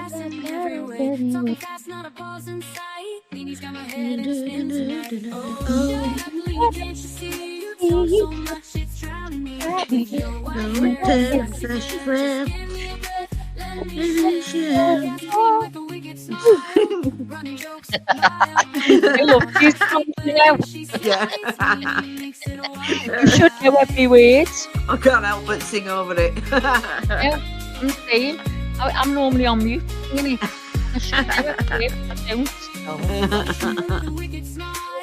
I love these songs now. Yeah. You should know every word. I can't help but sing over it. Yeah, I'm the same. I'm normally on mute, singing it. I should know every word. I don't.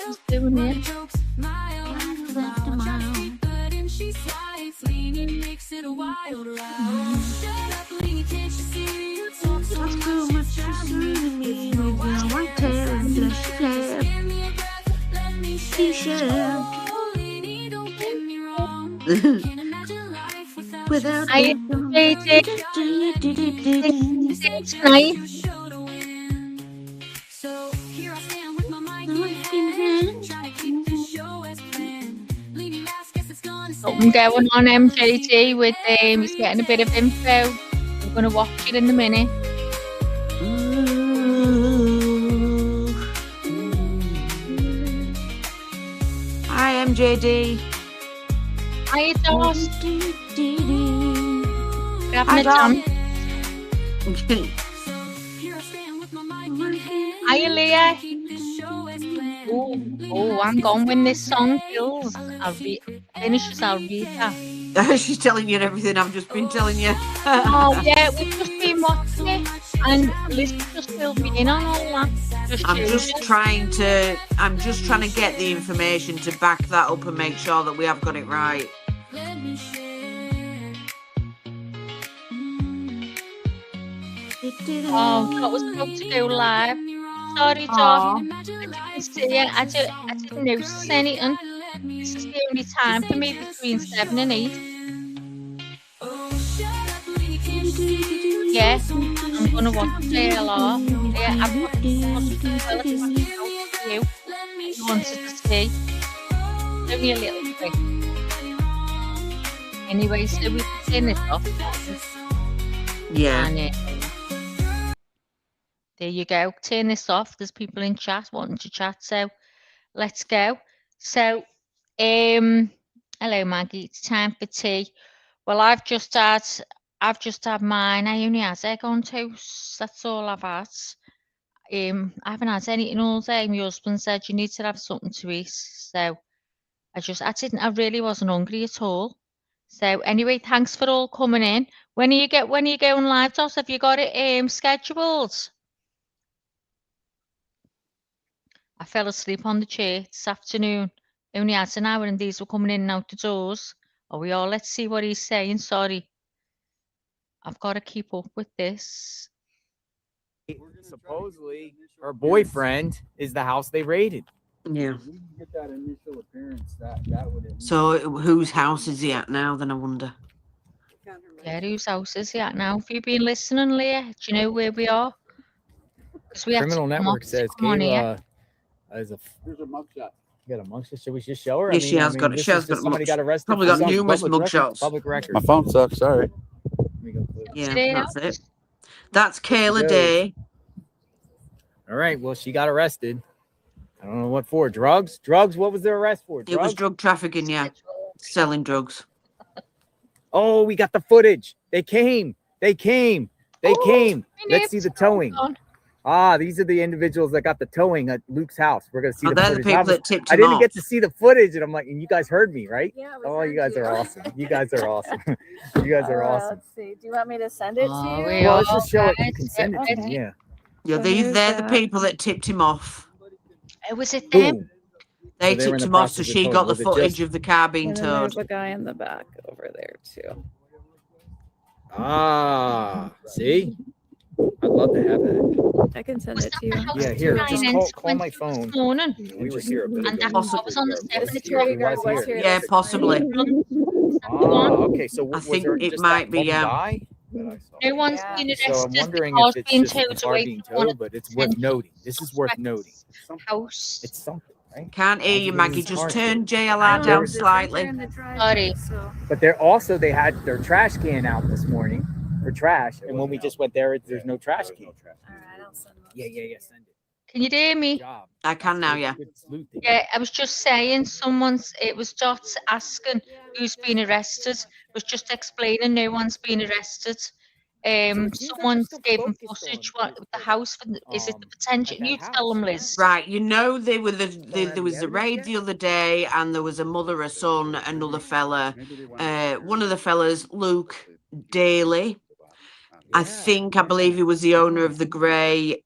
Just doing it. Without I dated tonight. Something going on MJD with he's getting a bit of info. We're gonna watch it in a minute. Hi MJD. Hiya, Doss. Having a jam. Hiya, Leah. Oh, hang on. When this song kills, finishes, I'll read that. She's telling you everything I've just been telling you. Oh, yeah, we've just been watching it, and Liz just filled me in on all that. I'm just trying to get the information to back that up and make sure that we have got it right. Oh, that was about to go live. Sorry, John. I didn't see it. I didn't notice anything. This is the only time for me between 7 and 8. Yeah, I'm gonna watch JLR. Yeah, I've got to watch you. You wanted to see. Only a little bit. Anyway, so we can turn this off. Yeah. And, there you go. Turn this off. There's people in chat wanting to chat, so let's go. So, hello Maggie. It's time for tea. Well, I've just had mine. I only had egg on toast. That's all I've had. I haven't had anything all day. My husband said you need to have something to eat, so I really wasn't hungry at all. So anyway, thanks for all coming in. When are you going live, Joss? Have you got it scheduled? I fell asleep on the chair this afternoon. Only had an hour and these were coming in and out the doors. Oh, let's see what he's saying. Sorry. I've got to keep up with this. Supposedly, her boyfriend is the house they raided. Yeah. We can get that initial appearance. That would. So whose house is he at now? Then I wonder. Yeah, whose house is he at now? Have you been listening, Leah? Do you know where we are? Criminal Network says Kayla is a. Here's a mugshot. You got a mugshot? Should we just show her? Yeah, she has got somebody got arrested. Probably got numerous mugshots. Public record. My phone sucks. Sorry. Yeah, that's it. That's Kayla Day. All right. Well, she got arrested. I don't know what for. Drugs? What was their arrest for? It was drug trafficking, yeah. Selling drugs. Oh, we got the footage. They came. Let's see the towing. These are the individuals that got the towing at Luke's house. We're going to see the footage. They're the people that tipped him I didn't off. get to see the footage, and I'm like, and you guys heard me, right? Yeah. You guys are awesome. You guys are awesome. You guys are awesome. Let's see. Do you want me to send it to you? Well, let's just show it. You can send it to me. Yeah. Yeah, they're the people that tipped him off. Was it them? They tipped him off, so she got the footage of the car being towed. There's a guy in the back over there too. See? I'd love to have that. I can send it to you. Yeah, here. Just call my phone. We were here a bit And ago. I was on the 7 o'clock. Yeah, possibly. Okay. So I think it might be. No one's been arrested. So I'm wondering the car's if it's being just the towed car away being from one towed, of but it's the worth noting. This is worth noting. house. It's something, right? Can't hear you, Maggie. Just turn JLR down slightly. Sorry. But they had their trash can out this morning for trash. And when we just went there, there's no trash can. All right, I'll send those. Yeah, send it. Can you hear me? Good job. I can now, yeah. Good sleuthing. Yeah, I was just saying it was Dot asking who's been arrested, was just explaining no one's been arrested. it seems like Someone you're still gave them focused footage. on What this the house? Is it the potential? at that You tell house, them, yeah. Liz. Right, you know, there have was the evidence raid yet? the other day, and there was a mother, a son, another fella. One of the fellas, Luke Daly. I believe he was the owner of the grey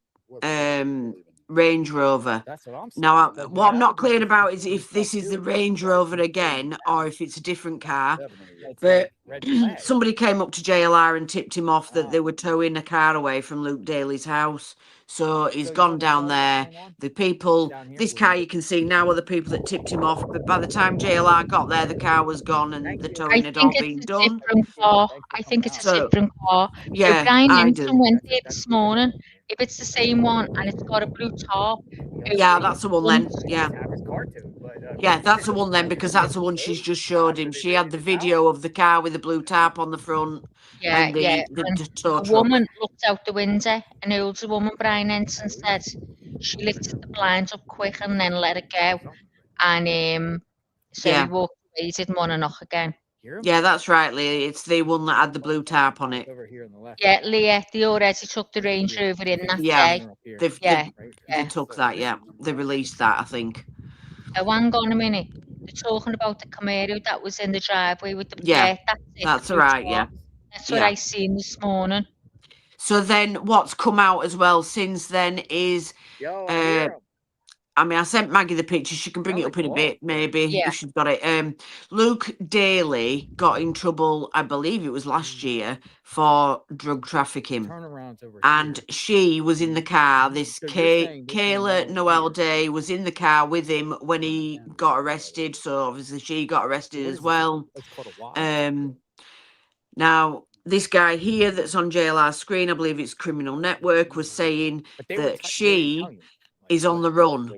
Range Rover. That's what I'm saying. Now, So what I'm that not would make clear it about is something if this is the too. Range Rover again, or if it's a different car. It's But like red flag. somebody came up to JLR and tipped him off that they were towing a car away from Luke Daly's house. So he's So you gone know down what's there. going on? The people, Down here, this we're car gonna- you can see now are the people that tipped him off. But by the time JLR got there, the car was gone and Thank the you. towing I had think all it's been a done. different car. I think it's a So, different car. yeah, Brian I Henson do. went there this morning. If it's the same one and it's got a blue top, Yeah, that's the one then. Yeah. Have his car too, but, Yeah, that's the one then, because that's the one she's just showed him. She had the video of the car with the blue tarp on the front yeah, and yeah. the And tow a truck. woman looked out the window, an older woman, Brian Henson said. She lifted the blinds up quick and then let it go. And so Yeah. he walked away. He didn't want to knock again. Yeah, that's right, Lee. It's the one that had the blue tarp on it. over here on the left. Yeah, Leah, they already took the Range Rover in that Yeah. day. They've, Yeah, they yeah. took that, yeah. They released that, I think. Oh, hang on a minute. They're talking about the Camaro that was in the driveway with the Yeah, that's it. that's the right, blue yeah. top. That's what Yeah. I seen this morning. So then what's come out as well since then is, Yo, I hear 'em. I mean, I sent Maggie the picture. She can bring it Sounds up in a like bit, maybe, Yeah. if she's got it. Luke Daly got in trouble, I believe it was last year, for drug trafficking. Turnarounds over And here. she was in the car. This So you're saying this Kayla went down Noel here. Day was in the car with him when he got arrested. So obviously she got arrested What as is this? well. It's called a wad? Now, this guy here that's on JLR's screen, I believe it's Criminal Network, was saying But they were that they were she telling you, like, is on the run.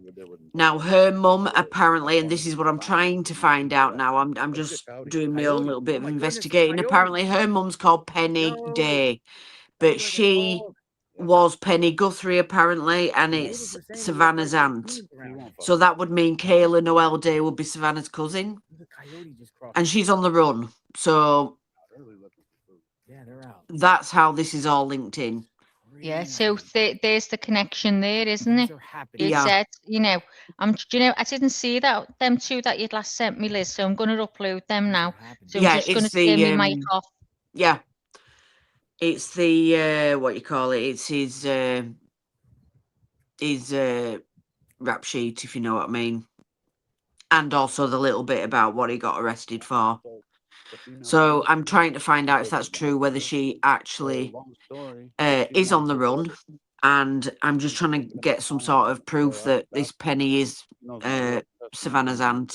Now, her mum apparently, and this is what I'm trying to find out now, I'm just doing my own little bit of Oh my goodness, investigating. coyote. Apparently, her mum's called Penny Yo, Day, that's but what they're she called. was Penny Guthrie apparently, and Neighbors it's were saying we Savannah's left our aunt. keys around. So that would mean Kayla Noel Day would be Savannah's cousin, The coyote just crossed. and she's on the run. So Yeah, they're out. that's how this is all linked in. Yeah, so there's the connection there, isn't Things it? are happening. It Yeah. said, I didn't see them two that you'd last sent me, Liz, so I'm going to upload them Things are now. happening. So Yeah, I'm just going to it's the, turn my mic off. Yeah, it's the what you call it? It's his rap sheet, if you know what I mean, and also the little bit about what he got arrested for. So I'm trying to find out if that's true, whether she actually is on the run, and I'm just trying to get some sort of proof that this Penny is Savannah's aunt.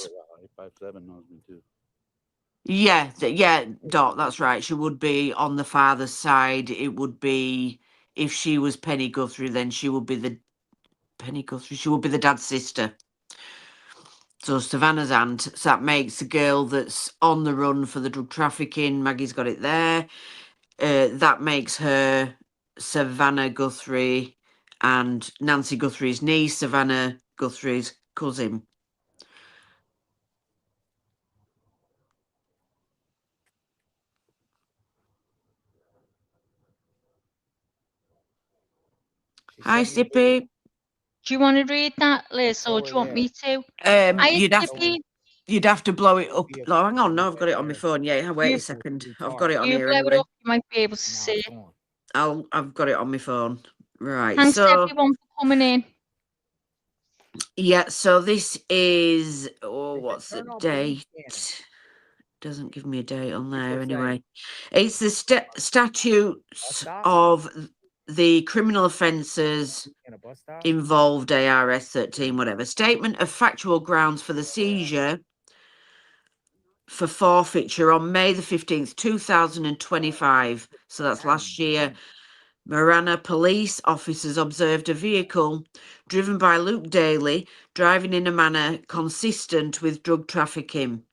Yeah, Dot, that's right. She would be on the father's side. It would be, if she was Penny Guthrie, then she would be the Penny Guthrie. She would be the dad's sister. So Savannah's aunt. So that makes the girl that's on the run for the drug trafficking. Maggie's got it there. That makes her Savannah Guthrie and Nancy Guthrie's niece, Savannah Guthrie's cousin. Hi, Sippy. Do you want to read that, Liz, or do you want me to? You'd have to blow it up. Oh, hang on, no, I've got it on my phone. Yeah, wait a second. I've got it on You here blow it anyway. up, you might be able to see it. I've got it on my phone. Right. Thanks so everyone for coming in. yeah, so this is what's the date? Doesn't give me a date on there anyway. It's the statutes of the criminal offences involved ARS 13, whatever. Statement of factual grounds for the seizure for forfeiture on May the 15th, 2025. So that's last year. Marana police officers observed a vehicle driven by Luke Daly driving in a manner consistent with drug trafficking.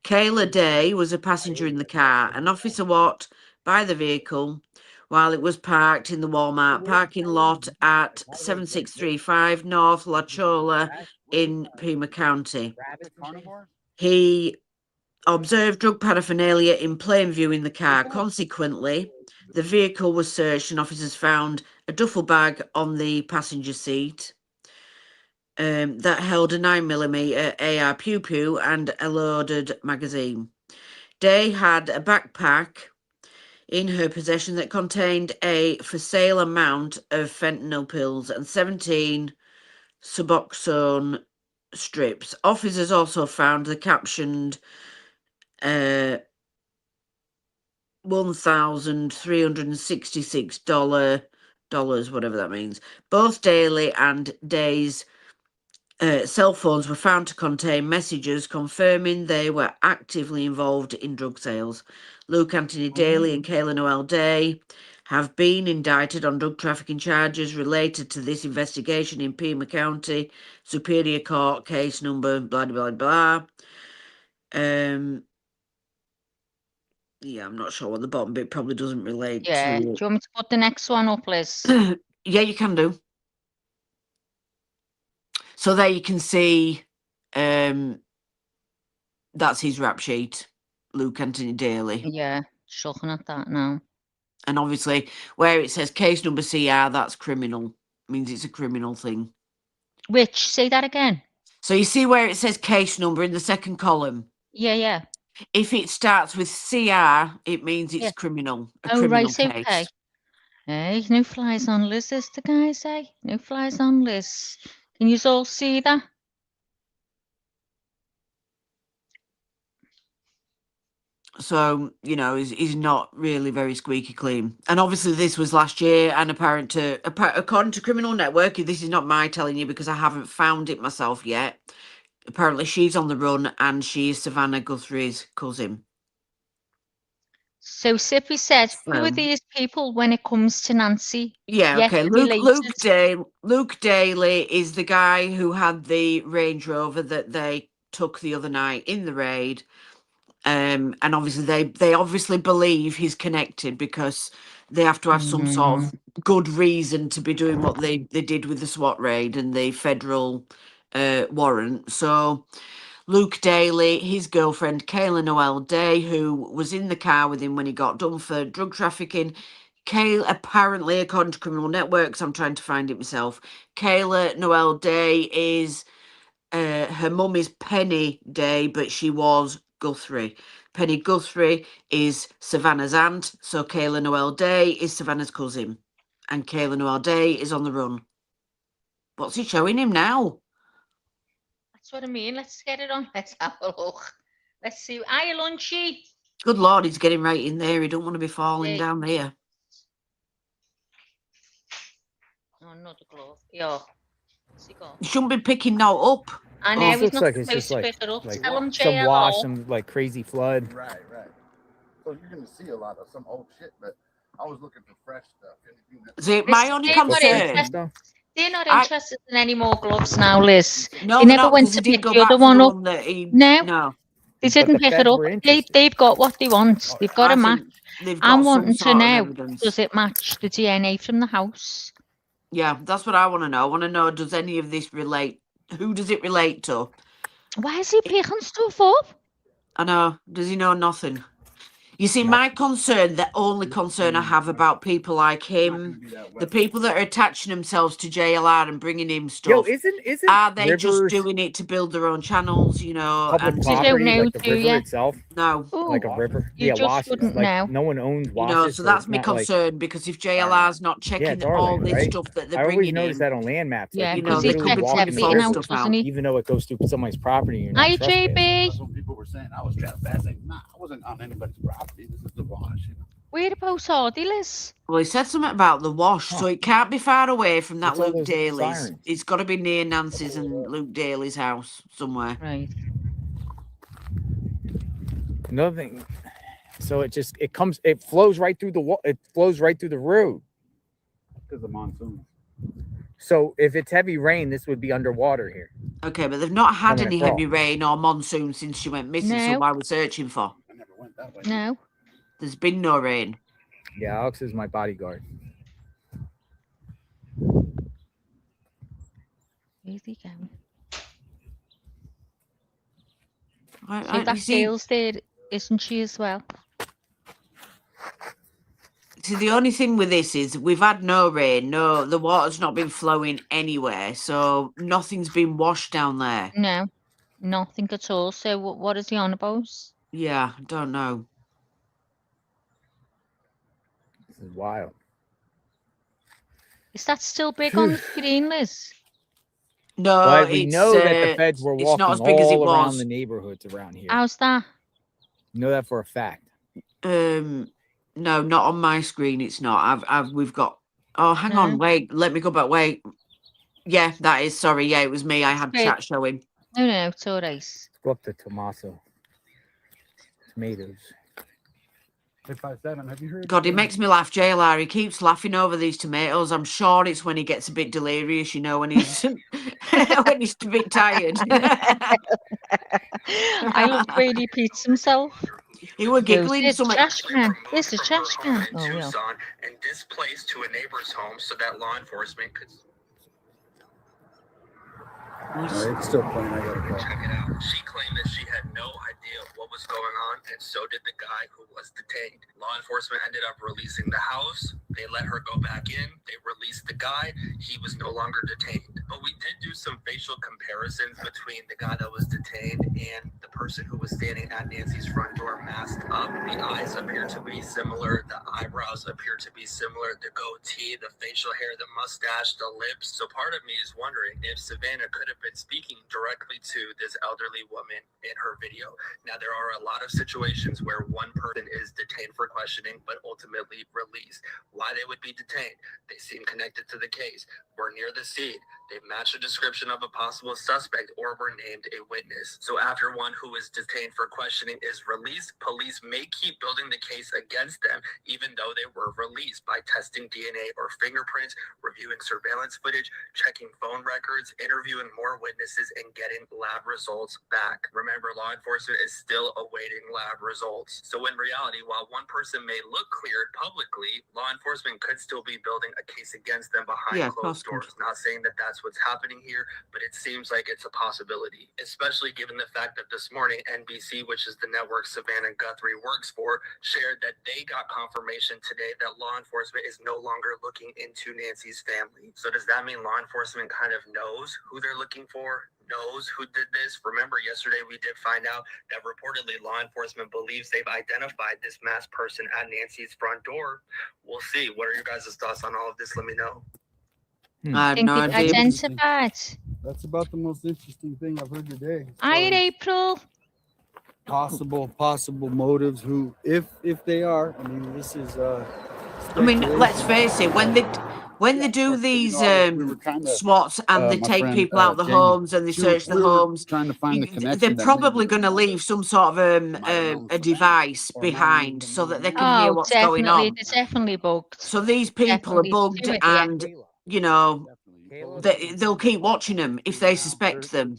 Kayla Day was a passenger in the car. An officer walked by the vehicle while it was parked in the Walmart parking lot at 7635 North La Chola in Pima County. He observed drug paraphernalia in plain view in the car. Consequently, the vehicle was searched and officers found a duffel bag on the passenger seat that held a 9mm AR Pew Pew and a loaded magazine. Day had a backpack in her possession that contained a for sale amount of fentanyl pills and 17 Suboxone strips. Officers also found the captioned $1,366, whatever that means. Both Daly and Day's cell phones were found to contain messages confirming they were actively involved in drug sales. Luke Anthony Daly and Kayla Noel Day have been indicted on drug trafficking charges related to this investigation in Pima County Superior Court, case number blah blah blah. Yeah, I'm not sure what the bottom bit probably doesn't relate Yeah. to. Do you want me to put the next one up, Liz? Yeah, you can do. So there you can see that's his rap sheet, Luke Anthony Daly. Yeah, just looking at that now. And obviously where it says case number CR, that's criminal. Means it's a criminal thing. Which? Say that again. So you see where it says case number in the second column? Yeah, yeah. If it starts with CR, it means it's criminal. A criminal case. Okay. Hey, no flies on Liz, as the guys say. No flies on Liz. Can you all see that? So, you know, he's not really very squeaky clean. And obviously this was last year and according to Criminal Network, this is not my telling you because I haven't found it myself yet. Apparently she's on the run and she is Savannah Guthrie's cousin. So Sippy said, who are these people when it comes to Nancy? Yeah, Yet okay. related? Luke Daly is the guy who had the Range Rover that they took the other night in the raid. And obviously they obviously believe he's connected because they have to have some sort of good reason to be doing what they did with the SWAT raid and the federal warrant. So Luke Daly, his girlfriend Kayla Noel Day, who was in the car with him when he got done for drug trafficking. Kayla, apparently, according to Criminal Networks, I'm trying to find it myself. Kayla Noel Day is her mum is Penny Day, but she was Guthrie. Penny Guthrie is Savannah's aunt, so Kayla Noel Day is Savannah's cousin. And Kayla Noel Day is on the run. What's he showing him now? That's what I mean. Let's get it on. Let's have a look. Let's see. Are you lunchy? Good Lord, he's getting right in there. He don't want to be falling down there. Oh, another glove. Yeah. You shouldn't be picking that up. I know. It looks like it's just like some wash, some like crazy flood. Right. So you're gonna see a lot of some old shit, but I was looking for fresh stuff. See, my only concern. They're not interested in any more gloves now, Liz. No, they never went to pick the other one up. No, they didn't pick it up. They've got what they want. They've got a match. I'm wanting to know, does it match the DNA from the house? Yeah, that's what I want to know. I want to know, does any of this relate? Who does it relate to? Why is he picking stuff up? I know. Does he know nothing? You see, my concern, the only concern I have about people like him, the people that are attaching themselves to JLR and bringing him stuff, are they just doing it to build their own channels, you know? Public property, like the river itself? No. Like a river? You just washes. wouldn't like, know. No one owns washes. You know, so that's my concern, because if JLR's not checking all this stuff that they're bringing in. I always notice that on land maps. Yeah, because he checks everything out, doesn't he? Even though it goes through somebody's property. Hi, JB. That's what people were saying. I was trying to pass it. Nah, I wasn't on anybody's property. This is the wash. Whereabouts are they, Liz? Well, he said something about the wash, so it can't be far away from that Luke Daly's. It's got to be near Nancy's and Luke Daly's house somewhere. Right. Another thing, so it flows right through the road. Because of monsoon. So if it's heavy rain, this would be underwater here. Okay, but they've not had any heavy rain or monsoon since she went missing, so why we're searching for? I never went that way. No. There's been no rain. Yeah, Alex is my bodyguard. Where's he going? I, So I, you that see, girl's there, isn't she, as well? see, the only thing with this is we've had no rain, the water's not been flowing anywhere, so nothing's been washed down there. No, nothing at all. So what is he on about? Yeah, I don't know. This is wild. Is that still big on the screen, Liz? No, But we know that the feds were it's not walking as big as it all around was. the neighborhoods around here. How's that? You know that for a fact. No, not on my screen. It's not. We've got. Oh, hang on. Wait. Let me go back. Wait. Yeah, that is. Sorry. Yeah, it was me. I had chat showing. No, it's all right. Let's go up to Tommaso. Tomatoes. 857. Have you heard? God, he makes me laugh, JLR. He keeps laughing over these tomatoes. I'm sure it's when he gets a bit delirious, you know, when he's when he's a bit tired. I love the way he repeats himself. He was giggling. It's a Something. trash can. It's a trash can. Oh, yeah. Tucson and displaced to a neighbor's home so that law enforcement could. It's still playing. I gotta go. Check it out. She claimed that she had no idea what was going on, and so did the guy who was detained. Law enforcement ended up releasing the house. They let her go back in. They released the guy. He was no longer detained. But we did do some facial comparisons between the guy that was detained and the person who was standing at Nancy's front door masked up. The eyes appear to be similar. The eyebrows appear to be similar. The goatee, the facial hair, the mustache, the lips. So part of me is wondering if Savannah could have been speaking directly to this elderly woman in her video. Now, there are a lot of situations where one person is detained for questioning, but ultimately released. Why they would be detained? They seem connected to the case. We're near the scene. They match a description of a possible suspect or were named a witness. So after one who is detained for questioning is released, police may keep building the case against them, even though they were released, by testing DNA or fingerprints, reviewing surveillance footage, checking phone records, interviewing more witnesses, and getting lab results back. Remember, law enforcement is still awaiting lab results. So in reality, while one person may look cleared publicly, law enforcement could still be building a case against them behind closed doors. Not saying that that's what's happening here, but it seems like it's a possibility, especially given the fact that this morning NBC, which is the network Savannah Guthrie works for, shared that they got confirmation today that law enforcement is no longer looking into Nancy's family. So does that mean law enforcement kind of knows who they're looking for, knows who did this? Remember, yesterday we did find out that reportedly law enforcement believes they've identified this masked person at Nancy's front door. We'll see. What are your guys' thoughts on all of this? Let me know. I have no idea. Identified. That's about the most interesting thing I've heard today. Hi, April. Possible motives. Who, if they are. I mean, this is. I mean, let's face it. When they do these SWATs and they take people out the homes and they search the homes, trying to find the connection. They're probably going to leave some sort of a device behind so that they can hear what's going on. They're definitely bugged. So these people are bugged, and you know they'll keep watching them if they suspect them.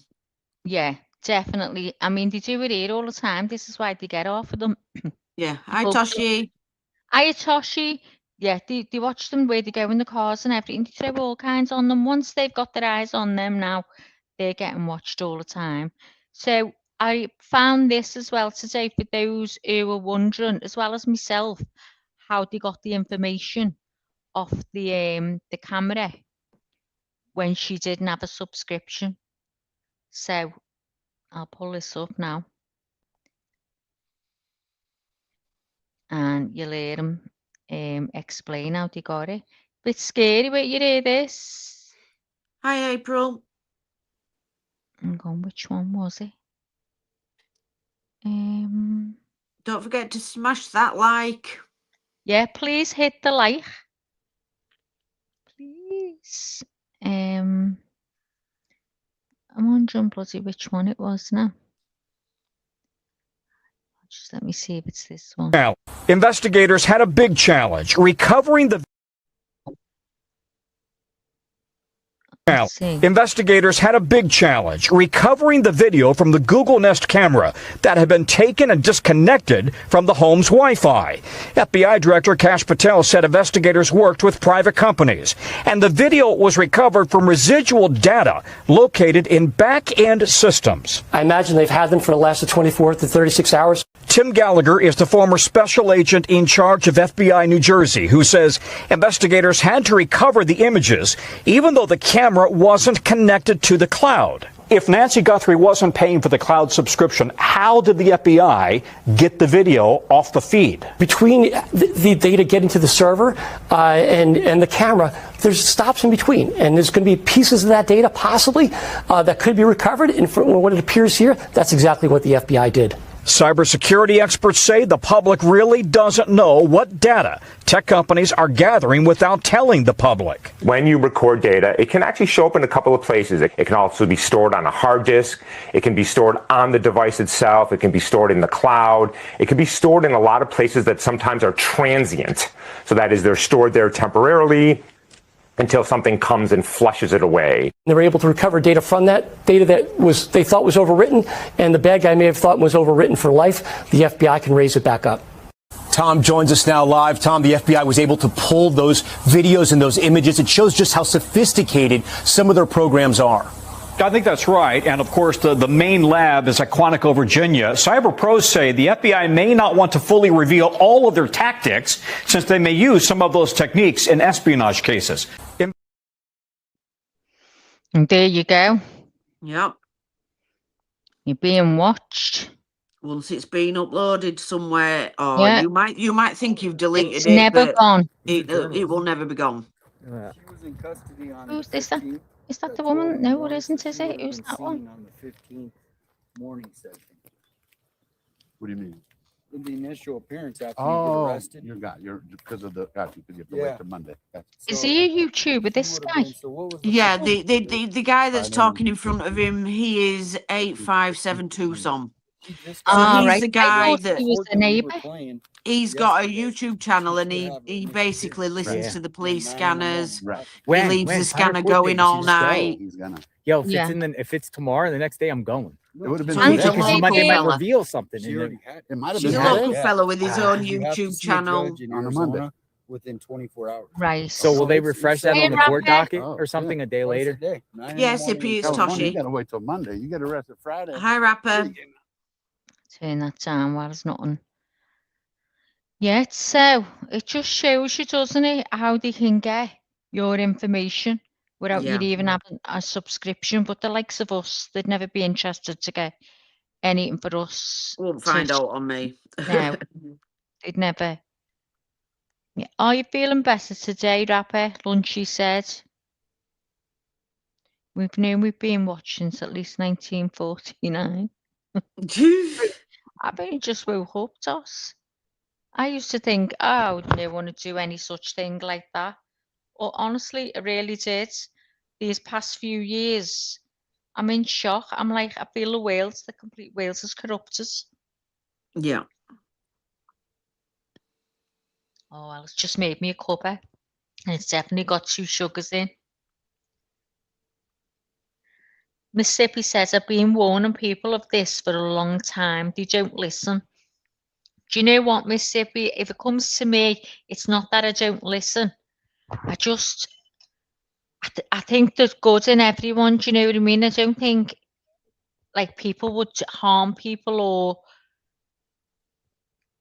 Yeah, definitely. I mean, they do it here all the time. This is why they get off of them. Yeah. Hi, Toshi. Hi, Toshi. Yeah, they watch them where they go in the cars and everything. They throw all kinds on them. Once they've got their eyes on them now, they're getting watched all the time. So I found this as well today for those who were wondering, as well as myself, how they got the information off the camera when she didn't have a subscription. So I'll pull this up now. And you'll hear them explain how they got it. Bit scary, but you hear this. Hi, April. Hang on, which one was it? Don't forget to smash that like. Yeah, please hit the like. Please. I'm wondering bloody which one it was now. Just let me see if it's this one. Investigators had a big challenge, recovering the Let's see. Investigators had a big challenge, recovering the video from the Google Nest camera that had been taken and disconnected from the home's Wi-Fi. FBI Director Kash Patel said investigators worked with private companies, and the video was recovered from residual data located in back-end systems. I imagine they've had them for the last 24 to 36 hours. Tim Gallagher is the former special agent in charge of FBI New Jersey, who says investigators had to recover the images, even though the camera wasn't connected to the cloud. If Nancy Guthrie wasn't paying for the cloud subscription, how did the FBI get the video off the feed? Between the data getting to the server and the camera, there's stops in between. And there's going to be pieces of that data possibly that could be recovered. And from what it appears here, that's exactly what the FBI did. Cybersecurity experts say the public really doesn't know what data tech companies are gathering without telling the public. When you record data, it can actually show up in a couple of places. It can also be stored on a hard disk. It can be stored on the device itself. It can be stored in the cloud. It can be stored in a lot of places that sometimes are transient. So that is, they're stored there temporarily until something comes and flushes it away. They were able to recover data from that, data that they thought was overwritten, and the bad guy may have thought was overwritten for life. The FBI can raise it back up. Tom joins us now live. Tom, the FBI was able to pull those videos and those images. It shows just how sophisticated some of their programs are. I think that's right. And of course, the main lab is at Quantico, Virginia. Cyber pros say the FBI may not want to fully reveal all of their tactics, since they may use some of those techniques in espionage cases. And there you go. Yep. You're being watched. Once it's been uploaded somewhere, or Yeah. you might think you've deleted It's it. never but gone. It will never be gone. She was in custody on Who's the this? That 15th. is that the woman? No, it isn't. Is She it? would have Who's been that one? seen on the 15th morning session. What do you mean? In the initial appearance after you get arrested. You're because of the because you have to Yeah. wait till Monday. Gotcha. Is So, he a YouTuber? she This would have guy? been- so what was Yeah, problem? the guy that's I know. talking in front of him, he is 8572 some. This Ah, he's right. the I guy thought that he was the Fortunately, we were neighbour. playing he's got a yesterday. YouTube channel, and Used to have he it. basically listens Yeah. to the police 911. scanners. Right. When? He leaves When? the scanner 100% going you all should just go. night. He's gonna. Yo, if Yeah. if it's tomorrow, the next day I'm going. It would have been. So he's a Because local they might fella. reveal something. She And already then, had. It might have He's been a today. local fella with his own You have to YouTube see a channel. judge in on a Monday. Arizona within 24 hours. Right. so will they it's refresh that on the Hey, court Rapper. docket Oh, or something yeah. a day Twice a later? day, 9 in the Yes, morning Sippy, it's and California, Toshi. you gotta wait till Monday. You get arrested Friday. Hi, Rapper. Turn that down while there's nothing. Yeah, so it just shows you, doesn't it, how they can get your information without you Yeah. even having a subscription. But the likes of us, they'd never be interested to get anything for us. Won't to find out on me. No. They'd never. Yeah. Are you feeling better today, Rapper? Lunchy said. We've known we've been watching since at least 1949. I've only just woke up, Toss. I used to think, oh, I would never want to do any such thing like that. Well, honestly, I really did. These past few years, I'm in shock. I'm like, I feel the complete Wales is corrupted. Yeah. Oh, well, it's just made me a cuppa. And it's definitely got 2 sugars in. Mississippi says, I've been warning people of this for a long time. They don't listen. Do you know what, Mississippi? If it comes to me, it's not that I don't listen. I think there's good in everyone. Do you know what I mean? I don't think like people would harm people or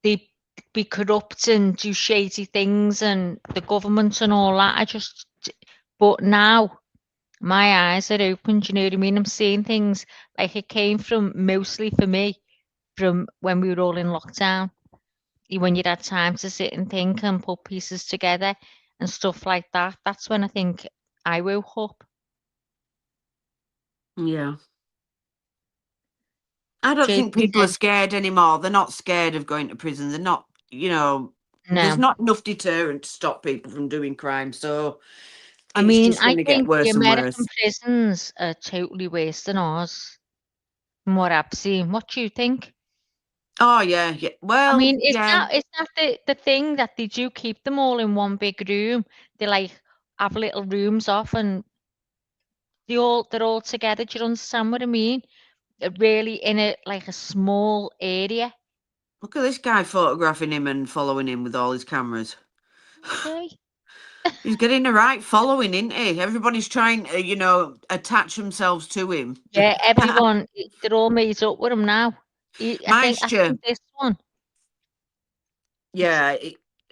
they be corrupt and do shady things and the government and all that. But now my eyes are open. Do you know what I mean? I'm seeing things like it came from mostly for me from when we were all in lockdown. When you'd had time to sit and think and put pieces together and stuff like that. That's when I think I woke up. Yeah. I don't think Jason people are said- scared anymore. They're not scared of going to prison. They're not, No. there's not enough deterrent to stop people from doing crime. So I it's mean, just I gonna get think worse the and American worse. prisons are totally worse than ours. From what I've seen. What do you think? Oh yeah, yeah. Well, I mean, is yeah. that the thing that they do keep them all in one big room? They like have little rooms off and they're all together. Do you understand what I mean? Really in a small area. Look at this guy photographing him and following him with all his cameras. Okay. He's getting the right following, isn't he? Everybody's trying to, attach themselves to him. Yeah, everyone, they're all made up with him now. I think this one. Yeah,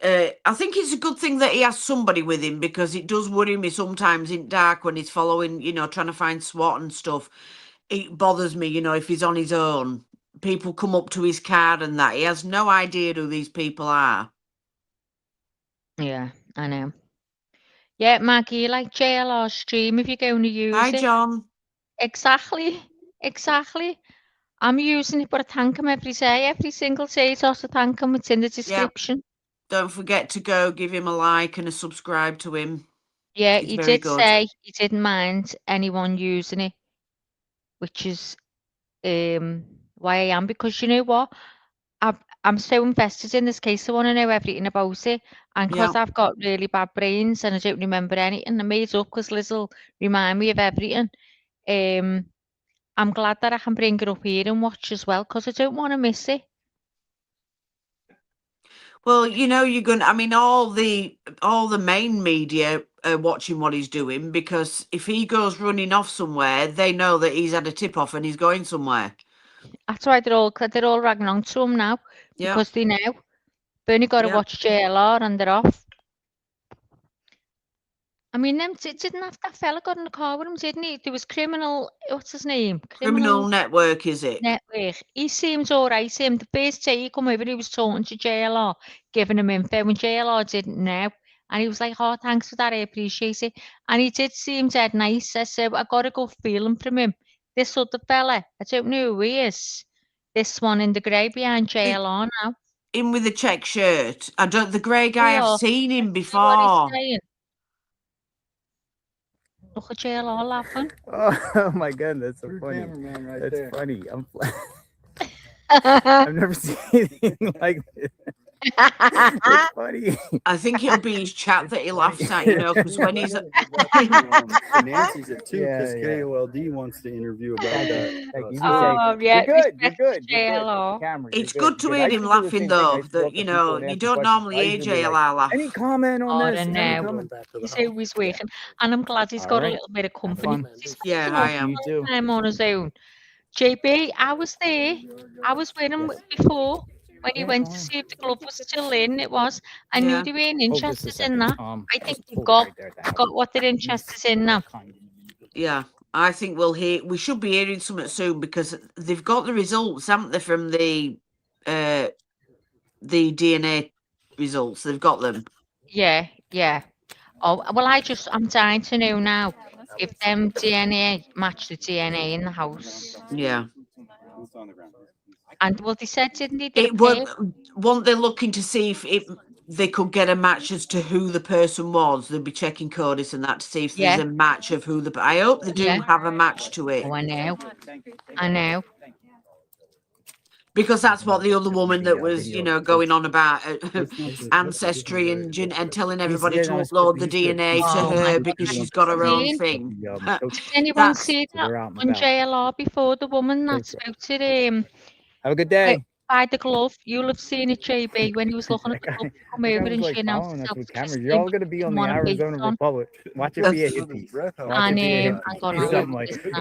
I think it's a good thing that he has somebody with him, because it does worry me sometimes in dark when he's following, trying to find SWAT and stuff. It bothers me, if he's on his own. People come up to his car and that. He has no idea who these people are. Yeah, I know. Yeah, Maggie, you like JLR stream if you're going to use Hi, it. John. Exactly. I'm using it, but I thank him every day. Every single day, it's also thank him. It's in the description. Don't forget to go give him a like and a subscribe to him. Yeah, He's he very did good. say he didn't mind anyone using it, which is why I am, because you know what? I'm so invested in this case. I want to know everything about it. And because I've got really bad brains and I don't remember anything, I made up because Liz will remind me of everything. I'm glad that I can bring it up here and watch as well, because I don't want to miss it. Well, you're going to, I mean, all the main media are watching what he's doing, because if he goes running off somewhere, they know that he's had a tip off and he's going somewhere. That's why they're all ragging on to him now, because they know. They've only got to watch JLR and they're off. I mean, didn't have that fella got in the car with him, didn't he? There was what's his name? Criminal Network, is it? Network. He seems all right. The first day he come over, he was talking to JLR, giving him info, when JLR didn't know. And he was like, oh, thanks for that, I appreciate it. And he did seem dead nice. So I got a good feeling from him. This other fella, I don't know who he is. This one in the grey behind JLR now. In with the check shirt. The grey guy, I've seen him before. What he's saying. Look at JLR laughing. Oh my goodness, that's so funny. Right That's there. funny. I've never seen anything like this. It's funny. I think it'll be his chat that he laughs at, because when he's Nancy's at 2 because KOLD wants to interview about that. You're good. JLR. It's good to hear him laughing, though. That you don't normally hear JLR laugh. Any comment on this? He's always working, and I'm glad he's got a little bit of company. Yeah, I am. I'm on his own. JB, I was there. I was with him before. When he went to see if the club was still in, I knew they weren't interested in that. I think they've got what they're interested in now. Yeah, I think we should be hearing something soon, because they've got the results, haven't they, from the DNA results? They've got them. Yeah. Oh, well, I'm dying to know now if them DNA match the DNA in the house. Yeah. And they said, didn't they? Weren't they looking to see if they could get a match as to who the person was? They'll be checking Codis and that to see if there's a match of who I hope they do have a match to it. Oh, I know. Because that's what the other woman that was, going on about ancestry and telling everybody to upload the DNA to her because she's got her own thing. Did anyone see that on JLR before, the woman that spoke to have a good day. By the glove, you'll have seen it, JB, when he was looking at the glove come over and she announced herself. You're all going to be on the Arizona Republic. Watch it be a hit piece.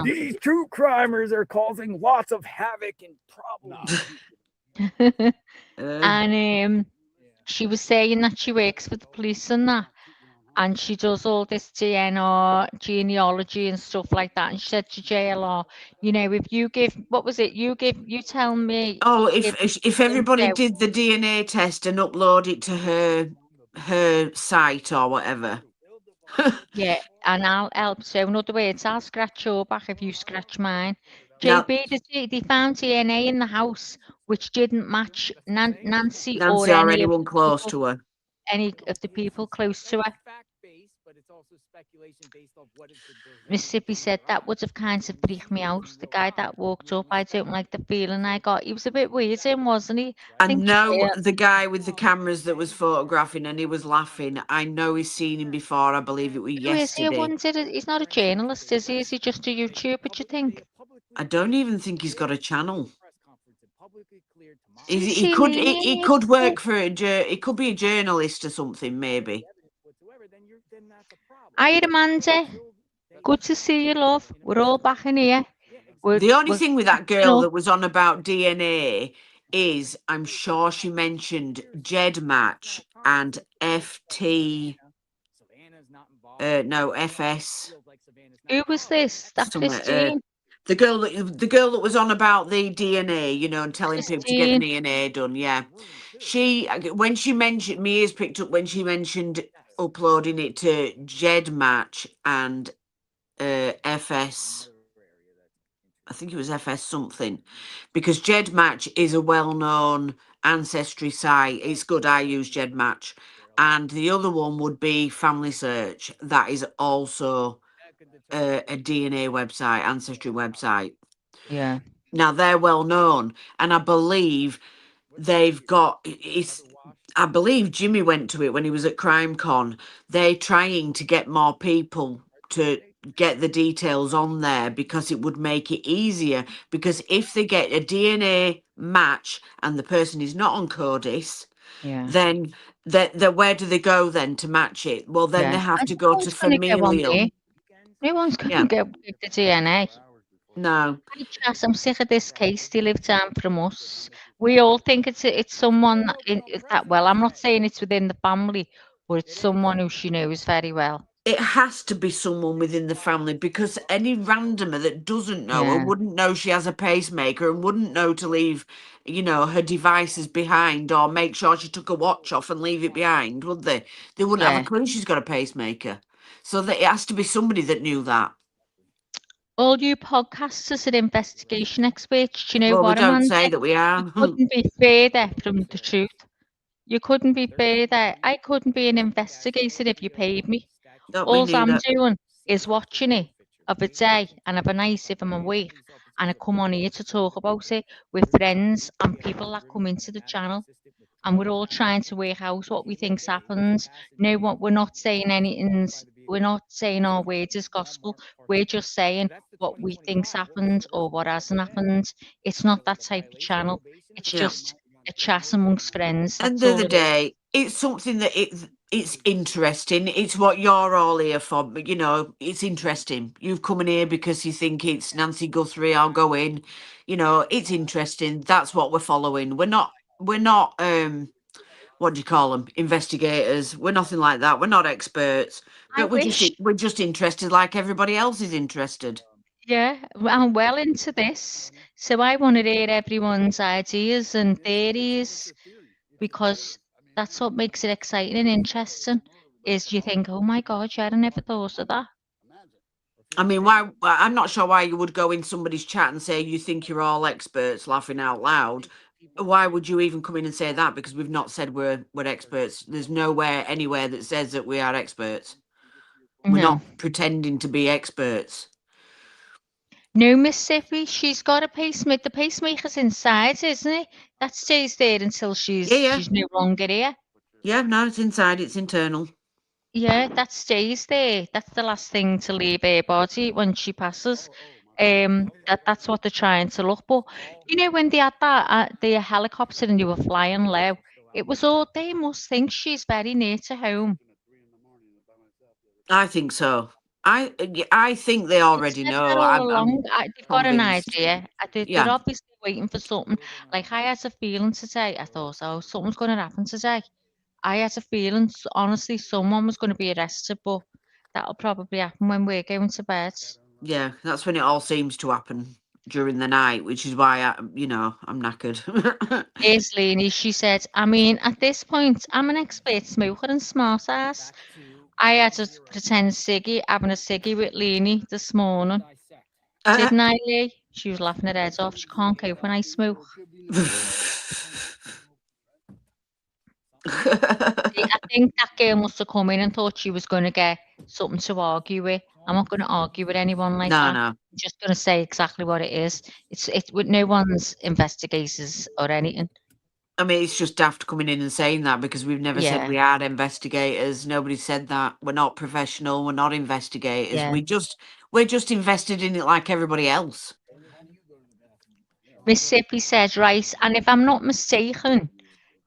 These true crimers are causing lots of havoc and problems. And she was saying that she works for the police and that. And she does all this genealogy and stuff like that. And she said to JLR, if you give, you tell me. Oh, if everybody did the DNA test and upload it to her site or whatever. Yeah, and I'll help. So in other words, I'll scratch your back if you scratch mine. JB, they found DNA in the house which didn't match Nancy or anyone close to her. Any of the people close to her. Mississippi said that would have kind of freaked me out. The guy that walked up, I don't like the feeling I got. He was a bit weird, wasn't he? I know the guy with the cameras that was photographing and he was laughing. I know he's seen him before. I believe it was Who is he? yesterday. He's not a journalist, is he? Is he just a YouTuber, do you think? I don't even think he's got a channel. He He could work for he could be a journalist or something, maybe. Hi, Amanda. Good to see you, love. We're all back in here. The only thing with that girl that was on about DNA is I'm sure she mentioned Jed Match and FT. No, FS. Who was this? That Christine? The girl that was on about the DNA, you know, and telling people to get DNA done. Yeah, when she mentioned, my ears picked up when she mentioned uploading it to Jed Match and FS. I think it was FS something, because Jed Match is a well-known ancestry site. It's good. I use Jed Match, and the other one would be Family Search. That is also a DNA website, ancestry website. Yeah. Now they're well known, and I believe they've got. I believe Jimmy went to it when he was at CrimeCon. They're trying to get more people to get the details on there because it would make it easier. Because if they get a DNA match and the person is not on CODIS, then where do they go then to match it? Well, then they have to go to familial. No one's going to go with the DNA. No. I'm sick of this case. They live down from us. We all think it's someone that well. I'm not saying it's within the family, but it's someone who she knows very well. It has to be someone within the family, because any randomer that doesn't know her wouldn't know she has a pacemaker and wouldn't know to leave, you know, her devices behind or make sure she took a watch off and leave it behind, would they? They wouldn't have a clue she's got a pacemaker. So that it has to be somebody that knew that. All you podcasters are investigation experts. Do you know Well, what, we don't Amanda? say that we are. You couldn't be further from the truth. You couldn't be further. I couldn't be an investigator if you paid me. All I'm doing is watching it of a day and of a night if I'm awake, and I come on here to talk about it with friends and people that come into the channel, and we're all trying to work out what we think's happened. No, what we're not saying anything. We're not saying our words is gospel. We're just saying what we think's happened or what hasn't happened. It's not that type of channel. It's just a chat amongst friends. End of the day, it's something that it's interesting. It's what you're all here for. But, you know, it's interesting. You've come in here because you think it's Nancy Guthrie. I'll go in. You know, it's interesting. That's what we're following. We're not. What do you call them? Investigators. We're nothing like that. We're not experts. But we're just interested, like everybody else is interested. Yeah, I'm well into this. So I want to hear everyone's ideas and theories, because that's what makes it exciting and interesting, is you think, oh my God, yeah, I never thought of that. I mean, why? I'm not sure why you would go in somebody's chat and say you think you're all experts, laughing out loud. Why would you even come in and say that? Because we've not said we're experts. There's nowhere anywhere that says that we are experts. We're not pretending to be experts. No, Mississippi, she's got a pacemaker. The pacemaker's inside, isn't it? That stays there until she's no longer here. Yeah, no, it's inside. It's internal. Yeah, that stays there. That's the last thing to leave her body when she passes. That's what they're trying to look. But you know, when they had that the helicopter and you were flying low, it was all they must think she's very near to home. I think so. I think they already know. They've got an idea. They're obviously waiting for something. Like I had a feeling today. I thought, oh, something's going to happen today. I had a feeling, honestly, someone was going to be arrested, but that'll probably happen when we're going to bed. Yeah, that's when it all seems to happen during the night, which is why I'm knackered. Here's Lainey. She said, I mean, at this point, I'm an expert smoker and smart ass. I had to pretend having a ciggy with Lainey this morning. Didn't I, Lee? She was laughing her head off. She can't cope when I smoke. I think that girl must have come in and thought she was going to get something to argue with. I'm not going to argue with anyone like No, that. no. I'm just going to say exactly what it is. It's with no one's investigators or anything. I mean, it's just daft coming in and saying that because we've never said Yeah. we had investigators. Nobody said that. We're not professional. We're not investigators. Yeah. We're just invested in it like everybody else. Mississippi says, right, and if I'm not mistaken,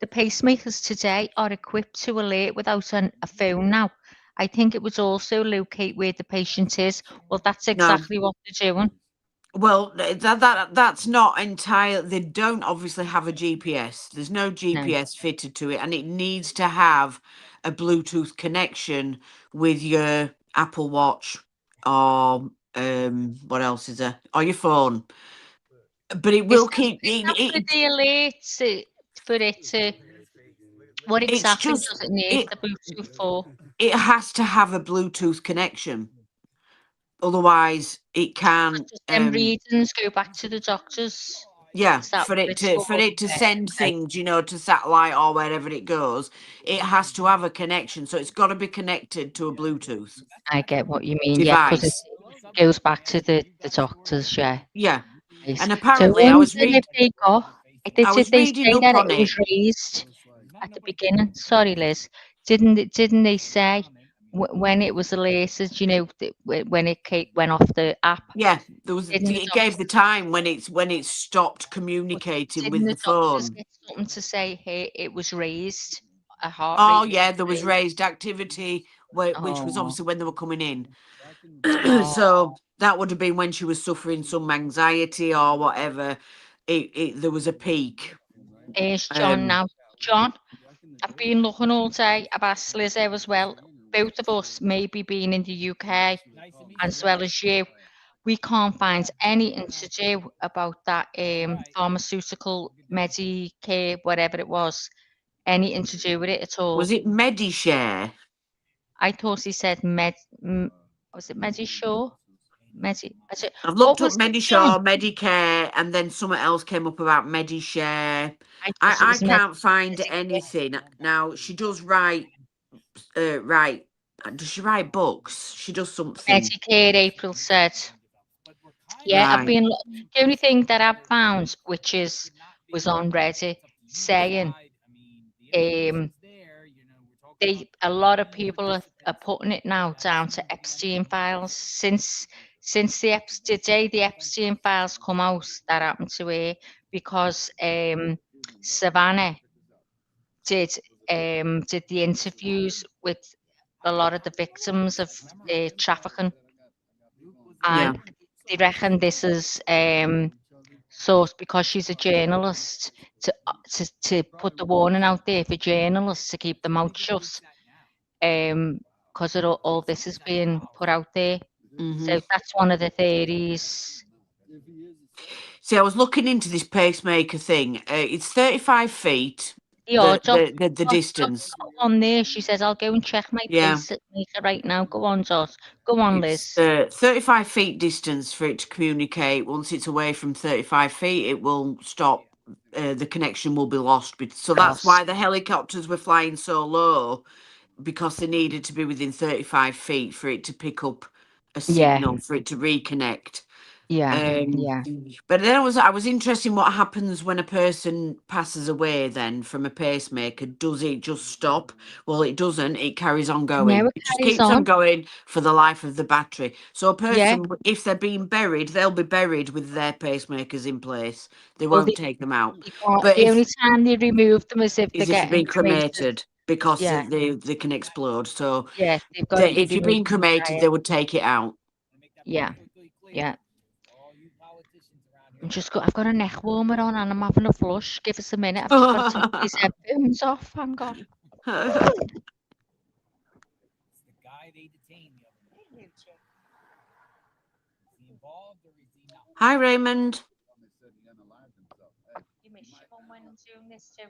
the pacemakers today are equipped to alert without a phone now. I think it would also locate where the patient is. Well, that's exactly what they're doing. Well, that's not entirely. They don't obviously have a GPS. There's no GPS fitted to it, and it needs to have a Bluetooth connection with your Apple Watch or what else is there? Or your phone. But it will keep for the alert for it to. What exactly does it need the Bluetooth for? It has to have a Bluetooth connection. Otherwise, it can. Readings go back to the doctors. Yeah, for it to send things, to satellite or wherever it goes, it has to have a connection. So it's got to be connected to a Bluetooth. I get what you mean. Device. Yeah, because it goes back to the doctors. Yeah. Yeah. Yes. And apparently, I was reading. They reading up on it was raised at the beginning. Sorry, Liz. Didn't they say when it was alerted? When it went off the app. Yeah, there was. It gave the time when it stopped communicating with the phone. Get something to say here. It was raised. A heart Oh rate yeah, there was raised activity, which was obviously when they were coming in. So that would have been when she was suffering some anxiety or whatever. There was a peak. There's John now. John, I've been looking all day. I've asked Lizzo as well. Both of us maybe being in the UK as well as you. We can't find anything to do about that pharmaceutical Medicare, whatever it was. Anything to do with it at all. Was it Medishare? I thought he said was it Medishore? I've looked up Medishore, Medicare, and then something else came up about Medishare. I can't find anything. Now, she does write, does she write books? She does something. Medicare, April said. Yeah, right. The only thing that I've found, which was on Reddit, saying a lot of people are putting it now down to Epstein files since the day the Epstein files come out. That happened to her because Savannah did the interviews with a lot of the victims of trafficking, and they reckon this is source because she's a journalist to put the warning out there for journalists to keep their mouth shut, because all this is being put out there. So that's one of the theories. See, I was looking into this pacemaker thing. It's 35 feet. The distance on there. She says, "I'll go and check my pacemaker right now." Go on, Joss. Go on, Liz. 35 feet distance for it to communicate. Once it's away from 35 feet, it will stop. The connection will be lost. So that's why the helicopters were flying so low, because they needed to be within 35 feet for it to pick up a signal, for it to reconnect. But then I was interested in what happens when a person passes away then from a pacemaker. Does it just stop? Well, it doesn't. It carries on going. No, it just keeps on going for the life of the battery. So a person, if they're being buried, they'll be buried with their pacemakers in place. They won't take them out. But the only time they remove them is if they're being cremated, because they can explode. So if you're being cremated, they would take it out. Yeah. I've got a neck warmer on and I'm having a flush. Give us a minute. I've just got to take these headphones off. Hang on. Hi, Raymond. You miss your mum when I'm doing this too,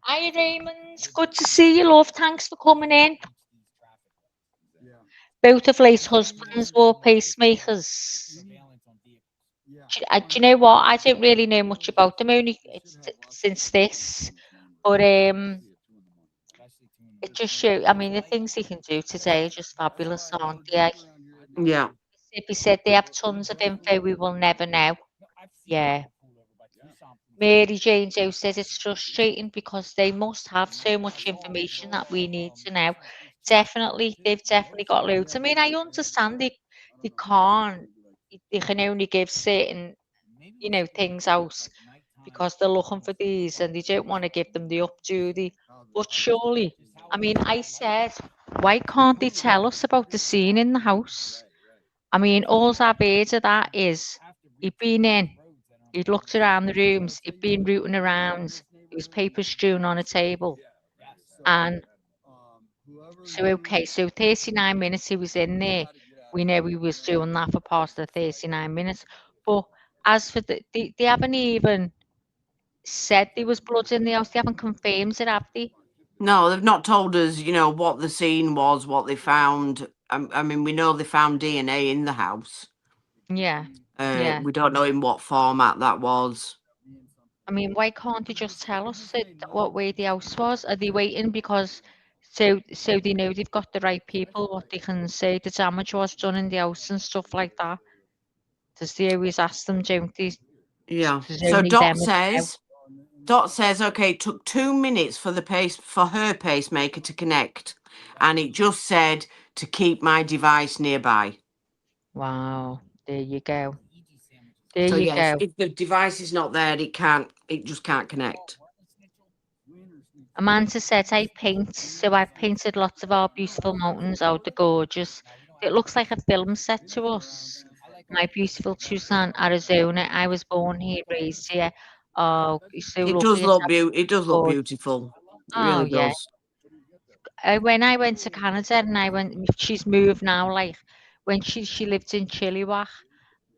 Hi, Raymond. Good to see you, love. Thanks for coming in. Both of Lace's husbands were pacemakers. Do you know what? I don't really know much about them, only since this. But it just shows. I mean, the things he can do today are just fabulous, aren't they? Yeah. Mississippi said they have tons of info we will never know. Yeah. Mary Jane Joe says it's frustrating because they must have so much information that we need to know. Definitely, they've definitely got loads. I mean, I understand they can't, they can only give certain, things out because they're looking for these and they don't want to give them the up, do they? But surely, I mean, I said, why can't they tell us about the scene in the house? I mean, all I've heard of that is he'd been in, he'd looked around the rooms, he'd been rooting around, there was paper strewn on a table. And so, okay, so 39 minutes he was in there. We know he was doing that for past the 39 minutes. But as for they haven't even said there was blood in the house. They haven't confirmed it, have they? No, they've not told us, what the scene was, what they found. I mean, we know they found DNA in the house. Yeah. Yeah. We don't know in what format that was. I mean, why can't they just tell us what way the house was? Are they waiting because so they know they've got the right people, what they can say the damage was done in the house and stuff like that? Does they always ask them, don't they? Yeah. There's So only them and Dot says, okay, it took 2 minutes for her pacemaker to connect, and it just said to keep my device nearby. Wow, there you go. There So you yes, go. if the device is not there, it just can't connect. Amanda said, I paint, so I've painted lots of our beautiful mountains. Oh, they're gorgeous. It looks like a film set to us. My beautiful Tucson, Arizona. I was born here, raised here. Oh, it's so It does lovely. look beautiful. It Oh, really yeah. does. When I went to Canada and she's moved now, like when she lived in Chilliwack.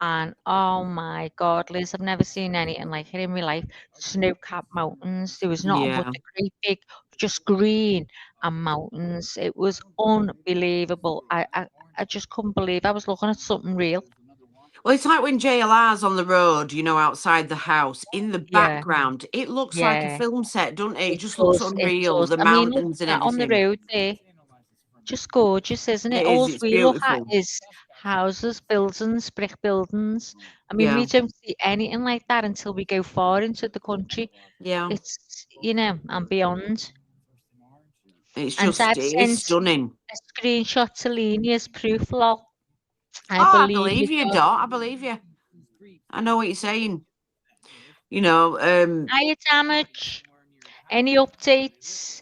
And oh my God, Liz, I've never seen anything like it in my life. Snow-capped mountains. There was nothing but Yeah. the great big, just green and mountains. It was unbelievable. I just couldn't believe I was looking at something real. Well, it's like when JLR's on the road, outside the house. In the Yeah. background, it looks like a Yeah. film set, doesn't it? It just looks Does. It unreal. does. The I mean, look mountains at and that on the everything. road there. Just gorgeous, isn't it? It All is. It's we look at beautiful. is houses, buildings, brick buildings. I mean, Yeah. we don't see anything like that until we go far into the country. Yeah. It's, and beyond. It's And just, I've it is sent stunning. a screenshot to Leni as proof, lol. I believe believe you, you, Dot. Dot. I believe you. I know what you're saying. Hiya, Damage. Any updates?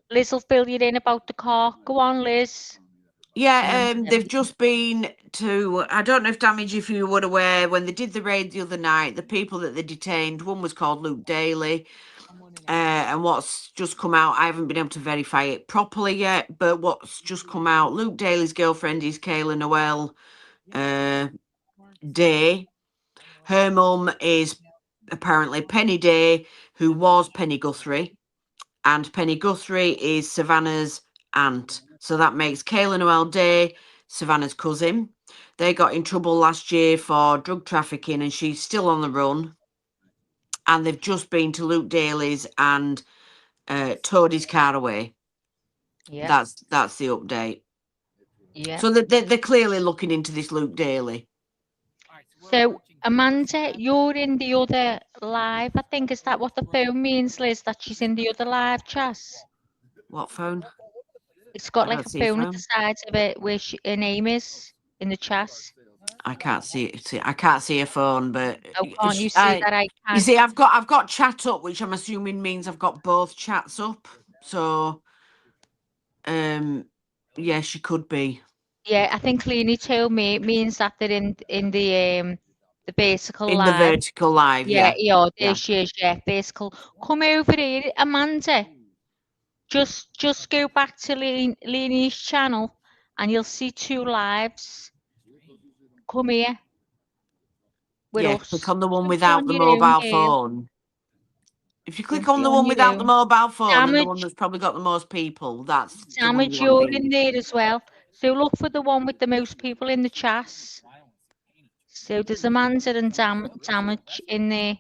Liz will fill you in about the car. Go on, Liz. Yeah, they've just been to, I don't know if you were aware, when they did the raid the other night, the people that they detained, one was called Luke Daly, and what's just come out, I haven't been able to verify it properly yet, but what's just come out, Luke Daly's girlfriend is Kayla Noel Day. Her mum is apparently Penny Day, who was Penny Guthrie, and Penny Guthrie is Savannah's aunt. So that makes Kayla Noel Day Savannah's cousin. They got in trouble last year for drug trafficking, and she's still on the run. And they've just been to Luke Daly's and towed his car away. Yeah. That's the update. Yeah. So they're clearly looking into this Luke Daly. So, Amanda, you're in the other live. I think, is that what the phone means, Liz? That she's in the other live chat? What phone? It's got I like don't a see a phone at phone. the side of it where her name is in the chat. I can't see it. I can't see a phone, but Oh, can't you see that I you can? see, I've got chat up, which I'm assuming means I've got both chats up. So, yeah, she could be. Yeah, I think Leni told me it means that they're in the vertical In the live. vertical live, Yeah, yeah. there she is, yeah, vertical. Come over here, Amanda. Just go back to Leni's channel and you'll see 2 lives. Come here with Yeah, us. click on the one Don't be without on the your own mobile here. phone. If you click Don't on be the on one your without the own. mobile phone and the one Damage, that's probably got the most people, that's the one you Damage, want to you're be in in. there as well. So look for the one with the most people in the chat. So there's Amanda and Damage in there.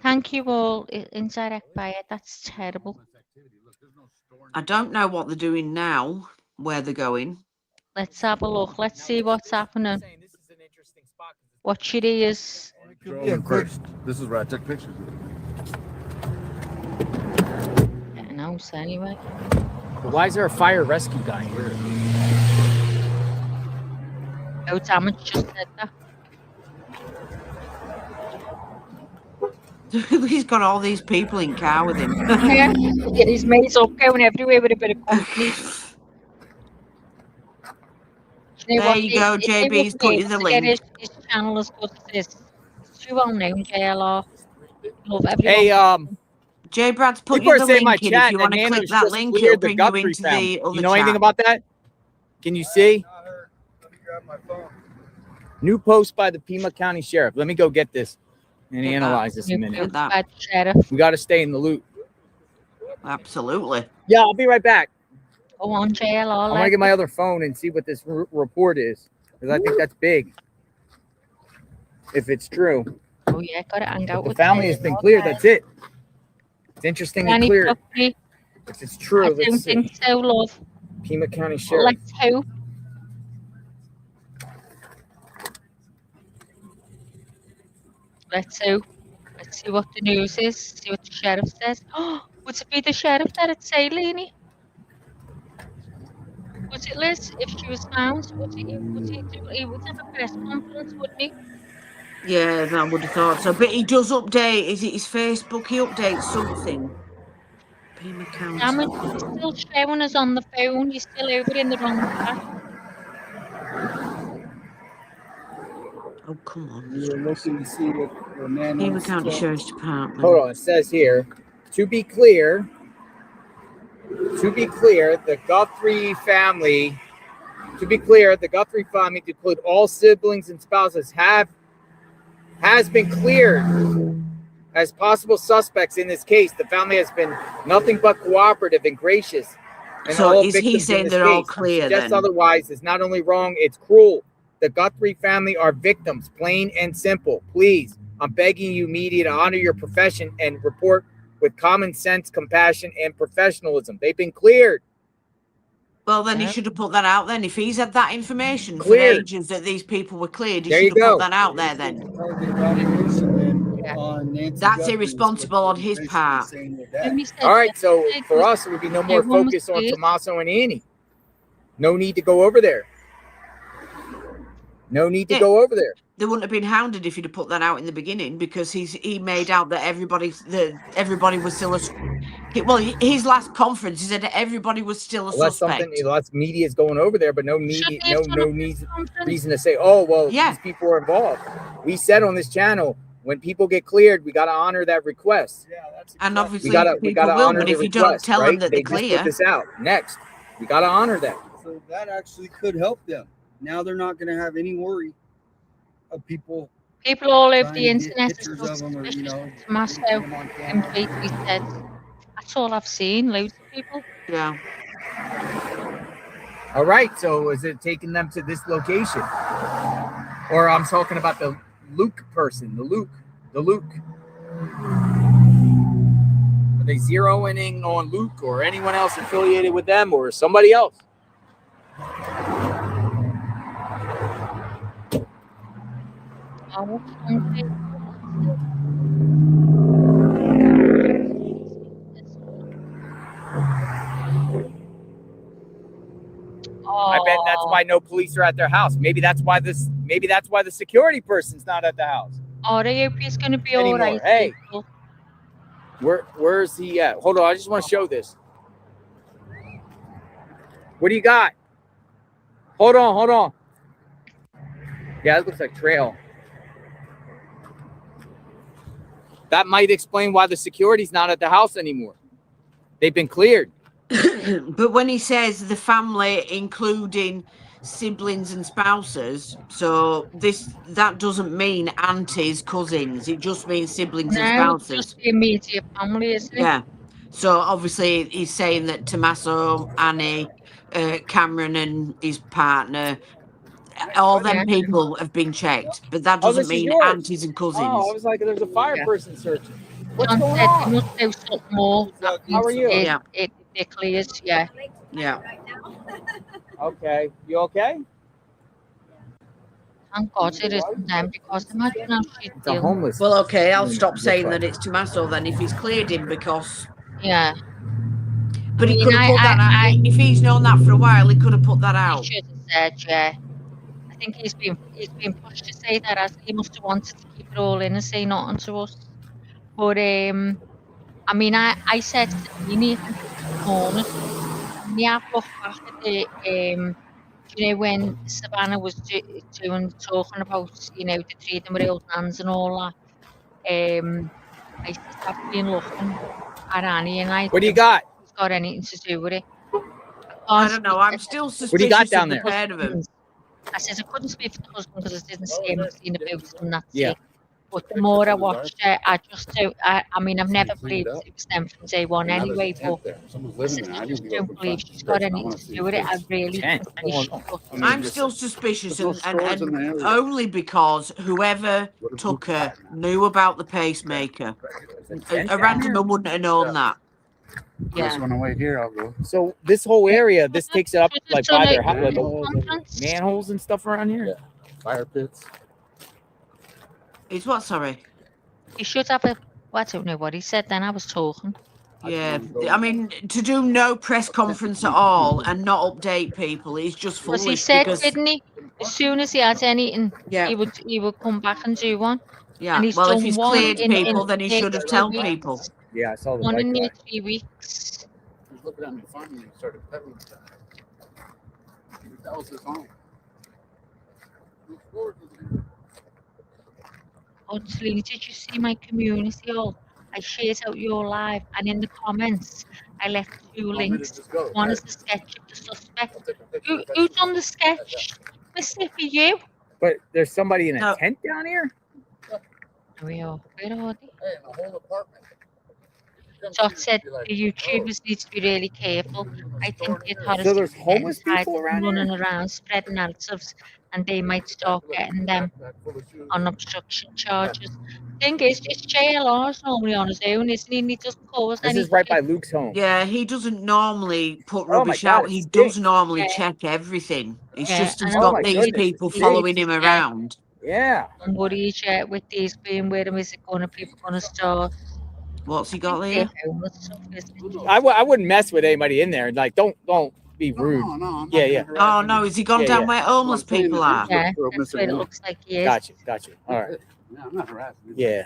Thank you all, Indirect Buyer. That's terrible. I don't know what they're doing now, where they're going. Let's have a look. Let's see what's happening. Watch your ears. This is where I took pictures. Getting house anyway. But why is there a fire rescue guy here? Oh, damage just said that. He's got all these people in car with him. Yeah, get his mates up going everywhere with a bit of company. There you go, JB's put you the link. His channel as good as this. It's too well known, JLR. Love everyone. Hey, J Brad's put people you are the saying link my in. chat If you want to that click Nano's that just link, cleared it'll the bring you Guthrie into family. the other You know chat. anything about that? Can you see? Let me grab my phone. New post by the Pima County Sheriff. Let me go get this and analyze this a minute. Bad sheriff. We got to stay in the loop. Absolutely. Yeah, I'll be right back. Go on, JLR. I'm going to get my other phone and see what this report is, because I think that's big. If it's true. Oh, yeah, got to hang out The with family has been cleared. That's it. It's interesting and clear. If it's true, I don't think so, love. Pima County Sheriff. Let's hope. Let's hope. Let's see what the news is. See what the sheriff says. Oh, would it be the sheriff that'd say, Lenny? Was it Liz? If she was found, he would have a press conference, wouldn't he? Yeah, I would have thought so. But he does update. Is it his Facebook? He updates something. Pima County. Damn it, he's still showing us on the phone. He's still over in the wrong chat. Oh, come on. You're looking to see what Pima County Sheriff's Department. Hold on, it says here, to be clear, the Guthrie family, to include all siblings and spouses, has been cleared as possible suspects in this case. The family has been nothing but cooperative and gracious. And So all is he victims saying in this they're all case. clear Suggests then? otherwise is not only wrong, it's cruel. The Guthrie family are victims, plain and simple. Please, I'm begging you, media, to honor your profession and report with common sense, compassion, and professionalism. They've been cleared. Well, then he should have put that out then. If he's had that information for Cleared. ages that these people were cleared, he There should you have go. put that out there then. That's irresponsible on his part. All right, so for us, it would be no more focus on Tommaso and Annie. No need to go over there. No need to go over there. They wouldn't have been hounded if he'd have put that out in the beginning, because he made out that everybody was still his last conference, he said that everybody was still a suspect. Unless media is going over there, but no media, no reason to say, oh well, these people are involved. We said on this channel, when people get cleared, we got to honor that request. Yeah, and obviously we gotta honor but the if you request, don't tell them that they they're just clear, put this out next. We got to honor that. So that actually could help them. Now they're not going to have any worry of people. People all over the trying to get internet pictures are of them, or, you know, Tommaso completely said. That's all I've seen. Loads of people. Yeah. All right. So is it taking them to this location? Or I'm talking about the Luke person, the Luke. Are they zeroing in on Luke or anyone else affiliated with them or somebody else? I bet that's why no police are at their house. Maybe that's why the security person's not at the house. Oh, I hope he's going to be Anymore. all right. Hey, people. where's he at? Hold on, I just want to show this. What do you got? Hold on. Yeah, it looks like trail. That might explain why the security's not at the house anymore. They've been cleared. But when he says the family, including siblings and spouses, so that doesn't mean aunties, cousins. It just means siblings and spouses. It's just the immediate family, isn't it? Yeah. So obviously he's saying that Tommaso, Annie, Cameron and his partner, all them people have been checked, but that doesn't mean aunties and cousins. Oh, I was like, there's a fire person searching. What's John going said on? they must do something more. How are you? Yeah. It clears, yeah. Yeah. Okay. You okay? Thank God it isn't them, because imagine how she'd It's a feel. homeless. Well, okay, I'll stop That's saying right. that it's Tommaso then if he's cleared him, because. Yeah. But he mean, could have put that out. If he's known that for a while, he could have put that He out. should have said, yeah. I think he's been pushed to say that, as he must have wanted to keep it all in and say nothing to us. But I mean, I said to Nini, I think it was this morning, I mean, I've looked back at the you know, when Savannah was talking about, you know, the treating with old hands and all that. I said I've been looking at Annie, and I What do you don't got? think he's got anything to do with it. I don't know. I'm still What do you got suspicious down of the there? pair of them. I said I couldn't speak for the husband because I didn't see him. I've seen the photos and that's Yeah. it. But the more I watched it, I just don't. I mean, I've never believed it was them from day one anyway. But I said, I just don't believe she's got anything to do with it. I really think she does. I'm still suspicious, and only because whoever took her knew about the pacemaker. A randomer wouldn't have known that. This one away here, I'll go. So this whole area, this takes it up like by their house, like Conference. manholes and stuff around here. Yeah. Fire pits. It's what, sorry? He should have a. Well, I don't know what he said then. I was talking. Yeah, I mean, to do no press conference at all and not update people is just Because foolish. he said, because, didn't he? As soon as he had anything, yeah, he would come back and do one. yeah. And he's Well, if done he's one cleared people, then he should have 3 told weeks. people. Yeah, I saw the One bike in ride. 3 weeks. He was looking at me funny and he started pedaling. That was his home. Honestly, did you see my community hall? I shared out your live, and in the comments, I left 2 links. One is the sketch of the suspect. Who's on the sketch? Mississippi, you? But there's somebody in a No. tent down here. Where are they? Hey, in the whole apartment. Dot said the YouTubers need to be really careful. I think it had So there's homeless people around running here? around spreading narratives, and they might start getting them on obstruction charges. Thing is, just JLR's normally on his own, isn't he? And he doesn't cause This any. is right by Luke's home. Yeah, he doesn't normally put Oh my rubbish God, out. He it's does big. normally Yeah. check everything. It's Yeah, just he's and Oh got my these goodness, people it's following big. him around. Yeah. I'm worried with these being with him. Is it going to people going to start? What's he got They're there? homeless stuff, isn't it? I wouldn't mess with anybody in there. Like, don't be rude. No, I'm not Yeah, gonna yeah. harass Oh him. no, has he gone Yeah, down yeah. where homeless What I'm saying people is are? Yeah, Throw that's missing what it one. looks like he is. Gotcha. All right. Yeah, I'm not harassing him. Yeah.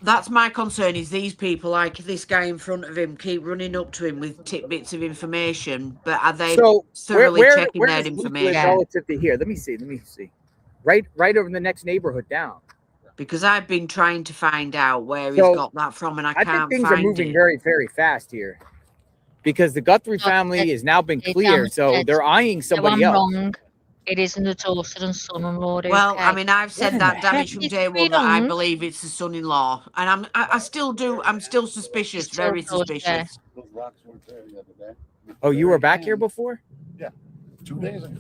That's my concern, is these people, like this guy in front of him, keep running up to him with tidbits of information, but are they So thoroughly where checking their does Luke live information? relative to here? Let me see. Right over in the next neighborhood down. Because I've been trying to find out where he's So, got that from, and I I think can't things are find moving it. very, very fast here. Because the Guthrie Stop family it. has now been It's cleared, so unsaid. they're eyeing No, somebody I'm else. wrong. It isn't the daughter and son-in-law. Well, I Okay. mean, I've What said in that the damage heck? from It's day one that I wrong. believe it's the son-in-law, and I'm still suspicious, Still very does, yeah. suspicious. Those rocks weren't there the other day. Oh, you were back here before? 2 days ago.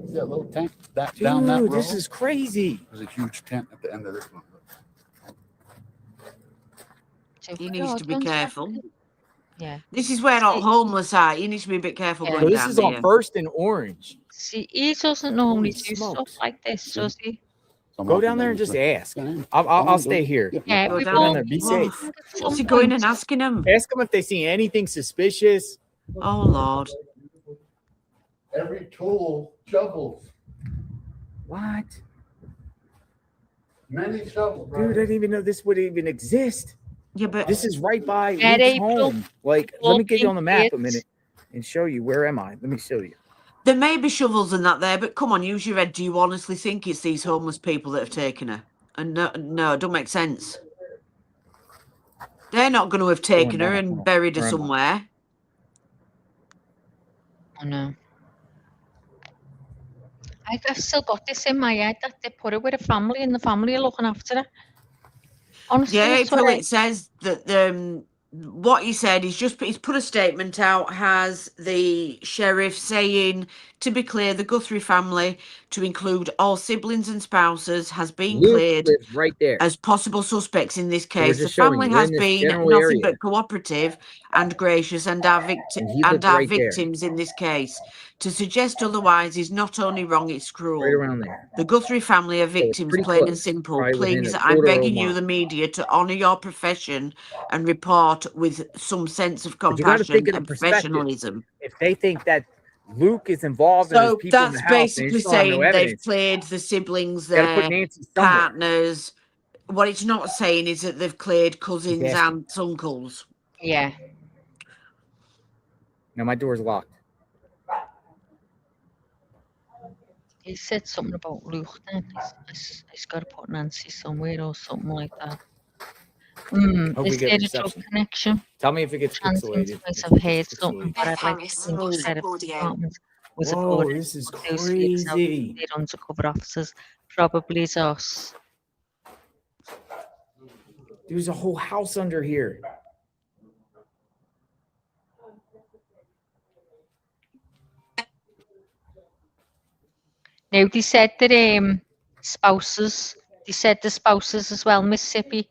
See that little tent down that Dude, road? this is crazy. There's a huge tent at the end of this one. He needs to be careful. Yeah. This is where all homeless are. You need to be a bit careful Yeah. So going this down is on here. First and Orange. See, he doesn't normally Holy do smokes. stuff like this, does he? So I'm Go walking down there and just this way. ask. Yeah, I'll stay here. Yeah, Go we've down all there, be Oh, safe. what's he going and asking him? Ask them if they see anything suspicious. Oh Lord. Every tool, shovels, What? many shovels. Dude, I didn't even know this would even exist. Yeah, but This is right by At Luke's April, home. Like, let me get you on the map a kids. minute and show you. Where am I? Let me show you. there may be shovels and that there, but come on, use your head. Do you honestly think it's these homeless people that have taken her? And no, it don't make sense. They're not going to have taken her and buried her Where am I? somewhere. I know. I've still got this in my head that they put her with a family and the family are looking after her. Honestly, Yeah, that's what April, I- it says that what he said is he's put a statement out, has the sheriff saying To be clear, the Guthrie family, to include all siblings and spouses, has been Luke cleared lives right there. as possible suspects in this So we're case. The just showing family you. We're has in this been general nothing area. but cooperative and gracious, and our And he lives right there. victims in this case. To suggest otherwise is not only wrong, it's cruel. Right around there. The Guthrie family are So it's victims, pretty plain and close. simple. Probably within Please, a I'm quarter of a begging you, mile. the media, to honour your profession and report with some sense of But you got to compassion think of the and perspective. professionalism. If they think that Luke is involved and there's So people in the that's house and basically they still have no saying they've evidence, cleared the siblings, you got to put their Nancy somewhere. partners. What it's not saying is that they've cleared cousins, Exactly. aunts, uncles. Yeah. No, my door's locked. He said something about Luke then. He's got to put Nancy somewhere or something like that. Hope we Is get there a reception. drop connection? Tell me if it gets Transient pixelated. voice, If I've it heard gets something, pixelated. but I'd like to think the sheriff's department was a Whoa, good this is those weeks out crazy. there undercover officers. Probably is us. There's a whole house under here. Now they said that spouses. They said the spouses as well, Mississippi.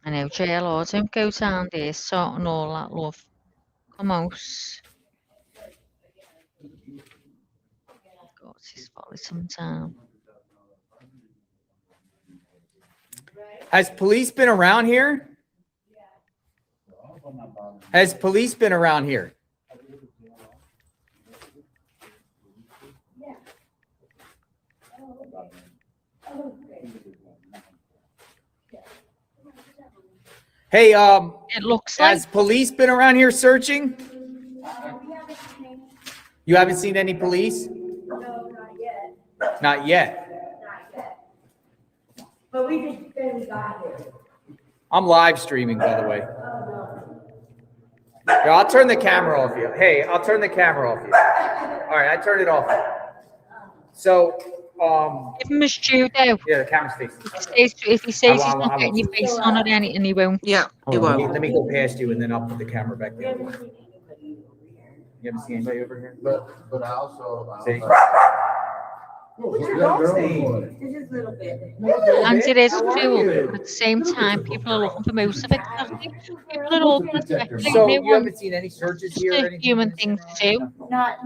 I know JLR don't go down there, sorting all that love. Come out. God, he's probably sometime. Has police been around here? Has police been around here? Hey, it looks like has police been around here searching? You haven't seen any police? No, not yet. Not yet. Not yet. But we just barely got here. I'm live streaming, by the way. Yeah, I'll turn the camera off you. Hey, I'll turn the camera off you. All right, I turned it off. So, give him his due though. yeah, the camera's facing. If he says he's not getting your face on or anything, he won't. Yeah, he Hold on, won't. let me go past you and then I'll put the camera back there. You haven't seen anybody over here? But I also. See? What's your dog's name? It's just a little bit. And it is cruel, but at the same time, people are looking for most of it. I think people are all going to speculate. So They you want haven't seen any searches just here or a anything? human thing to do. Not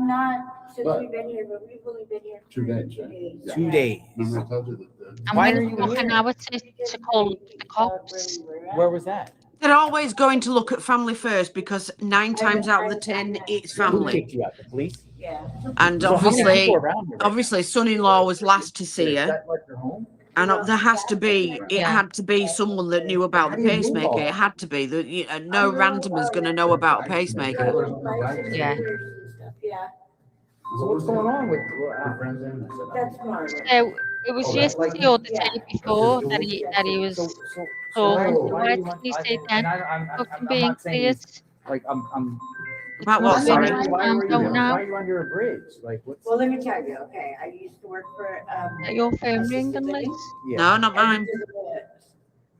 since we've been here, but we've only been here for 2 days. 2 days. Remember I told you that. And Why when are it's you not an here? hour to call the cops. Where was that? They're always going to look at family first because 9 times out of the 10 it's Who family. kicked you out? The police? Yeah. And So how many obviously, people around here? obviously, son-in-law was last to see Is her, that like your home? and there has to be. It Yeah. had to be someone that knew about the pacemaker. It had to be that no randomer's going to know about a pacemaker. Yeah. Yeah. So what's going on with That's Marvin. So it was yesterday or the day before that he was talking. So why didn't he say then? Fucking being cleared. like I'm About what, It's sorry? not why doing are don't you know. under a bridge? Like what's Well, let me tell you, okay, I used to work for, Is your phone ringing, Liz? No, not mine.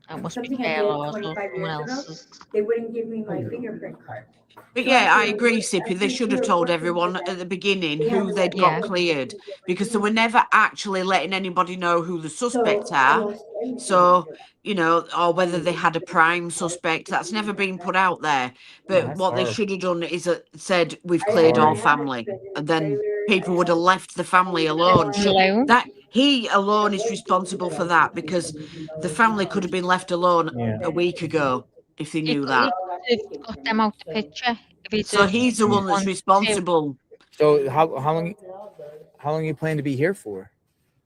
That must be Something I did Carol's or 25 someone years ago. else's. They wouldn't give me my fingerprint card. But yeah, I agree, Sippy. They should have told everyone at the beginning who they'd got Yeah. cleared, because they were never actually letting anybody know who the suspects are. So, or whether they had a prime suspect, that's never been put out there. But That's what they horrible. should have done is said, we've cleared all family. And then people would have left the family alone. Alone? That he alone is responsible for that, because the family could have been left alone Yeah. a week ago if they He knew could that. have got them out the picture. If he'd So have he's the one that's wanted to. responsible. So how long you plan to be here for?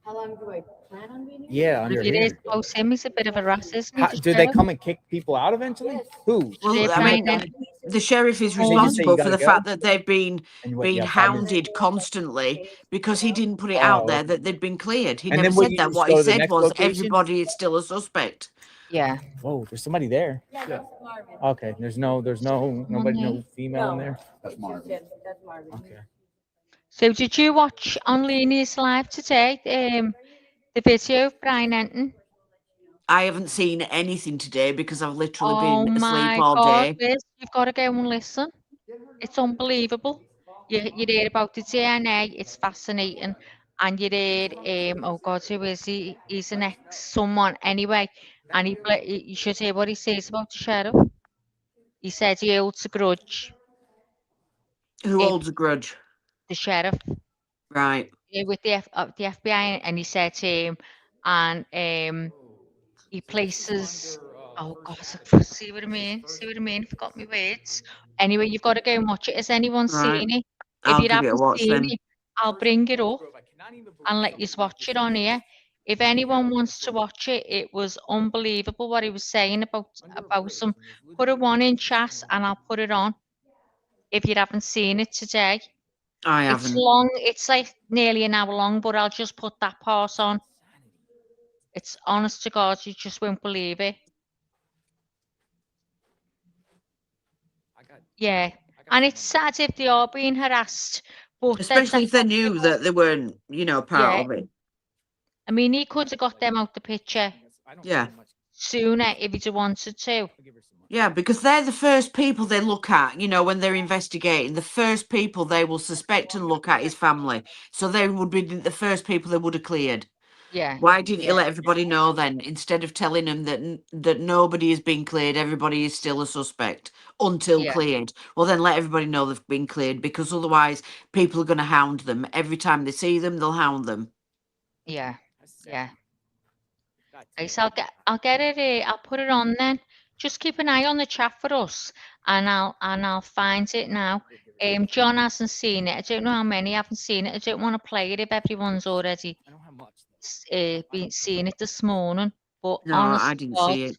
How long do I plan on being here? Yeah, But under if it is here. close him, he's a bit of a rat, isn't he? Do they come and kick people out eventually? Who? Well, They're I mean, trying the sheriff is They just say you responsible for gotta the go? fact that they've been And what, being you have 5 minutes? hounded constantly because he didn't put it out there that they'd been cleared. He And never then what, said you that. just What go he to the said next was location? everybody is still a suspect. Yeah. Whoa, there's somebody there. Yeah, that's Marvin. Okay, there's nobody, no female in there. That's Marvin. That's Marvin. Okay. So did you watch on Lena's live today the video of Brian Enton? I haven't seen anything today because I've literally Oh been asleep my all God, day. Liz, you've got to go and listen. It's unbelievable. You hear about the DNA, it's fascinating. And you hear, oh God, who is he? He's an ex-someone anyway. And you should hear what he says about the sheriff. He said he holds a grudge. Who If holds a grudge? the sheriff Right. with the FBI, and he said to him, and he places. Oh God, see what I mean? See what I mean? Forgot my words. Anyway, you've got to go and watch it. Has anyone Right. seen it? If I'll you give it a haven't watch seen then. it, I'll bring it up and let you watch it on here. If anyone wants to watch it, it was unbelievable what he was saying about some. Put a one in chat and I'll put it on. If you haven't seen it today, I it's haven't. long. It's like nearly an hour long, but I'll just put that part on. It's honest to God, you just won't believe it. Yeah, and it's sad if they are being harassed, but Especially if they knew that they weren't, you know, part yeah. of it. I mean, he could have got them out the picture Yeah. sooner if he'd wanted to. Yeah, because they're the first people they look at, you know, when they're investigating. The first people they will suspect and look at is family. So they would be the first people they would have cleared. Yeah. Why didn't you Yeah. let everybody know then, instead of telling them that nobody has been cleared, everybody is still a suspect until Yeah. cleared? Well, then let everybody know they've been cleared, because otherwise people are going to hound them. Every time they see them, they'll hound them. Yeah. Yeah. Okay, so I'll get it. I'll put it on then. Just keep an eye on the chat for us, and I'll find it now. John hasn't seen it. I don't know how many haven't seen it. I don't want to play it if everyone's already been seeing it this morning. But No, honest I to didn't God, see it.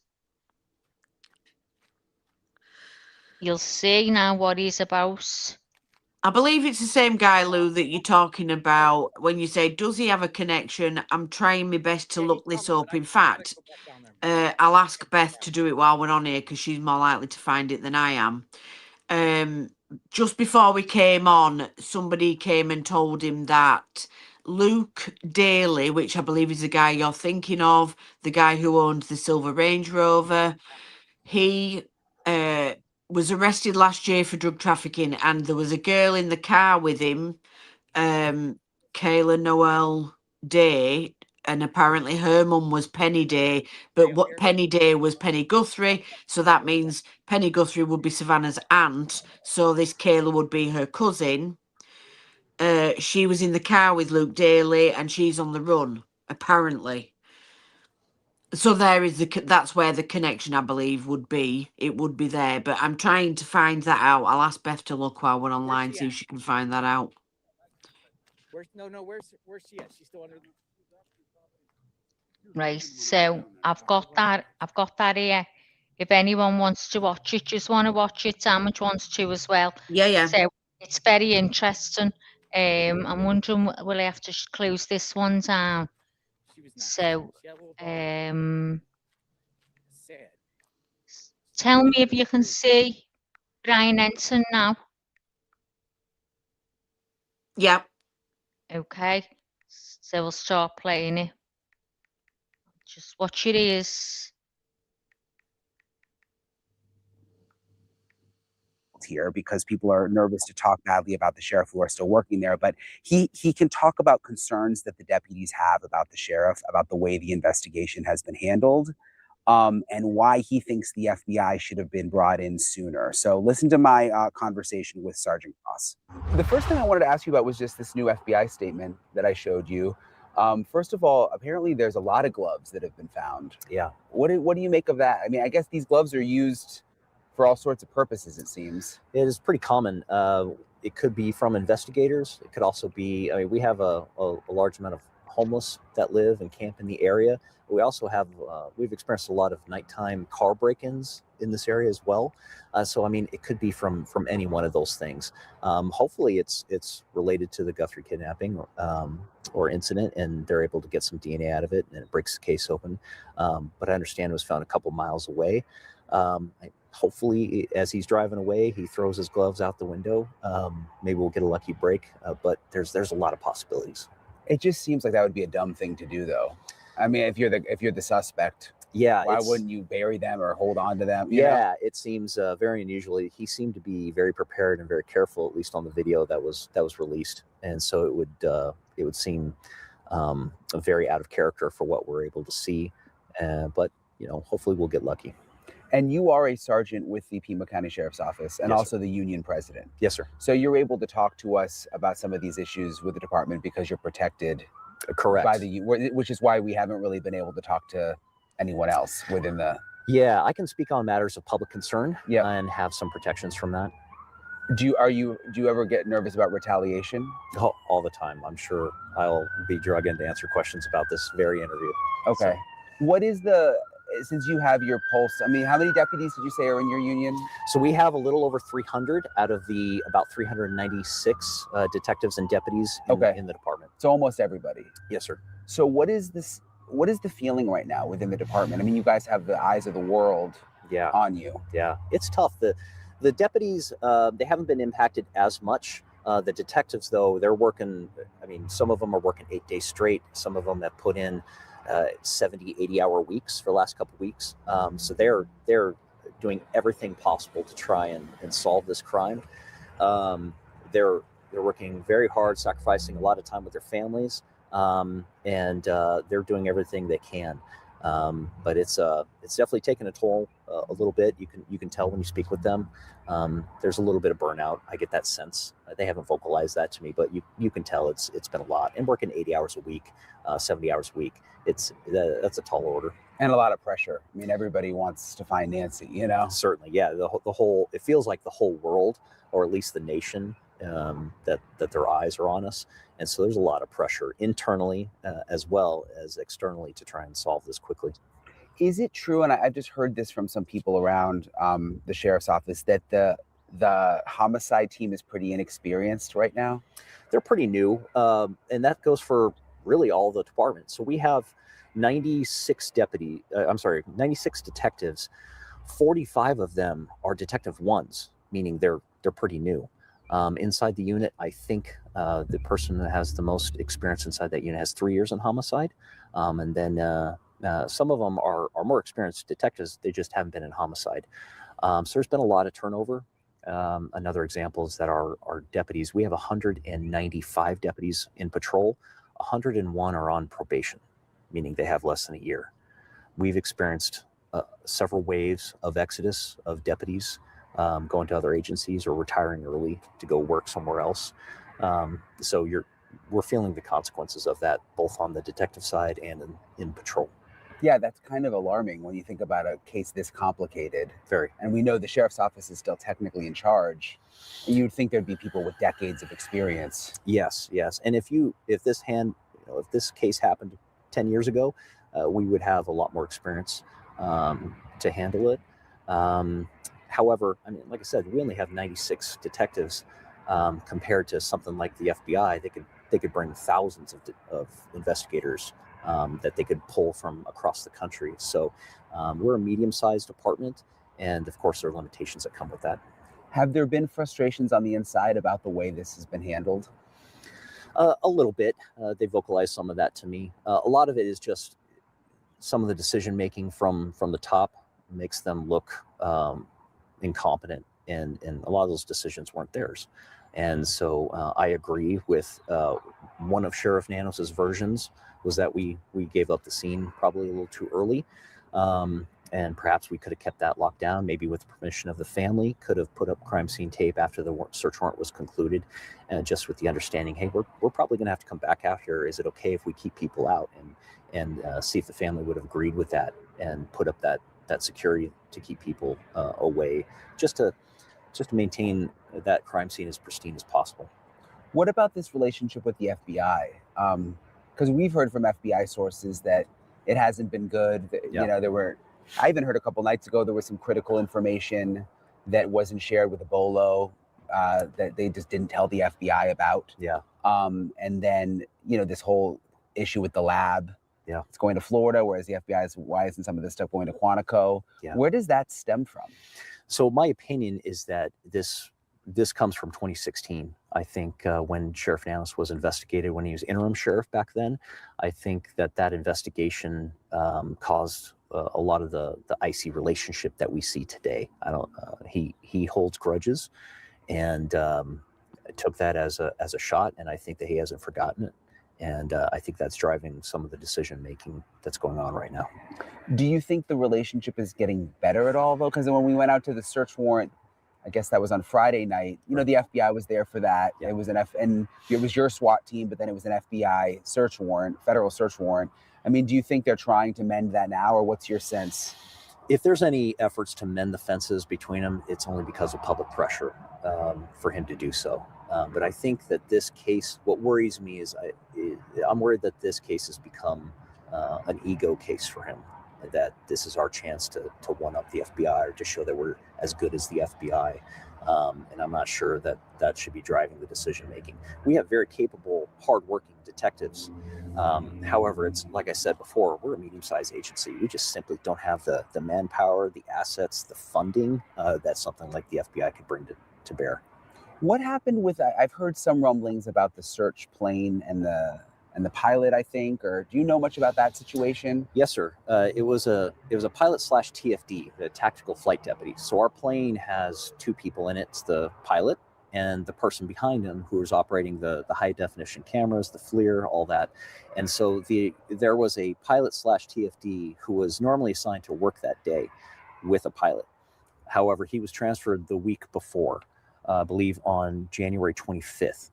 you'll see now what he's about. I believe it's the same guy, Lou, that you're talking about when you say, does he have a connection? I'm trying my best to look this up. In fact, I'll ask Beth to do it while we're on here, because she's more likely to find it than I am. Just before we came on, somebody came and told him that Luke Daly, which I believe is the guy you're thinking of, the guy who owned the Silver Range Rover, he was arrested last year for drug trafficking, and there was a girl in the car with him, Kayla Noel Day, and apparently her mum was Penny Day, but what Penny Day was Penny Guthrie, so that means Penny Guthrie would be Savannah's aunt, so this Kayla would be her cousin. She was in the car with Luke Daly, and she's on the run, apparently. So there is that's where the connection, I believe, would be. It would be there, but I'm trying to find that out. I'll ask Beth to look while we're online, see if she can find that out. Where's she at? She's still under. Right, so I've got that here. If anyone wants to watch it, just want to watch it, Sandwich wants to as well. Yeah. So it's very interesting. I'm wondering, will I have to close this one down? So, tell me if you can see Brian Ensign now. Yeah. Okay, so we'll start playing it. Just watch your ears. Here because people are nervous to talk badly about the sheriff who are still working there, but he can talk about concerns that the deputies have about the sheriff, about the way the investigation has been handled, and why he thinks the FBI should have been brought in sooner. So listen to my conversation with Sergeant Cross. The first thing I wanted to ask you about was just this new FBI statement that I showed you. First of all, apparently there's a lot of gloves that have been found. Yeah. What do you make of that? I mean, I guess these gloves are used for all sorts of purposes, it seems. It is pretty common. It could be from investigators. It could also be, I mean, we have a large amount of homeless that live and camp in the area. We also have, we've experienced a lot of nighttime car break-ins in this area as well. So, I mean, it could be from any one of those things. Hopefully it's related to the Guthrie kidnapping or incident, and they're able to get some DNA out of it, and it breaks the case open. But I understand it was found a couple miles away. Hopefully, as he's driving away, he throws his gloves out the window. Maybe we'll get a lucky break, but there's a lot of possibilities. It just seems like that would be a dumb thing to do, though. I mean, if you're the suspect. Yeah. Why wouldn't you bury them or hold on to them? You Yeah, know? it seems very unusual. He seemed to be very prepared and very careful, at least on the video that was released. And so it would seem very out of character for what we're able to see. But hopefully we'll get lucky. And you are a sergeant with the Pima County Sheriff's Office and Yes, also the union president. Yes, sir. So you're able to talk to us about some of these issues with the department because you're protected. Correct. By which is why we haven't really been able to talk to anyone else within the. Yeah, I can speak on matters of public concern and have some protections from that. Do you ever get nervous about retaliation? Oh, all the time. I'm sure I'll be drug in to answer questions about this very interview. Okay. What is since you have your pulse, I mean, how many deputies did you say are in your union? So we have a little over 300 out of the about 396 detectives and deputies in the department. So almost everybody. Yes, sir. So what is the feeling right now within the department? I mean, you guys have the eyes of the world on you. Yeah, it's tough. The deputies, they haven't been impacted as much. The detectives, though, they're working, I mean, some of them are working 8 days straight. Some of them have put in 70, 80-hour weeks for the last couple of weeks. So they're doing everything possible to try and solve this crime. They're working very hard, sacrificing a lot of time with their families, and they're doing everything they can. But it's definitely taken a toll a little bit. You can tell when you speak with them. There's a little bit of burnout. I get that sense. They haven't vocalized that to me, but you can tell it's been a lot. And working 80 hours a week, 70 hours a week, that's a tall order. And a lot of pressure. I mean, everybody wants to find Nancy, you know? Certainly, yeah. The whole, it feels like the whole world, or at least the nation, that their eyes are on us. And so there's a lot of pressure internally as well as externally to try and solve this quickly. Is it true, and I've just heard this from some people around the sheriff's office, that the homicide team is pretty inexperienced right now? They're pretty new, and that goes for really all the departments. So we have 96 detectives. 45 of them are detective ones, meaning they're pretty new. Inside the unit, I think the person that has the most experience inside that unit has 3 years in homicide. And then some of them are more experienced detectives. They just haven't been in homicide. So there's been a lot of turnover. Another example is that our deputies, we have 195 deputies in patrol. 101 are on probation, meaning they have less than a year. We've experienced several waves of exodus of deputies going to other agencies or retiring early to go work somewhere else. So we're feeling the consequences of that, both on the detective side and in patrol. Yeah, that's kind of alarming when you think about a case this complicated. Very. And we know the sheriff's office is still technically in charge. You'd think there'd be people with decades of experience. Yes. And if this case happened 10 years ago, we would have a lot more experience to handle it. However, I mean, like I said, we only have 96 detectives compared to something like the FBI. They could bring thousands of investigators that they could pull from across the country. So we're a medium-sized department, and of course there are limitations that come with that. Have there been frustrations on the inside about the way this has been handled? A little bit. They vocalized some of that to me. A lot of it is just some of the decision-making from the top makes them look incompetent, and a lot of those decisions weren't theirs. And so I agree with one of Sheriff Nanos's versions was that we gave up the scene probably a little too early. And perhaps we could have kept that locked down, maybe with the permission of the family, could have put up crime scene tape after the search warrant was concluded, and just with the understanding, hey, we're probably going to have to come back out here. Is it okay if we keep people out? And see if the family would have agreed with that and put up that security to keep people away, just to maintain that crime scene as pristine as possible. What about this relationship with the FBI? Because we've heard from FBI sources that it hasn't been good. You know, I even heard a couple nights ago there was some critical information that wasn't shared with Ebola that they just didn't tell the FBI about. Yeah. And then, you know, this whole issue with the lab. Yeah. It's going to Florida, whereas the FBI is, why isn't some of this stuff going to Quantico? Yeah. Where does that stem from? So my opinion is that this comes from 2016. I think when Sheriff Nanos was investigated, when he was interim sheriff back then, I think that investigation caused a lot of the icy relationship that we see today. I don't. He holds grudges, and took that as a shot, and I think that he hasn't forgotten it. And I think that's driving some of the decision making that's going on right now. Do you think the relationship is getting better at all, though? Because when we went out to the search warrant, I guess that was on Friday night. You know, the FBI was there for that. Yeah. It was and it was your SWAT team, but then it was an FBI search warrant, federal search warrant. I mean, do you think they're trying to mend that now, or what's your sense? If there's any efforts to mend the fences between them, it's only because of public pressure for him to do so. But I think that this case, what worries me is I'm worried that this case has become an ego case for him, that this is our chance to one-up the FBI or to show that we're as good as the FBI. And I'm not sure that that should be driving the decision-making. We have very capable, hardworking detectives. However, it's like I said before, we're a medium-sized agency. We just simply don't have the manpower, the assets, the funding that something like the FBI could bring to bear. What happened with, I've heard some rumblings about the search plane and the pilot, I think, or do you know much about that situation? Yes, sir. It was a pilot / TFD, the tactical flight deputy. So our plane has two people in it. It's the pilot and the person behind him who is operating the high definition cameras, the FLIR, all that. And so there was a pilot / TFD who was normally assigned to work that day with a pilot. However, he was transferred the week before, I believe on January 25th.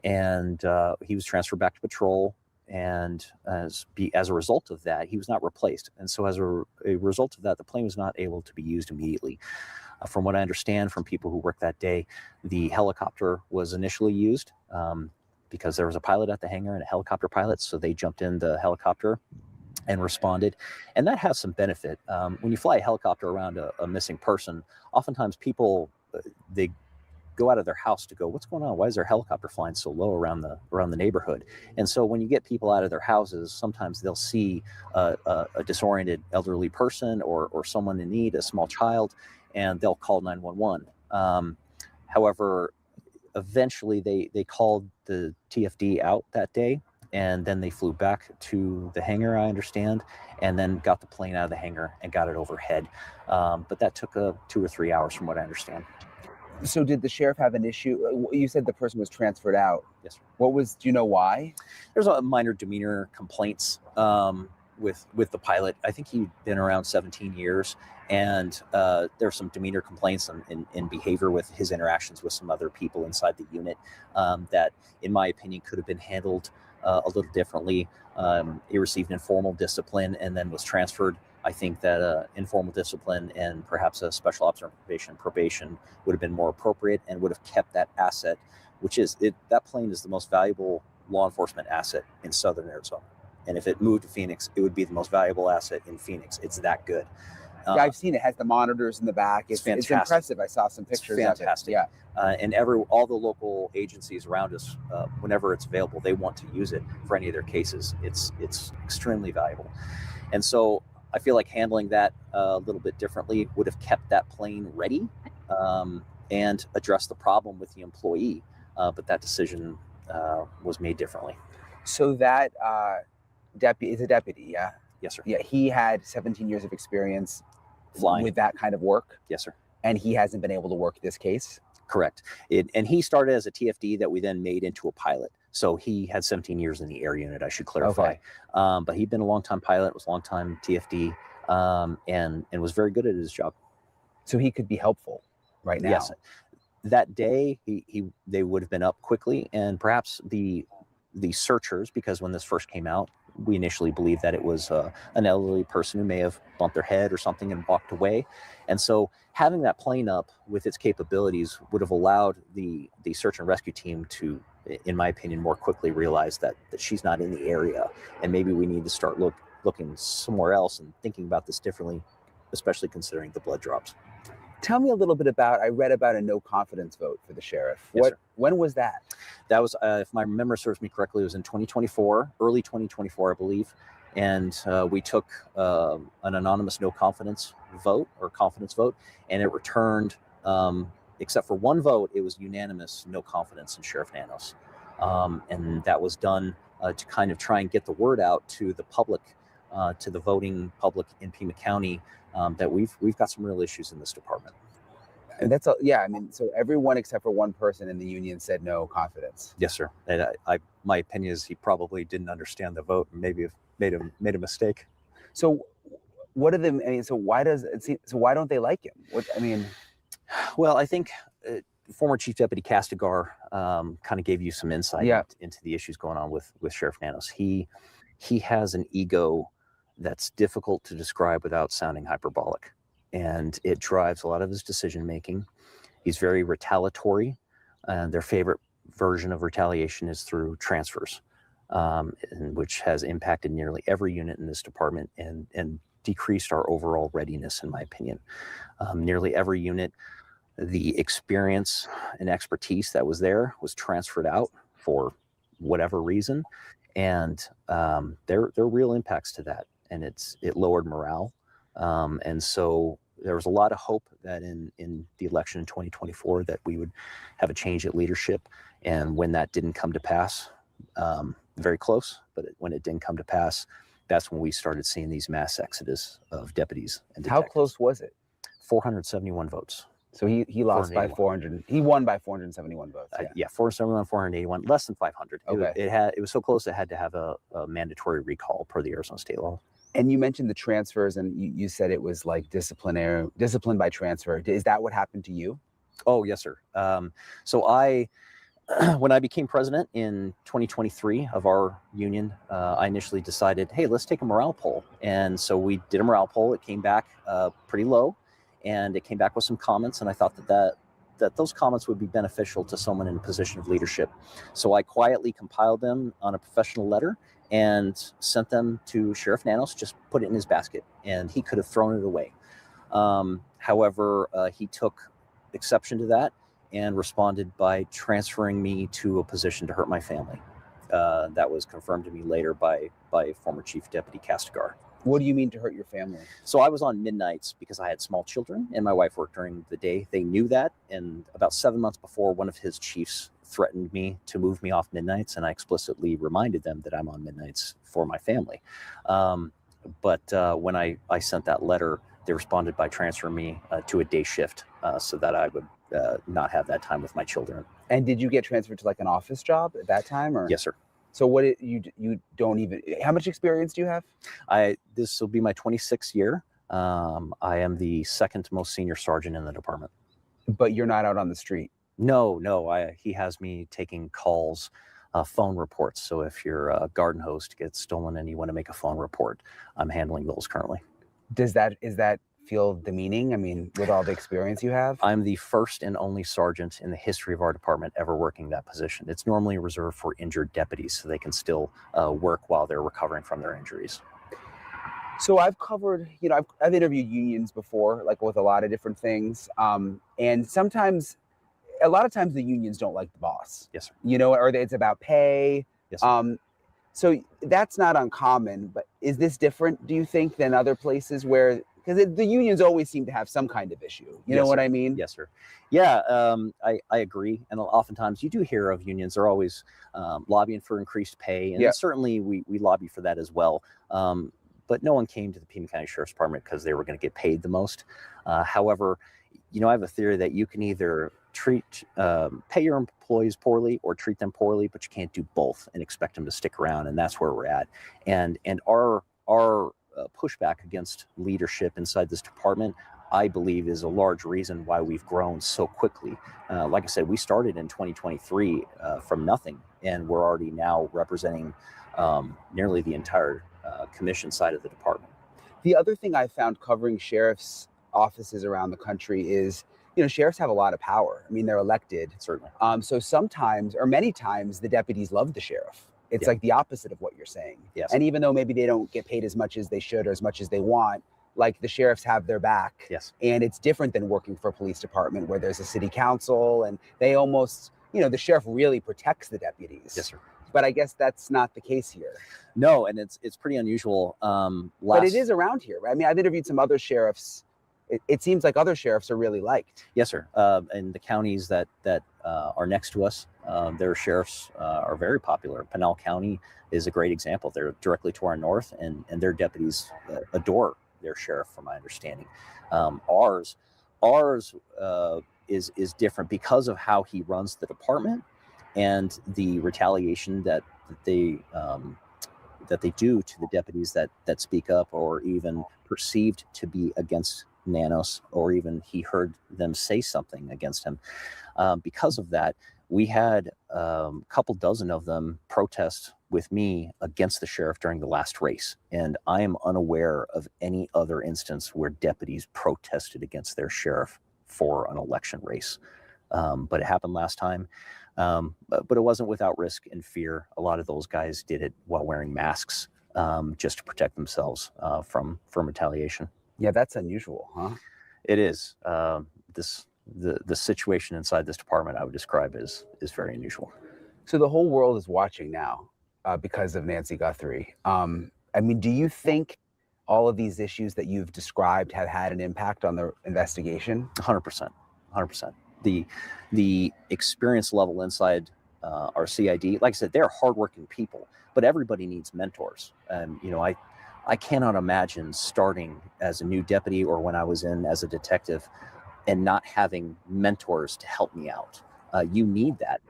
And he was transferred back to patrol, and as a result of that, he was not replaced. And so as a result of that, the plane was not able to be used immediately. From what I understand from people who worked that day, the helicopter was initially used because there was a pilot at the hangar and a helicopter pilot, so they jumped in the helicopter and responded. And that has some benefit. When you fly a helicopter around a missing person, oftentimes people, they go out of their house to go, what's going on? Why is their helicopter flying so low around the neighborhood? And so when you get people out of their houses, sometimes they'll see a disoriented elderly person or someone in need, a small child, and they'll call 911. However, eventually they called the TFD out that day, and then they flew back to the hangar, I understand, and then got the plane out of the hangar and got it overhead. But that took 2 or 3 hours from what I understand. So did the sheriff have an issue? You said the person was transferred out. Yes, sir. Do you know why? There's a minor demeanor complaints with the pilot. I think he'd been around 17 years, and there's some demeanor complaints in behavior with his interactions with some other people inside the unit that, in my opinion, could have been handled a little differently. He received informal discipline and then was transferred. I think that informal discipline and perhaps a special observation probation would have been more appropriate and would have kept that asset, which is that plane is the most valuable law enforcement asset in Southern Arizona. And if it moved to Phoenix, it would be the most valuable asset in Phoenix. It's that good. Yeah, I've seen it. It has the monitors in the back. It's fantastic. It's impressive. I saw some pictures. It's fantastic. Of it. Yeah. And all the local agencies around us, whenever it's available, they want to use it for any of their cases. It's extremely valuable. And so I feel like handling that a little bit differently would have kept that plane ready and addressed the problem with the employee. But that decision was made differently. So that deputy is a deputy, yeah? Yes, sir. Yeah, he had 17 years of experience flying with that kind of work. Yes, sir. And he hasn't been able to work this case? Correct. And he started as a TFD that we then made into a pilot. So he had 17 years in the air unit, I should clarify. Okay. But he'd been a long-time pilot, was a long-time TFD, and was very good at his job. So he could be helpful right now? Yes. That day, they would have been up quickly, and perhaps the searchers, because when this first came out, we initially believed that it was an elderly person who may have bumped their head or something and walked away. And so having that plane up with its capabilities would have allowed the search and rescue team to, in my opinion, more quickly realize that she's not in the area. And maybe we need to start looking somewhere else and thinking about this differently, especially considering the blood drops. Tell me a little bit I read about a no confidence vote for the sheriff. Yes, sir. When was that? That was, if my memory serves me correctly, it was in 2024, early 2024, I believe. And we took an anonymous no confidence vote or confidence vote, and it returned, except for one vote, it was unanimous no confidence in Sheriff Nanos. And that was done to kind of try and get the word out to the public to the voting public in Pima County that we've got some real issues in this department. And that's I mean, so everyone except for one person in the union said no confidence. Yes, sir. And my opinion is he probably didn't understand the vote and maybe made a mistake. So what are the? I mean, so why does it seem? So why don't they like him? Well, I think former Chief Deputy Castigar kind of gave you some insight into the issues going on with Sheriff Nanos. He has an ego that's difficult to describe without sounding hyperbolic, and it drives a lot of his decision making. He's very retaliatory, and their favorite version of retaliation is through transfers, which has impacted nearly every unit in this department and decreased our overall readiness, in my opinion. Nearly every unit, the experience and expertise that was there was transferred out for whatever reason, and there are real impacts to that, and it lowered morale. And so there was a lot of hope that in the election in 2024 that we would have a change at leadership, and when that didn't come to pass, very close, but when it didn't come to pass, that's when we started seeing these mass exodus of deputies and detectives. How close was it? 471 votes. So he lost by 400. He won by 471 votes. Yeah, 471, 481, less than 500. Okay. It was so close it had to have a mandatory recall per the Arizona state law. And you mentioned the transfers, and you said it was like discipline by transfer. Is that what happened to you? Oh, yes, sir. So when I became president in 2023 of our union, I initially decided, hey, let's take a morale poll. And so we did a morale poll. It came back pretty low, and it came back with some comments. And I thought that those comments would be beneficial to someone in a position of leadership. So I quietly compiled them on a professional letter and sent them to Sheriff Nanos, just put it in his basket, and he could have thrown it away. However, he took exception to that and responded by transferring me to a position to hurt my family. That was confirmed to me later by former Chief Deputy Castigar. What do you mean to hurt your family? So I was on midnights because I had small children and my wife worked during the day. They knew that, and about 7 months before, one of his chiefs threatened me to move me off midnights, and I explicitly reminded them that I'm on midnights for my family. But when I sent that letter, they responded by transferring me to a day shift so that I would not have that time with my children. And did you get transferred to like an office job at that time, or? Yes, sir. So you don't even, how much experience do you have? This will be my 26th year. I am the second most senior sergeant in the department. But you're not out on the street? No. He has me taking calls, phone reports. So if your garden hose gets stolen and you want to make a phone report, I'm handling those currently. Is that feel demeaning? I mean, with all the experience you have? I'm the first and only sergeant in the history of our department ever working that position. It's normally reserved for injured deputies so they can still work while they're recovering from their injuries. So I've covered, I've interviewed unions before, like with a lot of different things. And a lot of times the unions don't like the boss. Yes, sir. Or it's about pay. Yes, sir. So that's not uncommon, but is this different, do you think, than other places where, because the unions always seem to have some kind of issue. You know what I mean? Yes, sir. Yeah, I agree. And oftentimes you do hear of unions. They're always lobbying for increased pay. And certainly we lobby for that as well. But no one came to the Pima County Sheriff's Department because they were going to get paid the most. However, I have a theory that you can either pay your employees poorly or treat them poorly, but you can't do both and expect them to stick around. And that's where we're at. And our pushback against leadership inside this department, I believe, is a large reason why we've grown so quickly. Like I said, we started in 2023 from nothing, and we're already now representing nearly the entire commission side of the department. The other thing I found covering sheriff's offices around the country is, sheriffs have a lot of power. I mean, they're elected. Certainly. So sometimes, or many times, the deputies love the sheriff. It's like the opposite of what you're saying. Yes. And even though maybe they don't get paid as much as they should or as much as they want, like the sheriffs have their back. Yes. And it's different than working for a police department where there's a city council and they almost, the sheriff really protects the deputies. Yes, sir. But I guess that's not the case here. No, and it's pretty unusual. But it is around here. I mean, I've interviewed some other sheriffs it seems like other sheriffs are really liked. Yes, sir. And the counties that are next to us, their sheriffs are very popular. Pinal County is a great example. They're directly to our north, and their deputies adore their sheriff, from my understanding. Ours is different because of how he runs the department and the retaliation that they do to the deputies that speak up or even perceived to be against Nanos, or even he heard them say something against him. Because of that, we had a couple dozen of them protest with me against the sheriff during the last race. And I am unaware of any other instance where deputies protested against their sheriff for an election race. But it happened last time. But it wasn't without risk and fear. A lot of those guys did it while wearing masks, just to protect themselves from retaliation. Yeah, that's unusual, huh? It is. The situation inside this department I would describe as is very unusual. So the whole world is watching now because of Nancy Guthrie. I mean, do you think all of these issues that you've described have had an impact on the investigation? 100%. 100%. The experience level inside our CID, like I said, they're hardworking people, but everybody needs mentors. You know, I cannot imagine starting as a new deputy or when I was in as a detective and not having mentors to help me out. You need that.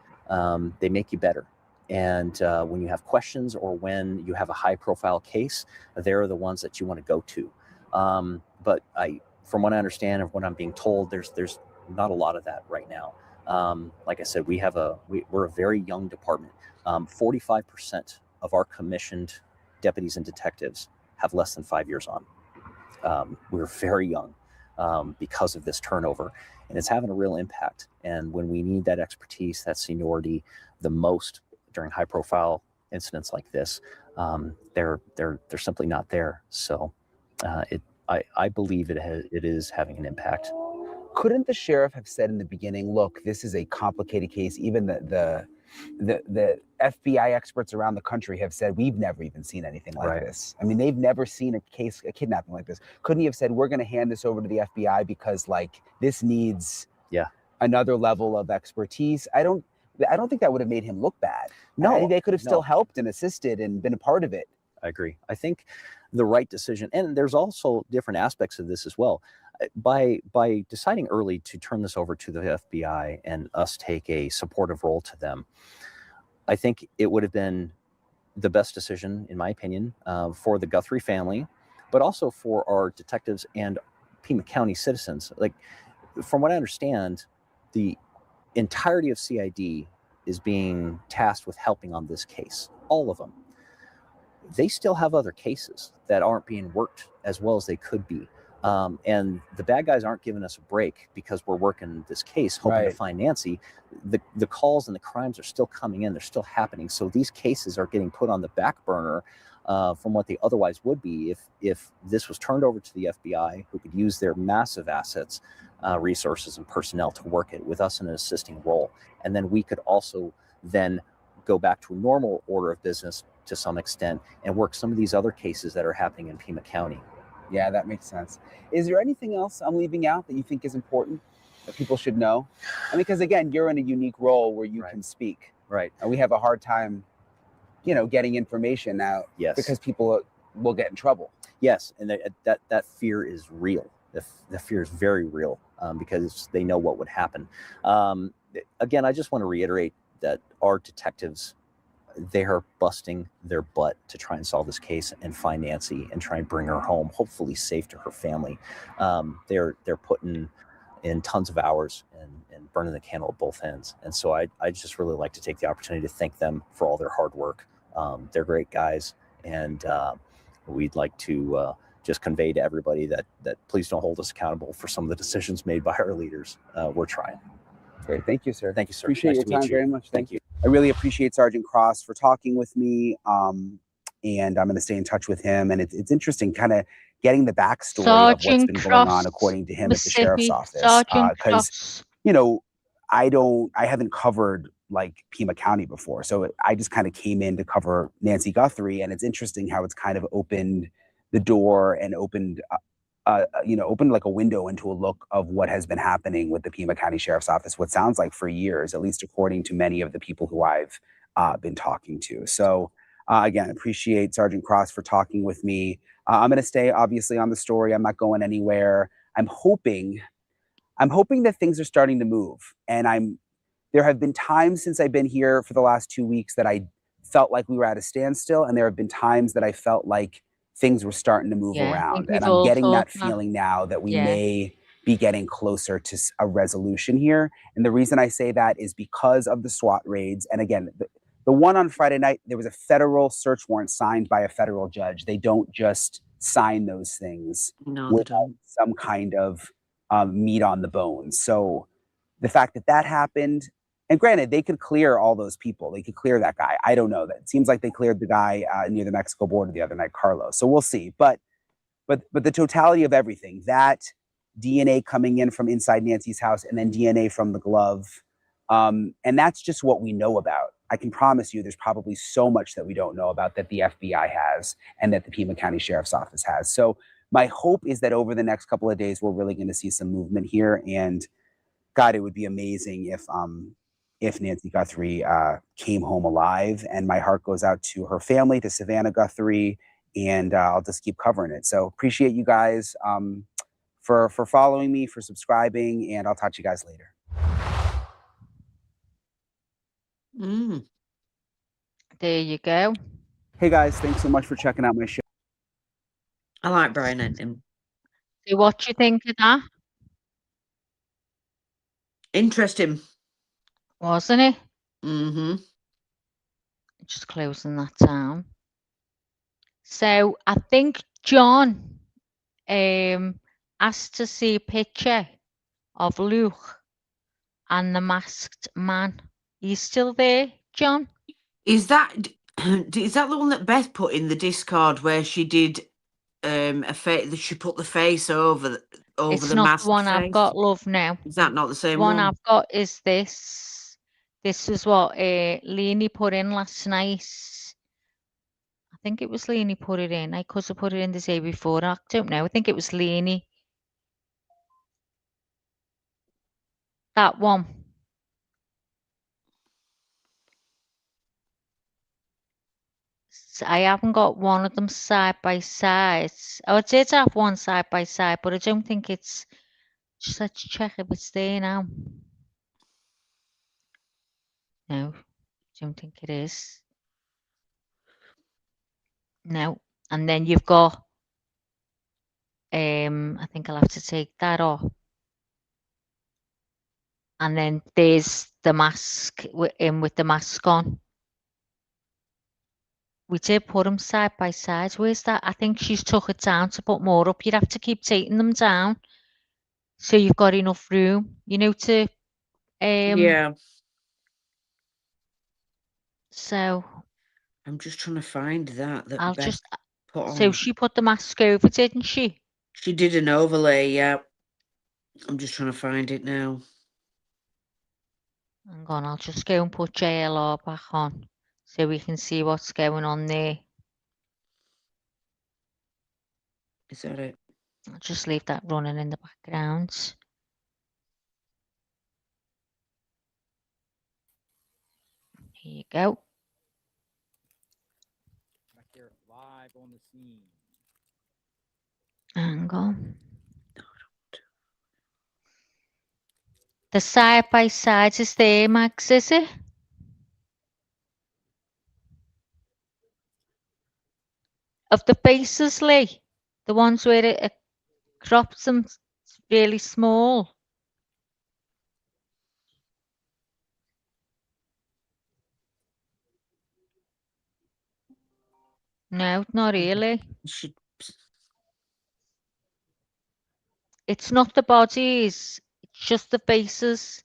They make you better. And when you have questions or when you have a high profile case, they're the ones that you want to go to. But from what I understand and what I'm being told, there's not a lot of that right now. Like I said, we're a very young department. 45% of our commissioned deputies and detectives have less than 5 years on. We're very young because of this turnover, and it's having a real impact. And when we need that expertise, that seniority the most during high profile incidents like this, they're simply not there. So I believe it is having an impact. Couldn't the sheriff have said in the beginning, look, this is a complicated case? Even the FBI experts around the country have said, we've never even seen anything like this. I mean, they've never seen a kidnapping like this. Couldn't he have said, we're going to hand this over to the FBI because like this needs another level of expertise? I don't think that would have made him look bad. No, I think they could have still helped and assisted and been a part of it. I agree. I think the right decision, and there's also different aspects of this as well. By deciding early to turn this over to the FBI and us take a supportive role to them, I think it would have been the best decision, in my opinion, for the Guthrie family, but also for our detectives and Pima County citizens. Like, from what I understand, the entirety of CID is being tasked with helping on this case, all of them. They still have other cases that aren't being worked as well as they could be. And the bad guys aren't giving us a break because we're working this case, hoping to find Nancy. The calls and the crimes are still coming in. They're still happening. So these cases are getting put on the back burner from what they otherwise would be if this was turned over to the FBI, who could use their massive assets, resources, and personnel to work it with us in an assisting role. And then we could also then go back to a normal order of business to some extent and work some of these other cases that are happening in Pima County. Yeah, that makes sense. Is there anything else I'm leaving out that you think is important that people should know? I mean, because again, you're in a unique role where you can speak. Right. And we have a hard time, getting information out. Yes. Because people will get in trouble. Yes, and that fear is real. The fear is very real because they know what would happen. Again, I just want to reiterate that our detectives, they are busting their butt to try and solve this case and find Nancy and try and bring her home, hopefully safe to her family. They're putting in tons of hours and burning the candle at both ends. And so I just really like to take the opportunity to thank them for all their hard work. They're great guys, and we'd like to just convey to everybody that please don't hold us accountable for some of the decisions made by our leaders. We're trying. Great. Thank you, sir. Thank you, sir. Appreciate Nice to your meet time you. very much. Thank you. I really appreciate Sergeant Cross for talking with me. And I'm going to stay in touch with him. And it's interesting kind of getting the backstory of what's been going on, according to him, at the sheriff's office. Because, I haven't covered like Pima County before. So I just kind of came in to cover Nancy Guthrie. And it's interesting how it's kind of opened the door and opened opened like a window into a look of what has been happening with the Pima County Sheriff's Office, what sounds like for years, at least according to many of the people who I've been talking to. So again, appreciate Sergeant Cross for talking with me. I'm going to stay obviously on the story. I'm not going anywhere. I'm hoping that things are starting to move. And there have been times since I've been here for the last 2 weeks that I felt like we were at a standstill. And there have been times that I felt like things were starting to move Yeah, I think around. we've And I'm all getting that thought that. feeling now that we Yeah. may be getting closer to a resolution here. And the reason I say that is because of the SWAT raids. And again, the one on Friday night, there was a federal search warrant signed by a federal judge. They don't just sign those things without some kind of meat on the bones. So the fact that happened, and granted, they could clear all those people. They could clear that guy. I don't know. That it seems like they cleared the guy near the Mexico border the other night, Carlos. So we'll see. But the totality of everything, that DNA coming in from inside Nancy's house and then DNA from the glove, and that's just what we know about. I can promise you there's probably so much that we don't know about that the FBI has and that the Pima County Sheriff's Office has. So my hope is that over the next couple of days, we're really going to see some movement here. And God, it would be amazing if Nancy Guthrie came home alive. And my heart goes out to her family, to Savannah Guthrie, and I'll just keep covering it. So appreciate you guys for following me, for subscribing, and I'll talk to you guys later. There you go. Hey guys, thanks so much for checking out my show. I like Brian Enton. So what you think of that? Interesting. Wasn't it? Mm-hmm. Just closing that down. So I think John asked to see a picture of Luke and the masked man. Are you still there, John? Is that the one that Beth put in the Discord where she did a face? She put the face over It's the not mask the one face? I've got, love, now. Is that not the same The one one? I've got is this. This is what Leanie put in last night. I think it was Leanie put it in. I could have put it in the day before. I don't know. I think it was Leanie. That one. I haven't got one of them side by side. Oh, I did have one side by side, but I don't think it's. Just let's check if it's there now. No, don't think it is. No. And then you've got. I think I'll have to take that off. And then there's the mask with the mask on. We did put them side by side. Where's that? I think she's took it down to put more up. You'd have to keep taking them down so you've got enough room, to. Yeah. So. I'm just trying to find that I'll Beth just. put on. So she put the mask over, didn't she? She did an overlay, yeah. I'm just trying to find it now. Hang on, I'll just go and put JLR back on so we can see what's going on there. Is that it? I'll just leave that running in the background. Here you go. Back here live on the scene. Hang on. The side by side is there, Max, is it? Of the faces, Lee. The ones where it crops them really small. No, not really. It's not the bodies, it's just the faces.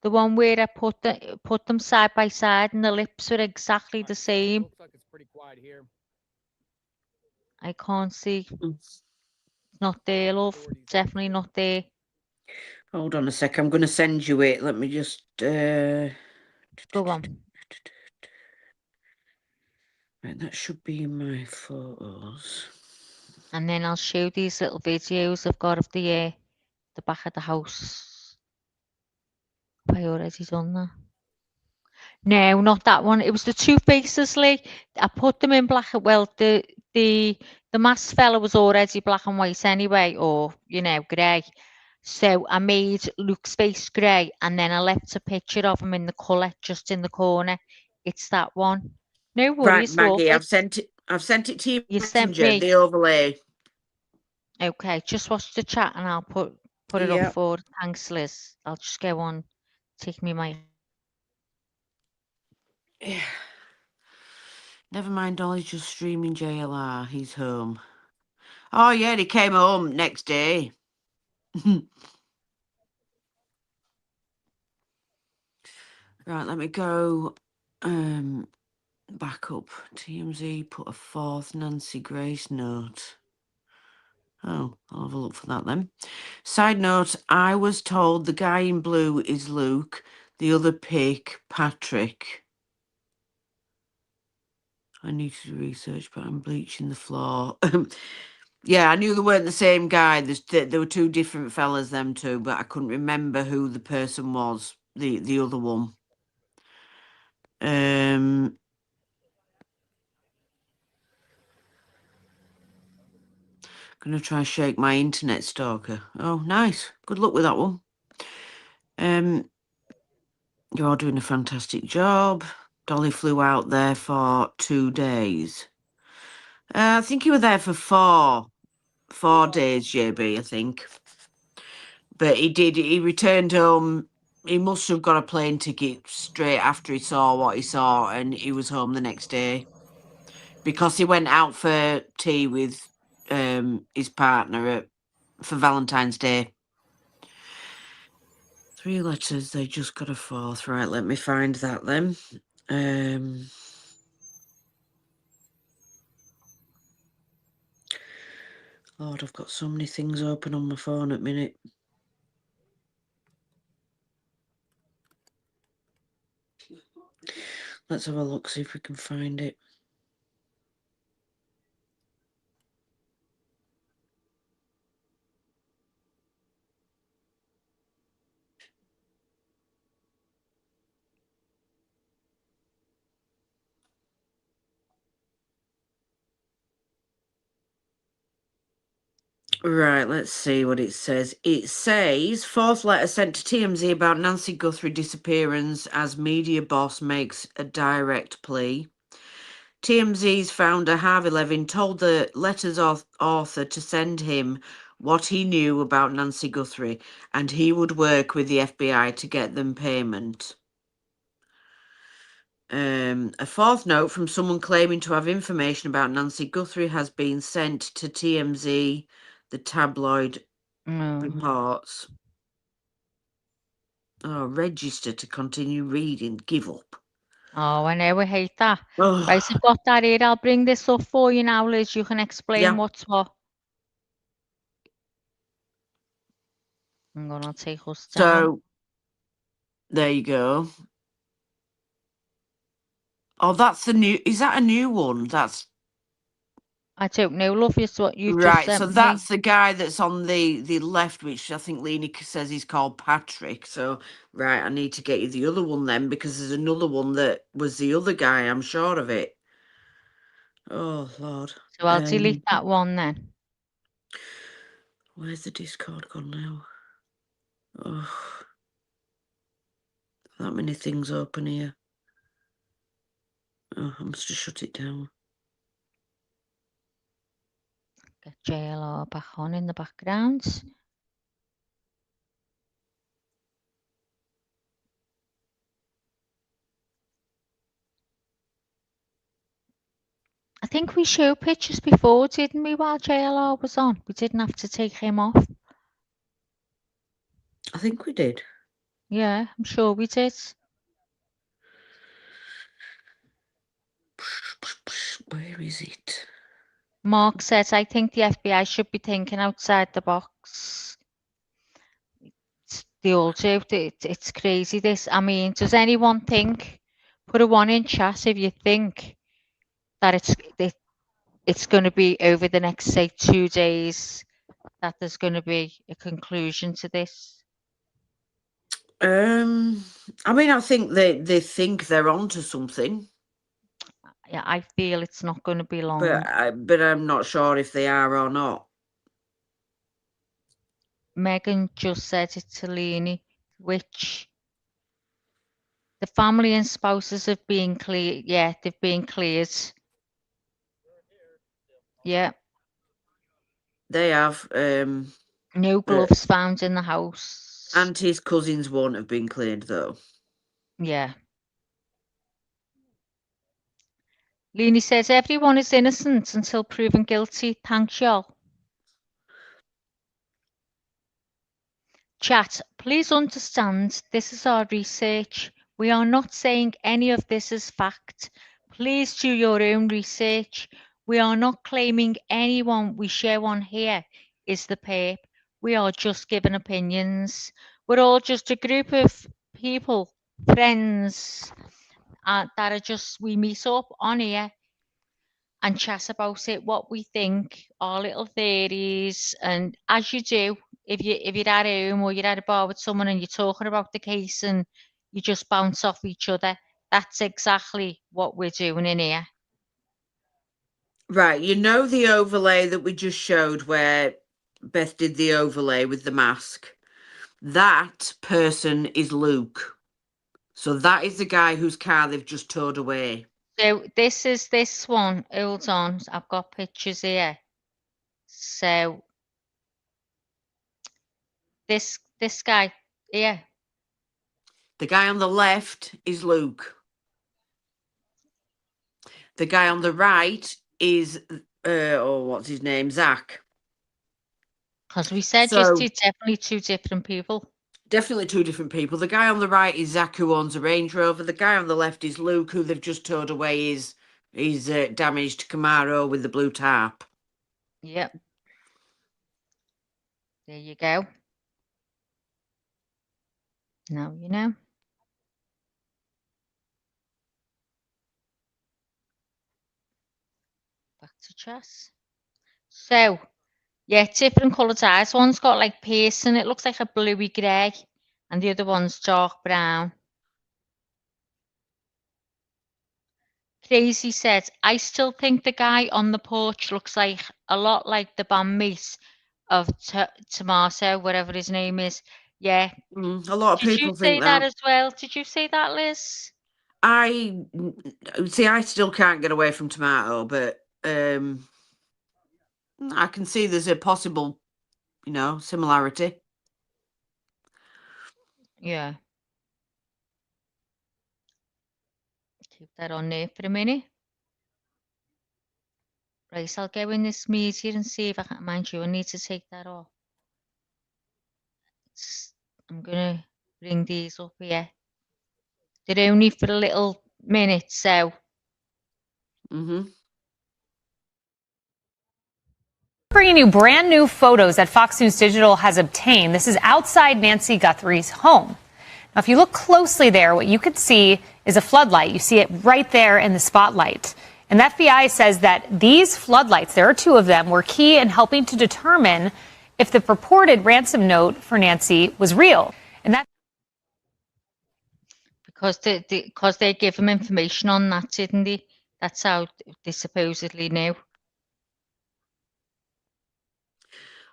The one where I put them side by side and the lips were exactly the same. Looks like it's pretty quiet here. I can't see. It's not there, love. Definitely not there. Hold on a sec. I'm going to send you it. Let me just. Go on. Right, that should be in my photos. And then I'll show these little videos I've got of the back of the house. Have I already done that? No, not that one. It was the two faces, Lee. I put them in black. Well, the masked fella was already black and white anyway, or grey. So I made Luke's face grey, and then I left a picture of him in the colour just in the corner. It's that one. No Right, worries, Maggie, Robert. I've sent it to you. You sent Messenger, me. the overlay. Okay, just watch the chat, and I'll put it up Yep. for. Thanks, Liz. I'll just go on. Take me my. Yeah. Never mind, Dolly's just streaming JLR. He's home. Oh, yeah, he came home next day. Right, let me go back up. TMZ put a fourth Nancy Grace note. Oh, I'll have a look for that then. Side note, I was told the guy in blue is Luke, the other pick, Patrick. I need to do research, but I'm bleaching the floor. Yeah, I knew they weren't the same guy. There were two different fellas, them two, but I couldn't remember who the person was, the other one. Gonna try and shake my internet stalker. Oh, nice. Good luck with that one. You're all doing a fantastic job. Dolly flew out there for 2 days. I think you were there for 4 days, JB, I think. But he returned home. He must have got a plane ticket straight after he saw what he saw, and he was home the next day. Because he went out for tea with his partner for Valentine's Day. 3 letters, they just got a 4th. Right, let me find that then. Lord, I've got so many things open on my phone at the minute. Let's have a look, see if we can find it. Right, let's see what it says. It says, 4th letter sent to TMZ about Nancy Guthrie disappearance as media boss makes a direct plea. TMZ's founder, Harvey Levin, told the letter's author to send him what he knew about Nancy Guthrie, and he would work with the FBI to get them payment. A 4th note from someone claiming to have information about Nancy Guthrie has been sent to TMZ, the tabloid reports. Oh, register to continue reading. Give up. Oh, I know, I hate that. Oh. Right, I've got that here. I'll bring this up for you now, Liz. You can explain what's what. I'm gonna take us down. So, there you go. Oh, that's the new. Is that a new one? That's I don't know, love, it's what you just right. sent So me. that's the guy that's on the left, which I think Lena says he's called Patrick. So right, I need to get you the other one then, because there's another one that was the other guy. I'm sure of it. Oh Lord. So I'll delete that one then. Where's the Discord gone now? Oh, that many things open here. Oh, I must have shut it down. Get JLR back on in the background. I think we showed pictures before, didn't we, while JLR was on? We didn't have to take him off. I think we did. Yeah, I'm sure we did. Where is it? Mark says, I think the FBI should be thinking outside the box. They all do. It's crazy, this. I mean, does anyone think, put a 1 in chat if you think that it's going to be over the next, say, 2 days that there's going to be a conclusion to this? I mean, I think they think they're onto something, Yeah, I feel it's not going to be long. but I'm not sure if they are or not. Megan just said it to Leni, which the family and spouses have been clear. Yeah, they've been cleared. Yeah, They have. no gloves found in the house. Auntie's cousins won't have been cleared though. Yeah. Leni says everyone is innocent until proven guilty. Thanks, y'all. Chat, please understand this is our research. We are not saying any of this is fact. Please do your own research. We are not claiming anyone we show on here is the perp. We are just giving opinions. We're all just a group of people, friends, that are just, we meet up on here and chat about it, what we think, our little theories, and as you do, if you're at home or you're at a bar with someone and you're talking about the case and you just bounce off each other, that's exactly what we're doing in here. Right, you know the overlay that we just showed where Beth did the overlay with the mask? That person is Luke. So that is the guy whose car they've just towed away. So this is this one. Hold on, I've got pictures here. So this guy here. The guy on the left is Luke. The guy on the right is, what's his name? Zach. Because we said just it's definitely two different people. Definitely two different people. The guy on the right is Zach, who owns a Range Rover. The guy on the left is Luke, who they've just towed away his damaged Camaro with the blue tarp. Yep. There you go. Now you know. Back to chess. So, yeah, different coloured eyes. One's got like piercing. It looks like a bluey grey. And the other one's dark brown. Crazy said, I still think the guy on the porch looks like a lot like the bandmate of Tomato, whatever his name is. Yeah. A lot of people think Did you say that as well? Did you say that, Liz? I still can't get away from Tomato, but I can see there's a possible, similarity. Yeah. Keep that on there for a minute. Right, so I'll go in this media and see if I can, mind you, I need to take that off. I'm going to bring these up here. They're only for a little minute, so. Bringing you brand new photos that Fox News Digital has obtained. This is outside Nancy Guthrie's home. Now, if you look closely there, what you could see is a floodlight. You see it right there in the spotlight. And the FBI says that these floodlights, there are two of them, were key in helping to determine if the purported ransom note for Nancy was real. And that because they gave him information on that, didn't they? That's how they supposedly knew.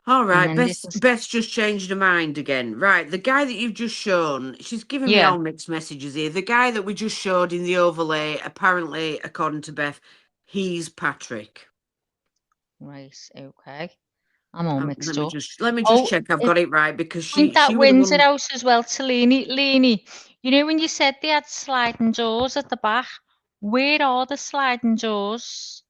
All right, Beth's just changed her mind again. Right, the guy that you've just shown, she's giving me all mixed messages here. The guy that we just showed in the overlay, apparently, according to Beth, he's Patrick. Right, okay. I'm all mixed up. Let me just check I've got it right, because she Windsor House as well to Leni. You know when you said they had sliding doors at the back? Where are the sliding doors?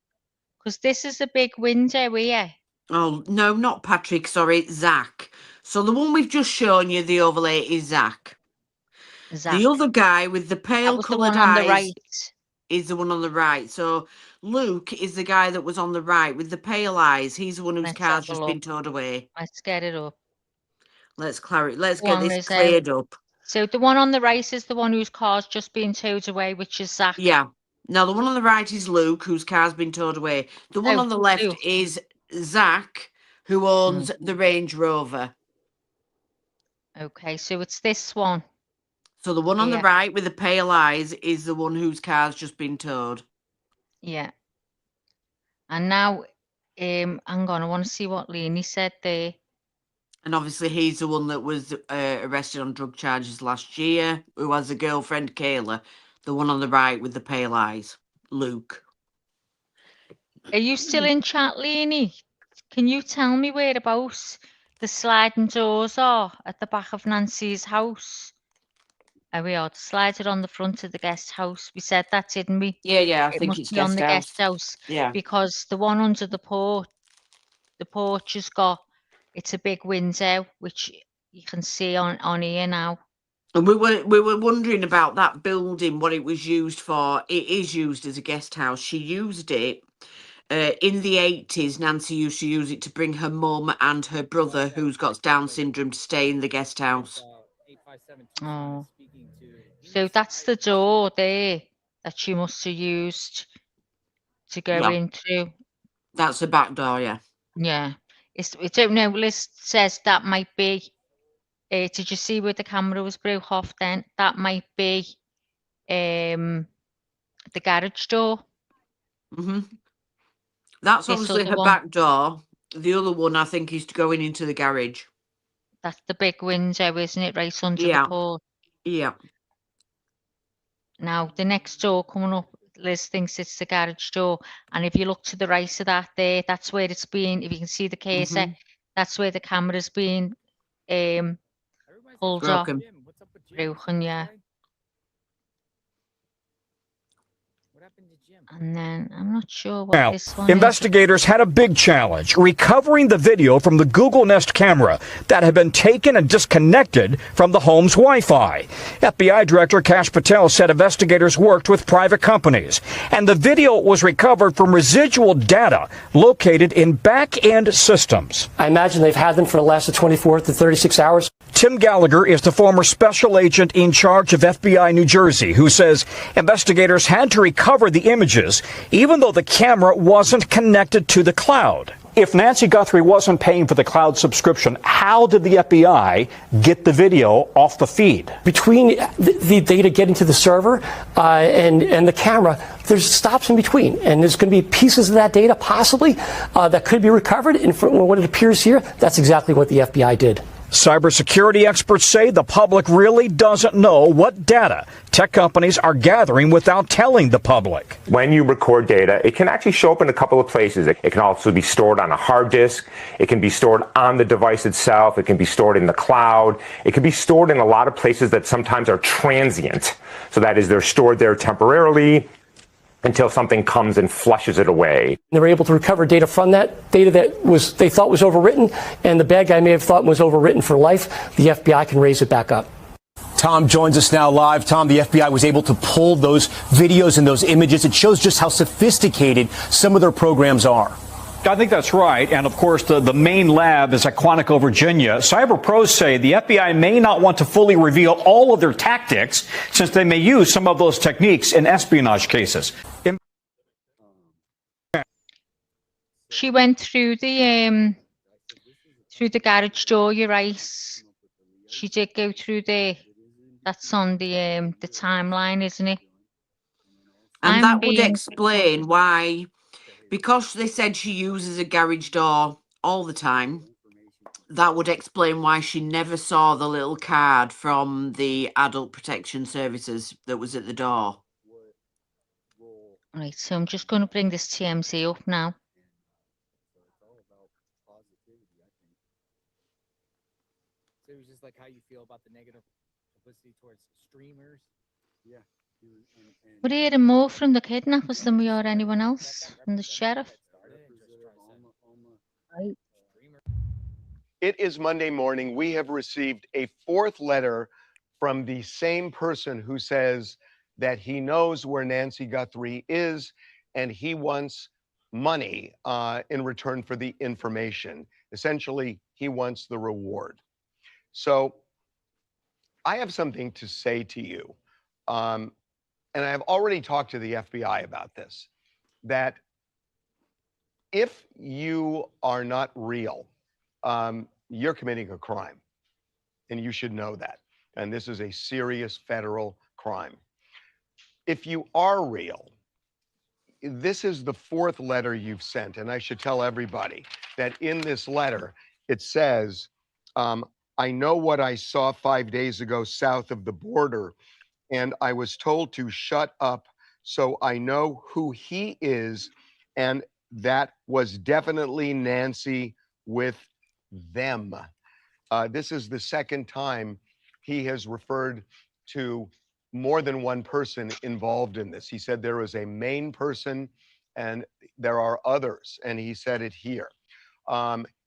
Because this is a big window here. Oh, no, not Patrick, sorry, Zach. So the one we've just shown you, the overlay, is Zach. The other guy with the pale coloured eyes is the one on the right. So Luke is the guy that was on the right with the pale eyes. He's the one whose car's just been towed away. Let's get it up. Let's get this cleared up. So the one on the right is the one whose car's just been towed away, which is Zach. Yeah, Now, the one on the right is Luke, whose car's been towed away. The one on the left Luke. is Zach, who owns the Range Rover. Okay, so it's this one. So the one on the right with the pale eyes is the one whose car's just been towed. Yeah. And now, hang on, I want to see what Leonie said there. And obviously he's the one that was arrested on drug charges last year, who has a girlfriend, Kayla. The one on the right with the pale eyes, Luke. Are you still in chat, Leonie? Can you tell me whereabouts the sliding doors are at the back of Nancy's house? There we are. The slider on the front of the guest house. We said that, didn't we? Yeah, I It think must it's be on guest the house. guest house. Yeah. Because the one under the porch has got, it's a big window, which you can see on here now. And we were wondering about that building, what it was used for. It is used as a guest house. She used it in the 80s. Nancy used to use it to bring her mum and her brother, who's got Down syndrome, to stay in the guest house. Oh. So that's the door there that she must have used to go into. That's the back door, yeah. Yeah. I don't know. Liz says that might be. Did you see where the camera was broke off then? That might be the garage door. Mm-hmm. That's This obviously other her one. back door. The other one, I think, is going into the garage. That's the big window, isn't it? Right under the porch. Yeah. Now, the next door coming up, Liz thinks it's the garage door. And if you look to the right of that there, that's where it's been, if you can see the cursor, that's where the camera's been pulled off. Broken, yeah. And then, I'm not sure what this one is. Investigators had a big challenge, recovering the video from the Google Nest camera that had been taken and disconnected from the home's Wi-Fi. FBI Director Kash Patel said investigators worked with private companies, and the video was recovered from residual data located in back-end systems. I imagine they've had them for the last 24 to 36 hours. Tim Gallagher is the former special agent in charge of FBI New Jersey, who says investigators had to recover the images, even though the camera wasn't connected to the cloud. If Nancy Guthrie wasn't paying for the cloud subscription, how did the FBI get the video off the feed? Between the data getting to the server and the camera, there's stops in between. And there's going to be pieces of that data possibly that could be recovered. And from what it appears here, that's exactly what the FBI did. Cybersecurity experts say the public really doesn't know what data tech companies are gathering without telling the public. When you record data, it can actually show up in a couple of places. It can also be stored on a hard disk. It can be stored on the device itself. It can be stored in the cloud. It can be stored in a lot of places that sometimes are transient. So that is, they're stored there temporarily until something comes and flushes it away. They were able to recover data from that, data that they thought was overwritten, and the bad guy may have thought was overwritten for life. The FBI can raise it back up. Tom joins us now live. Tom, the FBI was able to pull those videos and those images. It shows just how sophisticated some of their programs are. I think that's right. And of course, the main lab is at Quantico, Virginia. Cyber pros say the FBI may not want to fully reveal all of their tactics, since they may use some of those techniques in espionage cases. She went through the garage door, you're right. She did go through there. That's on the timeline, isn't it? And that would explain why, because they said she uses a garage door all the time, that would explain why she never saw the little card from the Adult Protection Services that was at the door. Right, so I'm just going to bring this TMZ up now. So it's just like how you feel about the negative publicity towards streamers. Yeah. We're hearing more from the kidnappers than we are anyone else, from the sheriff. It is Monday morning. We have received a fourth letter from the same person who says that he knows where Nancy Guthrie is and he wants money in return for the information. Essentially, he wants the reward. So I have something to say to you. and I've already talked to the FBI about this, that if you are not real, you're committing a crime, and you should know that. And this is a serious federal crime. If you are real, this is the fourth letter you've sent, and I should tell everybody that in this letter, it says, I know what I saw 5 days ago south of the border, and I was told to shut up, so I know who he is, and that was definitely Nancy with them. This is the second time he has referred to more than one person involved in this. He said there is a main person and there are others, and he said it here.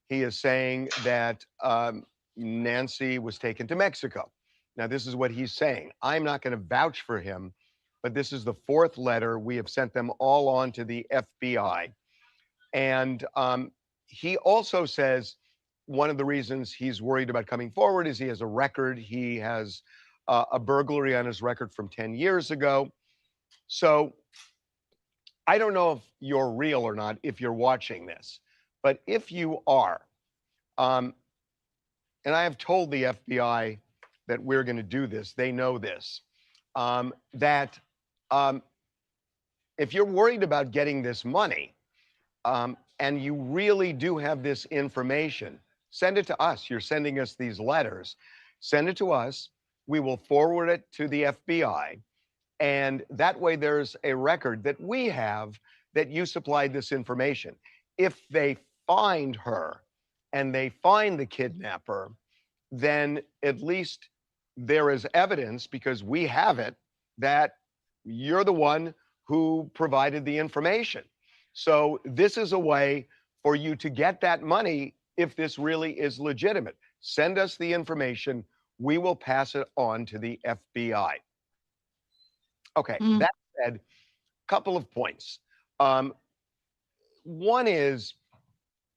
He is saying that Nancy was taken to Mexico. Now, this is what he's saying. I'm not going to vouch for him, but this is the fourth letter. We have sent them all on to the FBI. And he also says one of the reasons he's worried about coming forward is he has a record. He has a burglary on his record from 10 years ago. So I don't know if you're real or not, if you're watching this, but if you are, and I have told the FBI that we're going to do this, they know this, that if you're worried about getting this money, and you really do have this information, send it to us. You're sending us these letters. Send it to us. We will forward it to the FBI. And that way there's a record that we have that you supplied this information. If they find her and they find the kidnapper, then at least there is evidence, because we have it, that you're the one who provided the information. So this is a way for you to get that money if this really is legitimate. Send us the information. We will pass it on to the FBI. Okay, that said, couple of points. One is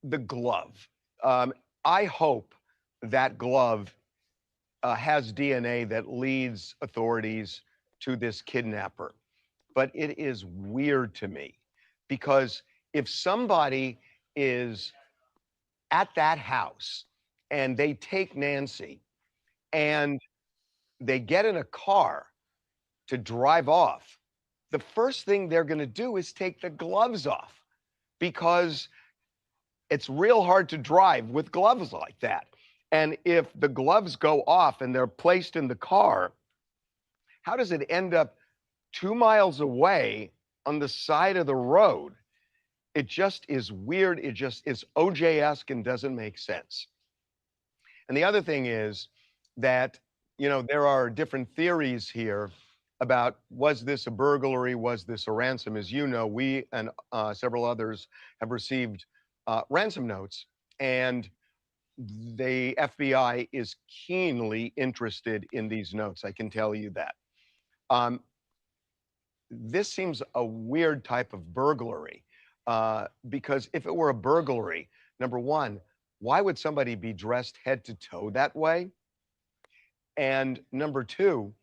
the glove. I hope that glove has DNA that leads authorities to this kidnapper. But it is weird to me, because if somebody is at that house and they take Nancy and they get in a car to drive off, the first thing they're going to do is take the gloves off, because it's real hard to drive with gloves like that. And if the gloves go off and they're placed in the car, how does it end up 2 miles away on the side of the road? It just is weird. It just is OJ-esque and doesn't make sense. And the other thing is that, you know, there are different theories here about, was this a burglary? Was this a ransom? As you know, we and several others have received ransom notes, and the FBI is keenly interested in these notes. I can tell you that. This seems a weird type of burglary, because if it were a burglary, number one, why would somebody be dressed head to toe that way? And number two,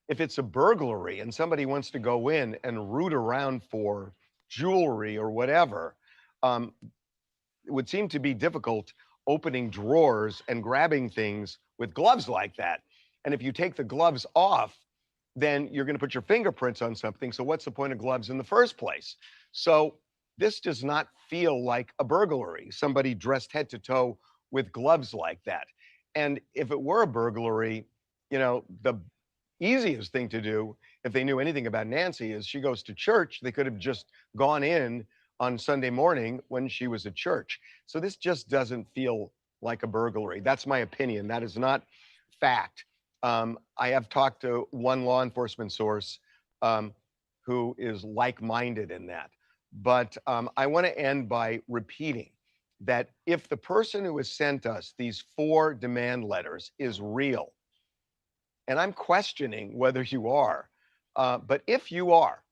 if it's a burglary and somebody wants to go in and root around for jewelry or whatever, it would seem to be difficult opening drawers and grabbing things with gloves like that. And if you take the gloves off, then you're going to put your fingerprints on something. So what's the point of gloves in the first place? So this does not feel like a burglary, somebody dressed head to toe with gloves like that. And if it were a burglary, you know, the easiest thing to do, if they knew anything about Nancy, is she goes to church. They could have just gone in on Sunday morning when she was at church. So this just doesn't feel like a burglary. That's my opinion. That is not fact. I have talked to one law enforcement source who is like-minded in that. But I want to end by repeating that if the person who has sent us these 4 demand letters is real, and I'm questioning whether you are, but if you are,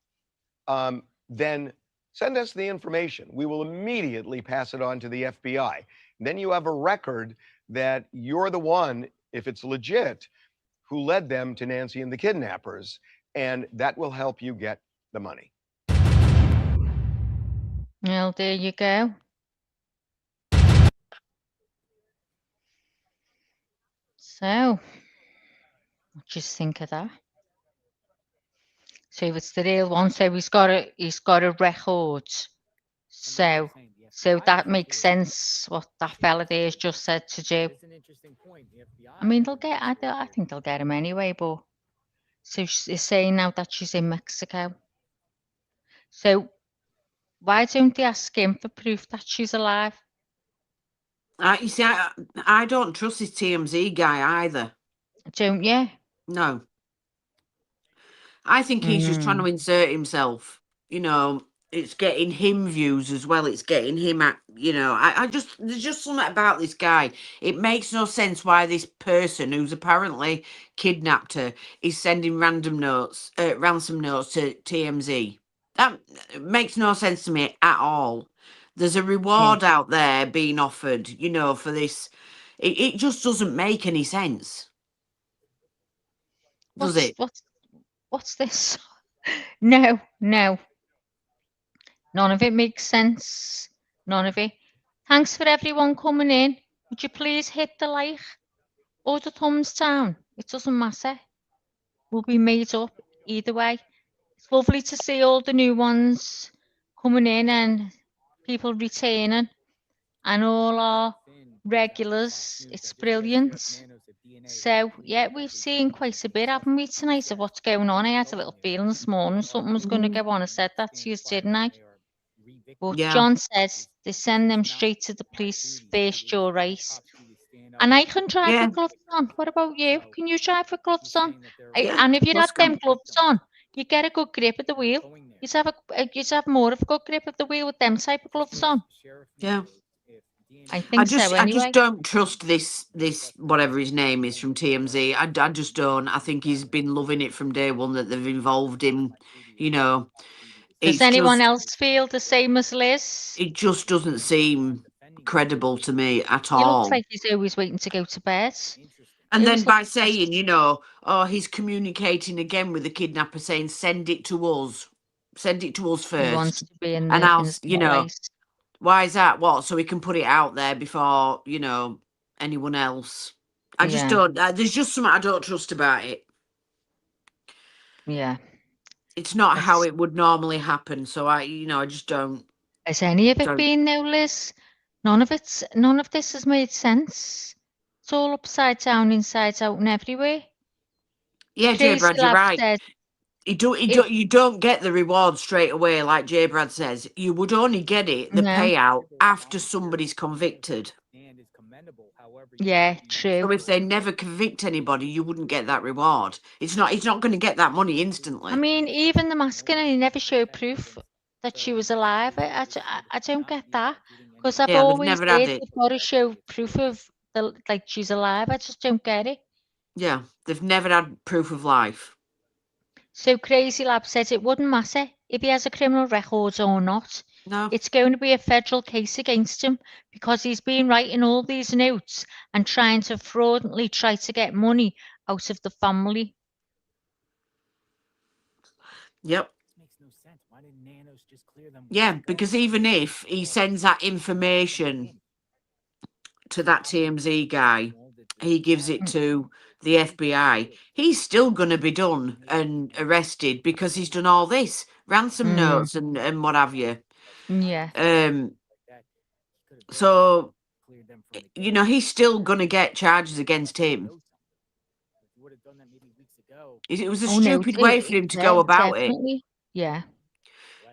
then send us the information. We will immediately pass it on to the FBI. Then you have a record that you're the one, if it's legit, who led them to Nancy and the kidnappers. and that will help you get the money. Well, there you go. So, what do you think of that? So it's the real one. So he's got a record. So that makes sense. What that fella there has just said to do. I mean, I think they'll get him anyway. But so she's saying now that she's in Mexico. So why don't they ask him for proof that she's alive? You see, I don't trust this TMZ guy either. Don't you? No. I think he's just trying to insert himself. You know, it's getting him views as well. It's getting him at, you know, there's just something about this guy. It makes no sense why this person who's apparently kidnapped her is sending ransom notes to TMZ. That makes no sense to me at all. There's a reward out there being offered, you know, for this. It just doesn't make any sense. Does it? What's this? No. None of it makes sense. None of it. Thanks for everyone coming in. Would you please hit the like or the thumbs down? It doesn't matter. We'll be made up either way. It's lovely to see all the new ones coming in and people returning and all our regulars. It's brilliant. So, yeah, we've seen quite a bit, haven't we, tonight, of what's going on. I had a little feeling this morning something was going to go on. I said that to you, didn't I? But John says they send them straight to the police, first your race. And I can drive with gloves on. What about you? Can you drive with gloves on? And if you had them gloves on, you get a good grip of the wheel. You'd have more of a good grip of the wheel with them type of gloves on. Yeah. I think so anyway. I just don't trust this whatever his name is from TMZ. I just don't. I think he's been loving it from day one that they've involved him, you know. Does anyone else feel the same as Liz? It just doesn't seem credible to me at all. He looks like he's always waiting to go to bed. And then by saying, you know, oh, he's communicating again with the kidnapper saying, send it to us first. He wants to be in and I'll, you know, place. Why is that? What? So we can put it out there before, you know, anyone else. I just don't. There's just something I don't trust about it. Yeah. It's not how it would normally happen. So I just don't. Has any of it been though, Liz? None of this has made sense. It's all upside down, inside out, and everywhere. Yeah, J. Brad, you're right. You don't get the reward straight away, like J. Brad says. You would only get the payout after somebody's convicted. Yeah, true. So if they never convict anybody, you wouldn't get that reward. He's not going to get that money instantly. I mean, even the masking, and he never showed proof that she was alive. I don't get that, because I've always heard they've got to show proof of she's alive. I just don't get it. Yeah, they've never had proof of life. So Crazy Lab says it wouldn't matter if he has a criminal record or not. No. It's going to be a federal case against him because he's been writing all these notes and trying to fraudulently try to get money out of the family. Yep. Yeah, because even if he sends that information to that TMZ guy, he gives it to the FBI, he's still going to be done and arrested because he's done all this ransom notes and what have you. Yeah. So, you know, he's still going to get charges against him. It was a stupid way for him to go about it. Yeah.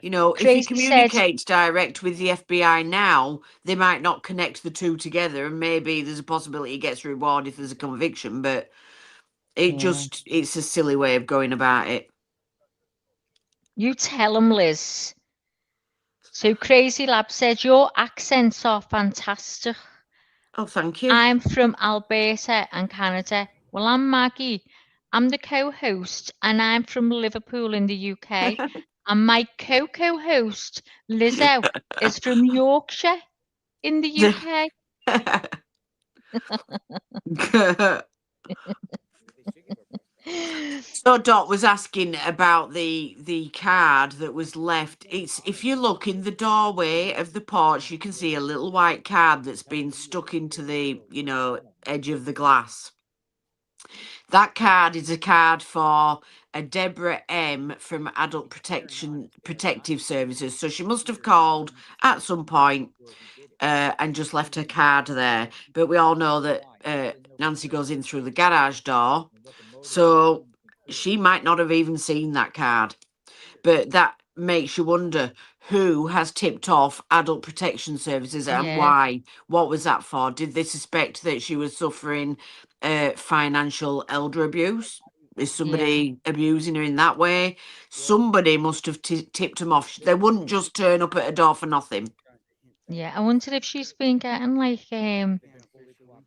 You know, if he communicates direct with the FBI now, they might not connect the two together, and maybe there's a possibility he gets rewarded if there's a conviction, but it's a silly way of going about it. You tell him, Liz. So Crazy Lab said, your accents are fantastic. Oh, thank you. I'm from Alberta and Canada. Well, I'm Maggie. I'm the co-host, and I'm from Liverpool in the UK. And my co-host, Lizzo, is from Yorkshire in the UK. So Dot was asking about the card that was left. It's if you look in the doorway of the porch, you can see a little white card that's been stuck into the, edge of the glass. That card is a card for a Deborah M from Adult Protective Services. So she must have called at some point and just left her card there. But we all know that Nancy goes in through the garage door, so she might not have even seen that card. But that makes you wonder who has tipped off Adult Protection Services and Yeah. why. What was that for? Did they suspect that she was suffering financial elder abuse? Is somebody abusing her in that way? Somebody must have tipped them off. They wouldn't just turn up at a door for nothing. Yeah, I wonder if she's been getting like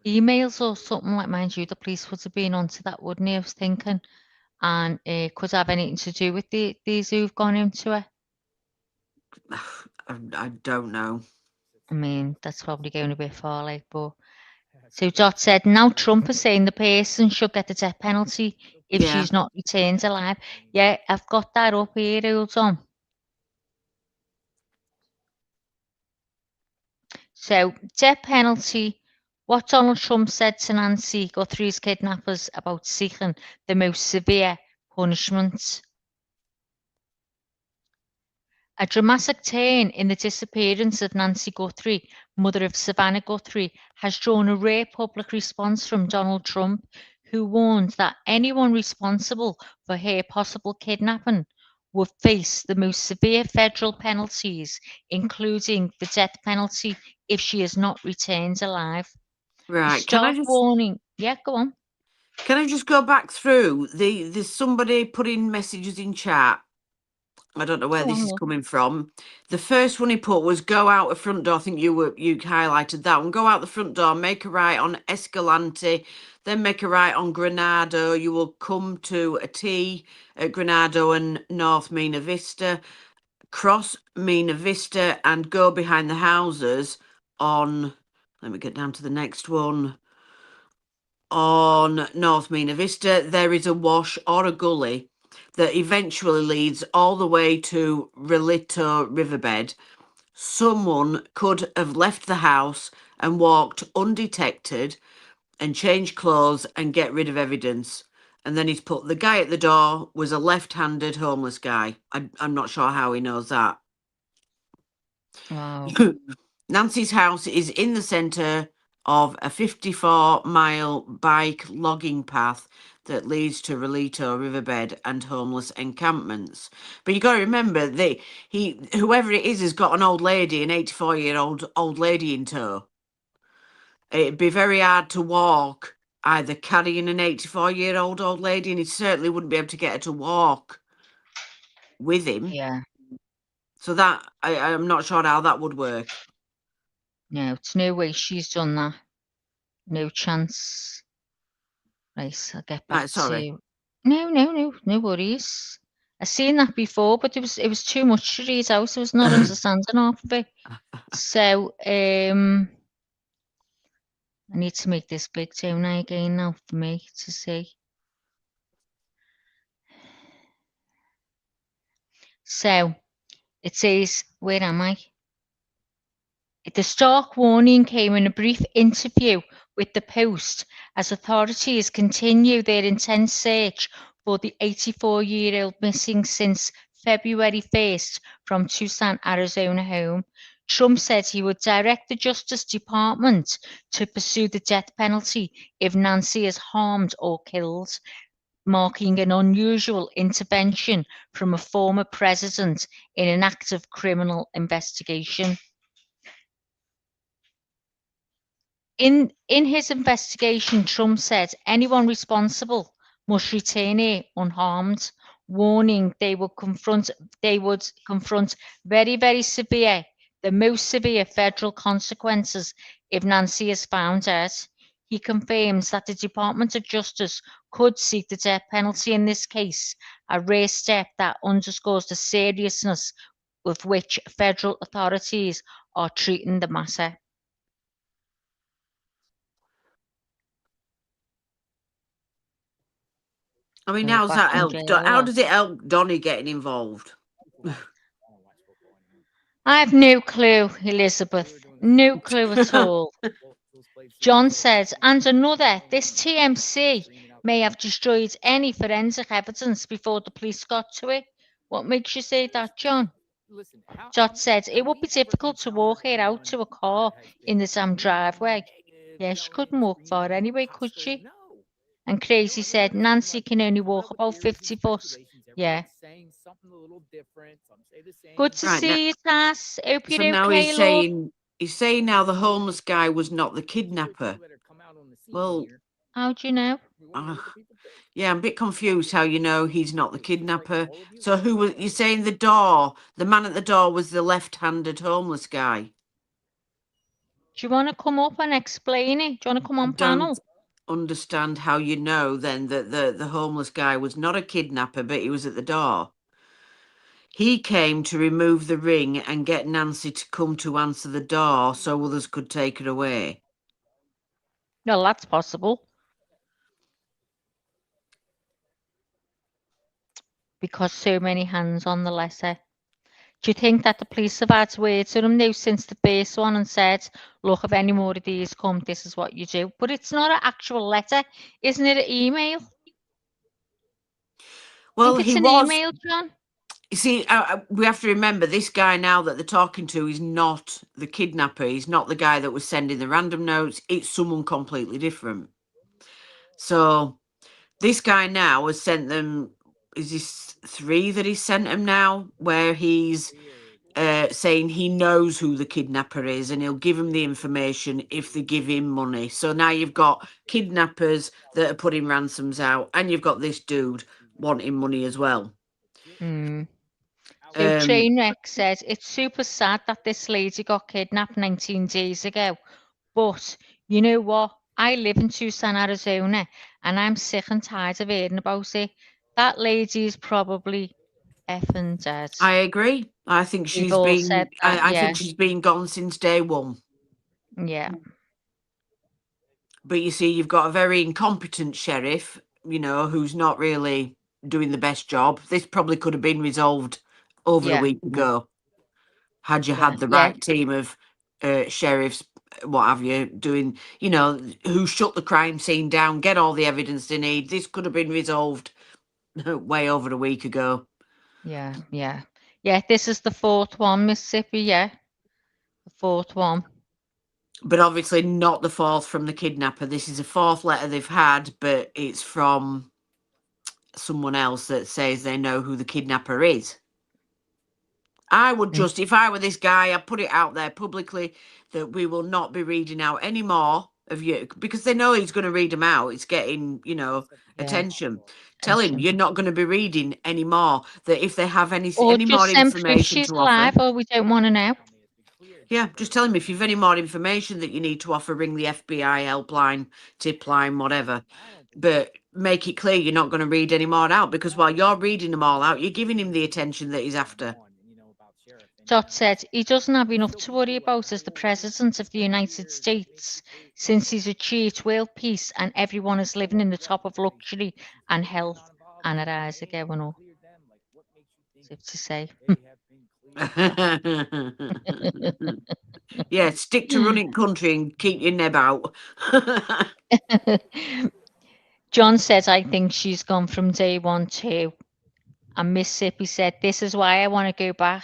emails or something like, mind you, the police would have been onto that, wouldn't he? I was thinking, and could have anything to do with these who've gone into her. I don't know. I mean, that's probably going a bit far, like, but. So Dot said, now Trump is saying the person should get the death penalty if Yeah. she's not returned alive. Yeah, I've got that up here, hold on. So, death penalty, what Donald Trump said to Nancy Guthrie's kidnappers about seeking the most severe punishment. A dramatic turn in the disappearance of Nancy Guthrie, mother of Savannah Guthrie, has drawn a rare public response from Donald Trump, who warned that anyone responsible for her possible kidnapping would face the most severe federal penalties, including the death penalty if she is not returned alive. Right. Stark warning. Yeah, go on. Can I just go back through? There's somebody putting messages in chat. I don't know where Go this on, is love. coming from. The first one he put was go out the front door. I think you highlighted that one. Go out the front door, make a right on Escalante, then make a right on Granado. You will come to a T at Granado and North Mina Vista. Cross Mina Vista and go behind the houses on, let me get down to the next one. On North Mina Vista, there is a wash or a gully that eventually leads all the way to Relito Riverbed. Someone could have left the house and walked undetected and changed clothes and get rid of evidence. And then he's put the guy at the door was a left-handed homeless guy. I'm not sure how he knows that. Wow. Nancy's house is in the centre of a 54-mile bike logging path that leads to Relito Riverbed and homeless encampments. But you got to remember, whoever it is has got an old lady, an 84-year-old old lady in tow. It'd be very hard to walk either carrying an 84-year-old old lady, and he certainly wouldn't be able to get her to walk with him. Yeah. So that I'm not sure how that would work. No, it's no way she's done that. No chance. Right, I'll get back Right, sorry. to. No worries. I've seen that before, but it was too much to read out. I was not understanding half of it. So, I need to make this big, don't I, again now for me to see. So, it says, where am I? The stark warning came in a brief interview with the Post as authorities continue their intense search for the 84-year-old missing since February 1st from Tucson, Arizona home. Trump said he would direct the Justice Department to pursue the death penalty if Nancy is harmed or killed, marking an unusual intervention from a former president in an active criminal investigation. In his investigation, Trump said anyone responsible must return here unharmed, warning they would confront very, very severe, the most severe federal consequences if Nancy is found out. He confirms that the Department of Justice could seek the death penalty in this case, a rare step that underscores the seriousness with which federal authorities are treating the matter. I mean, Or how's back that in help? jail How or- does it help Donny getting involved? I have no clue, Elizabeth. No clue at all. John says, and another, this TMC may have destroyed any forensic evidence before the police got to it. What makes you say that, John? Jot said, it would be difficult to walk her out to a car in the damn driveway. Yeah, she couldn't walk far anyway, could she? And Crazy said, Nancy can only walk about 50 foot. Yeah. Good to Right, now- see you, Tass. Hope So you're now okay, love. he's saying now the homeless guy was not the kidnapper. Well, how do you know? Yeah, I'm a bit confused how you know he's not the kidnapper. So who was you saying the door? The man at the door was the left-handed homeless guy. Do you want to come up and explain it? Do you want to come on panel? Don't understand how you know then that the homeless guy was not a kidnapper, but he was at the door. He came to remove the ring and get Nancy to come to answer the door so others could take her away. No, that's possible. Because so many hands on the letter. Do you think that the police have had words to them now since the first one and said, look, if any more of these come, this is what you do? But it's not an actual letter. Isn't it an email? Well, think it's he an was. email, John. You see, we have to remember this guy now that they're talking to is not the kidnapper. He's not the guy that was sending the random notes. It's someone completely different. So this guy now has sent them, is this 3 that he sent them now, where he's saying he knows who the kidnapper is and he'll give him the information if they give him money. So now you've got kidnappers that are putting ransoms out and you've got this dude wanting money as well. So Trainwreck says, it's super sad that this lady got kidnapped 19 days ago. But you know what? I live in Tucson, Arizona, and I'm sick and tired of hearing about it. That lady is probably effing dead. I agree. I think We've she's all been. said that, I yeah. think she's been gone since day one. Yeah. But you see, you've got a very incompetent sheriff, you know, who's not really doing the best job. This probably could have been resolved over a Yeah. week ago, had you Yeah, had the yeah. right team of sheriffs, what have you, doing, you know, who shut the crime scene down, get all the evidence they need. This could have been resolved way over a week ago. Yeah, yeah. Yeah, this is the 4th one, Mississippi, yeah. The 4th one. But obviously not the 4th from the kidnapper. This is a 4th letter they've had, but it's from someone else that says they know who the kidnapper is. I would just, if I were this guy, I'd put it out there publicly that we will not be reading out any more of you, because they know he's going to read them out. It's getting, you know, attention. Tell him you're not going to be reading any more. That if they have any Or more just send proof information she's to offer, live, or we don't want to know. yeah, just tell him if you've any more information that you need to offer, ring the FBI helpline, tip line, whatever. But make it clear you're not going to read any more out, because while you're reading them all out, you're giving him the attention that he's after. Dot said he doesn't have enough to worry about as the President of the United States, since he's achieved world peace and everyone is living in the top of luxury and health, and her eyes are going up. So to say. Yeah, stick to running country and keep your neb out. John says, I think she's gone from day one too. And Mississippi said, this is why I want to go back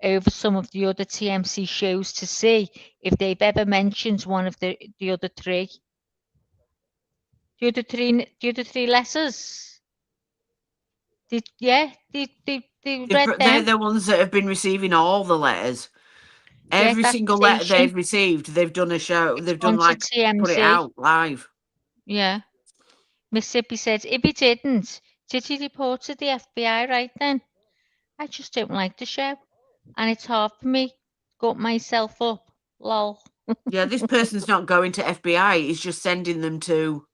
over some of the other TMC shows to see if they've ever mentioned one of the other 3. The other three letters. They read They're them. the ones that have been receiving all the letters. Yeah, Every that single letter station. they've received, they've done a show. They've done Gone to like put it TMZ. out live. Yeah. Mississippi said, if he didn't, did he report to the FBI right then? I just don't like the show. And it's hard for me to gut myself up. Lol. Yeah, this person's not going to FBI. He's just sending them to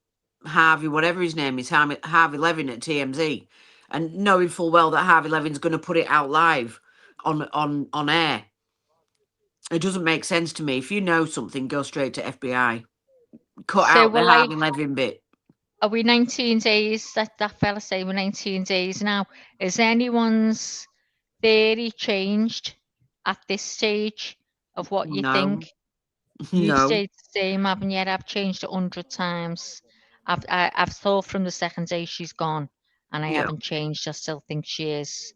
Harvey, whatever his name is, Harvey Levin at TMZ, and knowing full well that Harvey Levin's going to put it out live on air. It doesn't make sense to me. If you know something, go straight to FBI. Cut out the Harvey Levin bit. Are we 19 days? That fella say we're 19 days now. Is anyone's theory changed at this stage of what you No. think? You've No. stayed the same, haven't you? I've changed 100 times. I've thought from the second day she's gone, and I Yeah. haven't changed. I still think she is.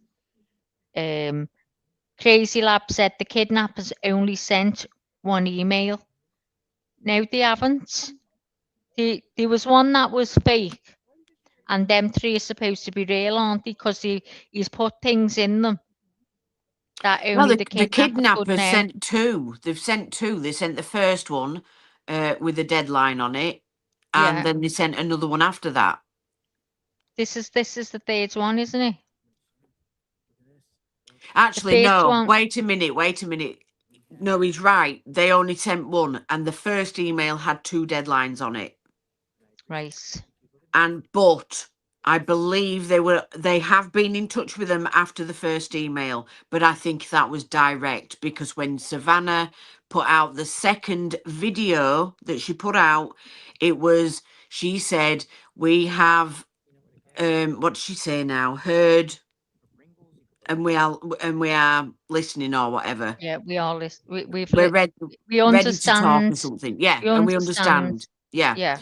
Crazy Lab said the kidnappers only sent one email. No, they haven't. There was one that was fake, and them three are supposed to be real, aren't they? Because he's put things in them that Well, only the the kidnapper could kidnappers know. sent two. They've sent two. They sent the first one with a deadline on it, and Yeah. then they sent another one after that. This is the third one, isn't it? Actually, first no. one- Wait a minute. Wait a minute. No, he's right. They only sent one, and the first email had two deadlines on it. Right. But I believe they have been in touch with them after the first email, but I think that was direct, because when Savannah put out the second video that she put out, she said, we have what did she say now? Heard, and we are listening, or whatever. Yeah, we all listen. We're ready we to talk, or understand. something. Yeah, We and we understand. understand. Yeah. Yeah.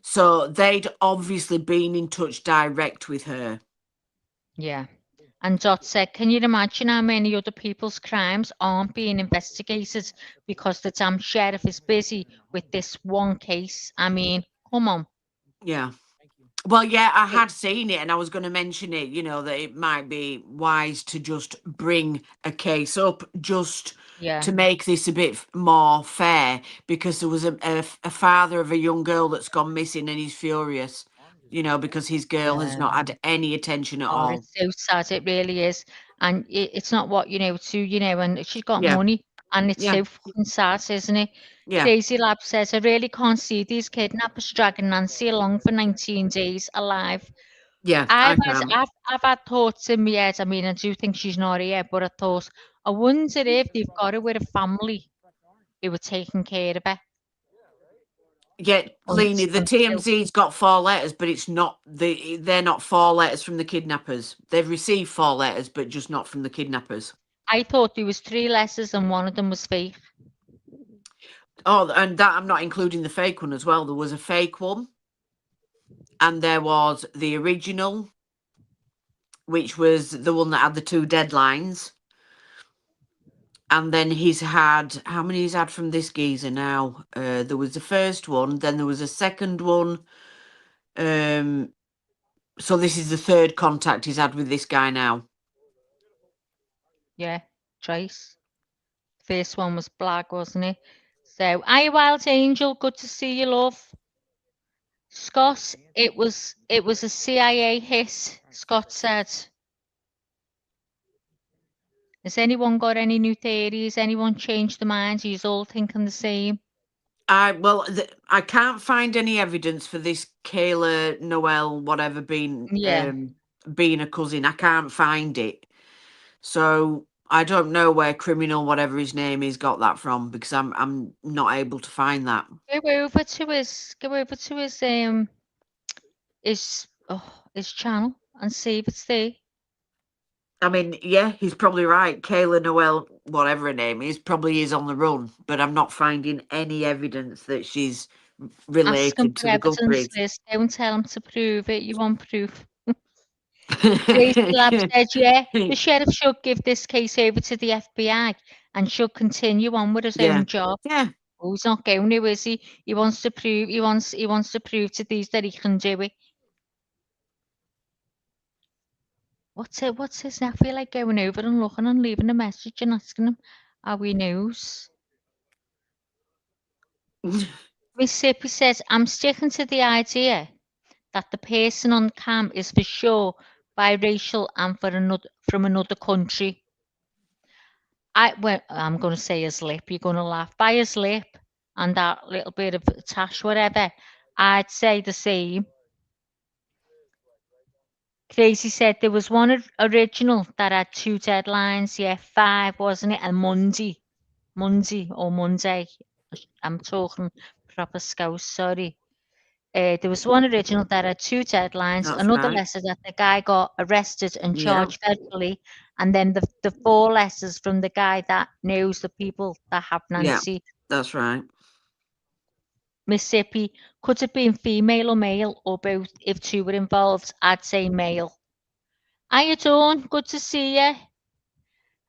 So they'd obviously been in touch direct with her. Yeah. And Dot said, can you imagine how many other people's crimes aren't being investigated because the damn sheriff is busy with this one case? I mean, come on. Yeah. Well, yeah, I had seen it, and I was going to mention it, that it might be wise to just bring a case up just Yeah. to make this a bit more fair, because there was a father of a young girl that's gone missing, and he's furious, because his girl has not had any attention at Oh, all. it's so sad. It really is. And it's not what and she's got Yeah. money, and it's Yeah. so fucking sad, isn't it? Yeah. Crazy Lab says, I really can't see these kidnappers dragging Nancy along for 19 days alive. Yeah, I can. I've had thoughts in my head. I mean, I do think she's not here, but I thought, I wonder if they've got her with a family who were taking care of her. Yeah, Leni, the TMZ's got 4 letters, but it's not they're not 4 letters from the kidnappers. They've received 4 letters, but just not from the kidnappers. I thought there was 3 letters and one of them was fake. Oh, and that I'm not including the fake one as well. There was a fake one, and there was the original, which was the one that had the 2 deadlines. And then he's had, how many he's had from this geezer now? There was the first one, then there was a second one. So this is the 3rd contact he's had with this guy now. Yeah, Trace. First one was black, wasn't it? So, hi, Wild Angel. Good to see you, love. Scott, it was a CIA hit, Scott said. Has anyone got any new theories? Anyone changed their minds? Are you all thinking the same? I can't find any evidence for this Kayla Noel whatever being a cousin. I can't find it. So I don't know where criminal whatever his name is got that from, because I'm not able to find that. Go over to his channel and see if it's there. I mean, yeah, he's probably right. Kayla Noel, whatever her name is, probably is on the run, but I'm not finding any evidence that she's related Ask him to for the evidence, Guthries. Liz. Don't tell him to prove it. You want proof. Crazy Lab said, yeah, the sheriff should give this case over to the FBI and should continue on with his own job. Yeah. Oh, he's not going to, is he? He wants to prove to these that he can do it. What's his? I feel like going over and looking and leaving a message and asking him how he knows. Mississippi says, I'm sticking to the idea that the person on cam is for sure biracial and from another country. I'm going to say his lip. You're going to laugh. By his lip and that little bit of tash, whatever, I'd say the same. Crazy said there was one original that had 2 deadlines. Yeah, 5, wasn't it? And Monday. I'm talking proper scouse, sorry. There was one original that had 2 deadlines, That's another right. letter that the guy got arrested and Yeah. charged federally, and then the 4 letters from the guy that knows the people that have Yeah, Nancy. that's right. Mississippi, could have been female or male or both. If 2 were involved, I'd say male. Hiya, Dawn. Good to see you.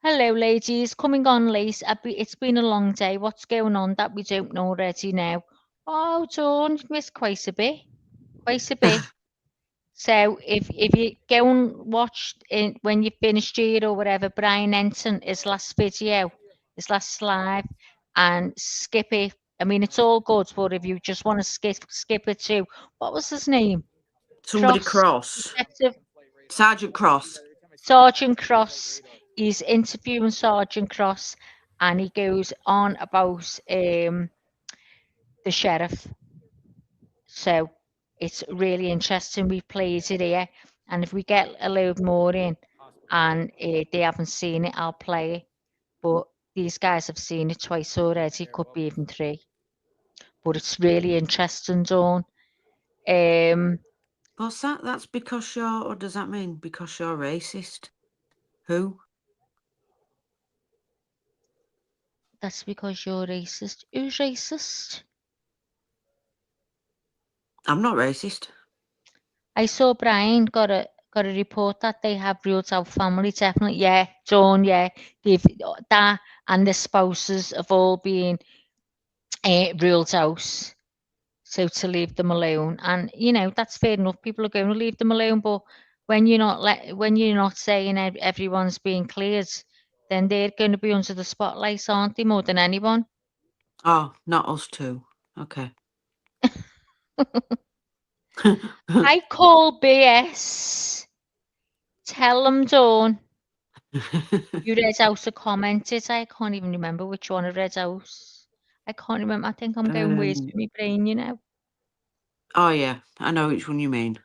Hello, ladies. Coming on late. It's been a long day. What's going on that we don't know already now? Oh, Dawn, you've missed quite a bit. Quite a bit. So if you go and watch it when you finished here or whatever, Brian Enton, his last video, his last live, and skip it. I mean, it's all good, but if you just want to skip it too, what was his name? Somebody Cross. Detective Sergeant Cross. Sergeant Cross. He's interviewing Sergeant Cross, and he goes on about the sheriff. So it's really interesting. We played it here, and if we get a load more in, and they haven't seen it, I'll play it. But these guys have seen it twice already. Could be even 3. But it's really interesting, Dawn. What's that? That's because you're, or does that mean because you're racist? Who? That's because you're racist. Who's racist? I'm not racist. I saw Brian got a report that they have ruled out family. Definitely, yeah, Dawn, yeah. That and the spouses have all been ruled out. So to leave them alone, and you know that's fair enough. People are going to leave them alone, but when you're not saying everyone's being cleared, then they're going to be under the spotlight, aren't they? More than anyone. Oh, not us two. Okay. I call BS. Tell them, Dawn. You read out a comment. I can't even remember which one I read out. I can't remember. I think I'm going weird with my brain, you know. Oh yeah, I know which one you mean.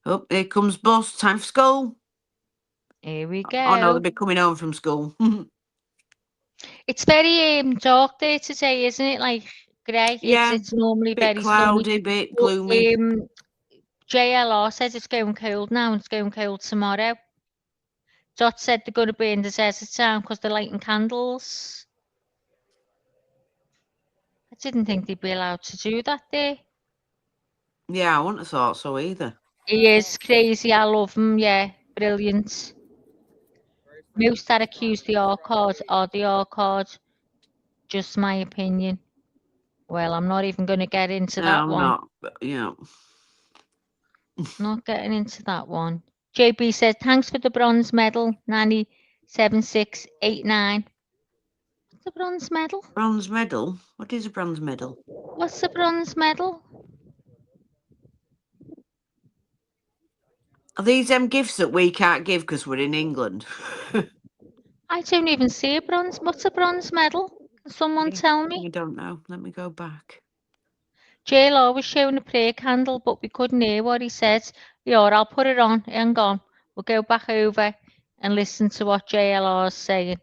Oh, here comes bus. Time for school. Here we go. Oh no, they'll be coming home from school. It's very dark there today, isn't it? Like grey. Yeah, It's normally bit very cloudy, sunny. bit But, gloomy. JLR says it's going cold now and it's going cold tomorrow. Dot said they're going to be in the desert town because they're lighting candles. I didn't think they'd be allowed to do that there. Yeah, I wouldn't have thought so either. He is crazy. I love him. Yeah, brilliant. Most that accuse the R card are the R card. Just my opinion. Well, I'm not even going to get into No, that I'm one. not. But, you know. Not getting into that one. JB says, thanks for the bronze medal, Nanny 7689. What's the bronze medal? Bronze medal? What is a bronze medal? What's the bronze medal? Are these gifts that we can't give because we're in England? I don't even see a bronze. What's a bronze medal? Can someone tell me? I don't know. Let me go back. JLR was showing a prayer candle, but we couldn't hear what he said. Yeah, I'll put it on. Hang on. We'll go back over and listen to what JLR is saying.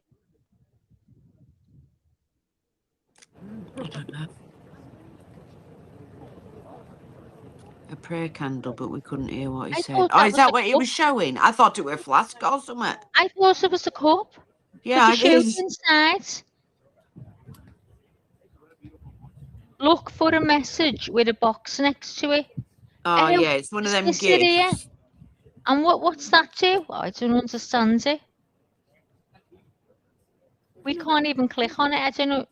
I don't know. A prayer candle, but we couldn't hear what he said. Oh, is that what he was showing? I thought it were a flask or something. I thought it was a cup. Yeah, I He showed did. inside. Look for a message with a box next to it. Oh, yeah, it's one of them gifts. And what's that do? I don't understand it. We can't even click on it. I don't know.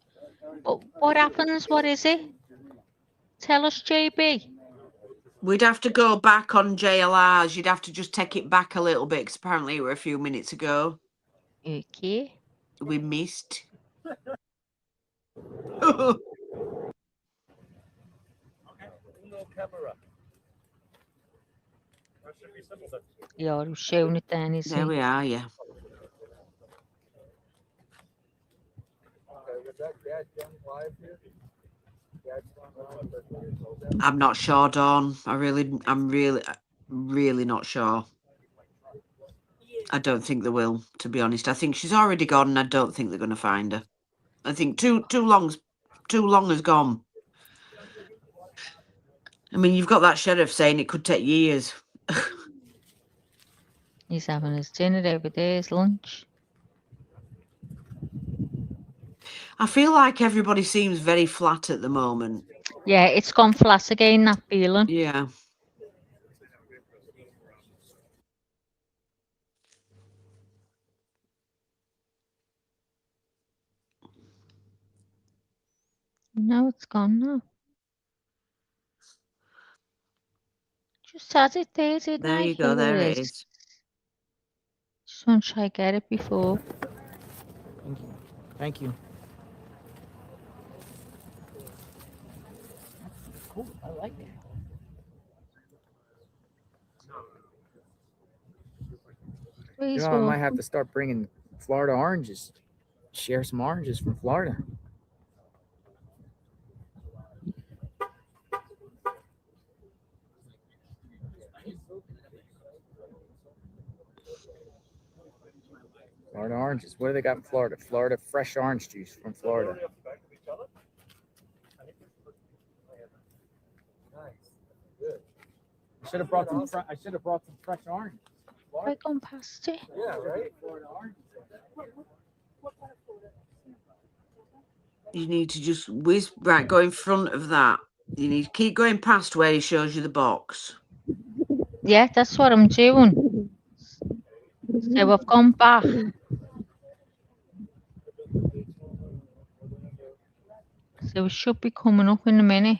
What happens? What is it? Tell us, JB. We'd have to go back on JLRs. You'd have to just take it back a little bit because apparently it were a few minutes ago. Okay. We missed. Yeah, who's showing it then, is There we are, yeah. I'm not sure, Dawn. I'm really not sure. I don't think they will, to be honest. I think she's already gone and I don't think they're going to find her. I think too long has gone. I mean, you've got that sheriff saying it could take years. He's having his dinner over there, his lunch. I feel like everybody seems very flat at the moment. Yeah, it's gone flat again, that feeling. Yeah. No, it's gone now. Just had it there, didn't There I? you go. Here There it it is. is. Just want to try to get it before. Thank you. Thank you. Cool. I like it. Please, I might have to start bringing Florida oranges. Share some oranges from Florida. Florida oranges. What do they got in Florida? Florida fresh orange juice from Florida. I should have brought some. I should have brought some fresh orange. Have I gone past it? Yeah, right. Florida orange. You need to just whiz right. Go in front of that. You need to keep going past where he shows you the box. Yeah, that's what I'm doing. So I've gone back. So it should be coming up in a minute.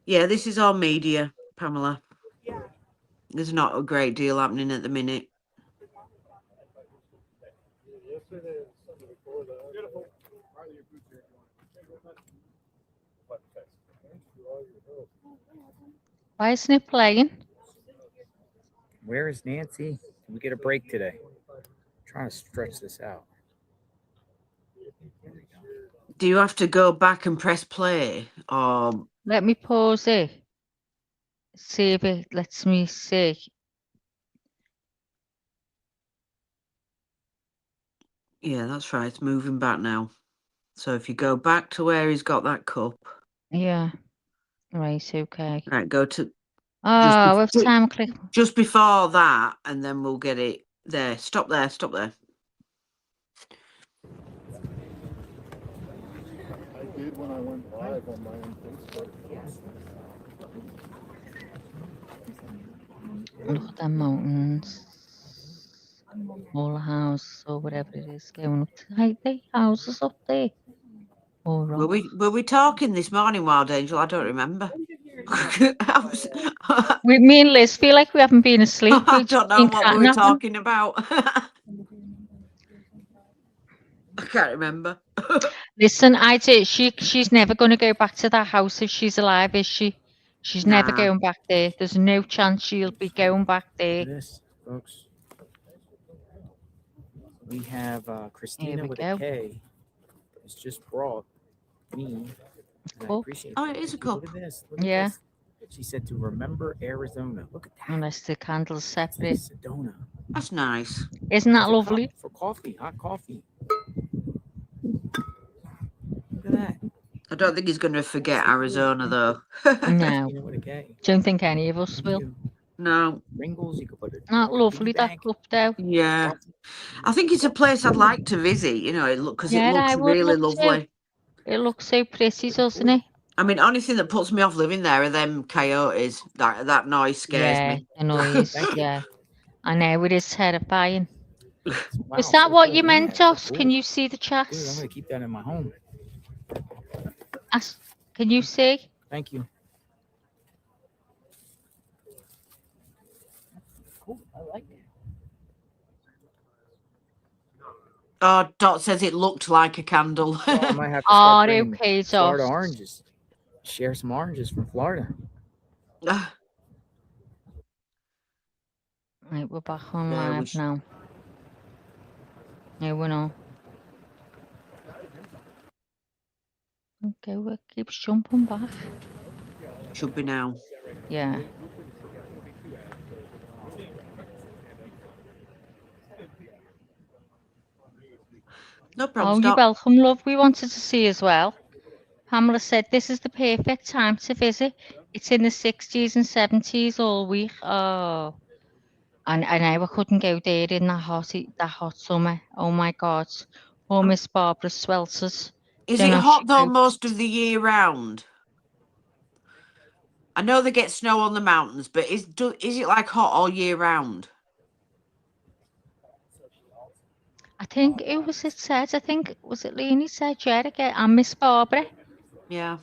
Yeah, this is all media, Pamela. There's not a great deal happening at the minute. Why isn't it playing? Where is Nancy? Can we get a break today? I'm trying to stretch this out. Do you have to go back and press play, or Let me pause it. See if it lets me see. yeah, that's right. It's moving back now. So if you go back to where he's got that cup, Yeah. Right, okay. right, go to Oh, with time click. just before that, and then we'll get it there. Stop there. Stop there. I did when I went live on my own Facebook. Look at them mountains. All the houses or whatever it is going up to the houses up there. All right. Were we talking this morning, Wild Angel? I don't remember. Me and Liz feel like we haven't been asleep. I We've don't know been what we were catnapping. talking about. I can't remember. Listen, I do. She's never going to go back to that house if she's alive, is she? She's never Nah. going back there. There's no chance she'll be going back there. This, folks. We have Christina we with go. a K. It's just brought me. And I Cup. appreciate Oh, that. it is a Thank you. cup. Look at this. Look at Yeah. this. She said to remember Arizona. Look at that. Unless the candle's separate. Sedona. That's nice. Isn't that It's a cup lovely? for coffee, hot coffee. Look at that. I don't think he's going to forget Arizona, though. No. Christina with a K. Don't think any of us Thank will. you. No. Ringles, you could put it. Not lovely, that Bag. cup, though. Yeah. I think it's a place I'd like to visit, you know, because Yeah, it looks I would really love to. lovely. It looks so pretty, doesn't it? I mean, only thing that puts me off living there are them coyotes. That noise scares Yeah, me. the noise. Yeah. I know, it is terrifying. Wow, Is that so what cool. you meant, Yeah, Josh? cool. Can you see the Dude, I'm chats? gonna keep that in my home. Can you see? Thank you. Cool. I like it. Oh, Dot says it looked like a candle. So I might have to Oh, start bringing okay, Florida Josh. oranges. Share some oranges from Florida. Right, we're back on There we live now. No, we're not. Okay, we keeps jumping back. Should be now. Yeah. No problem. Oh, you're Stop. welcome, love. We wanted to see as well. Pamela said this is the perfect time to visit. It's in the 60s and 70s all week. Oh, and I know I couldn't go there in that hot summer. Oh my God. Oh, Miss Barbara swelters. Is Don't it know if she hot though copes. most of the year round? I know they get snow on the mountains, but is it like hot all year round? I think it was it said. I think was it Leanie said Jerica and Miss Barbara. Yeah.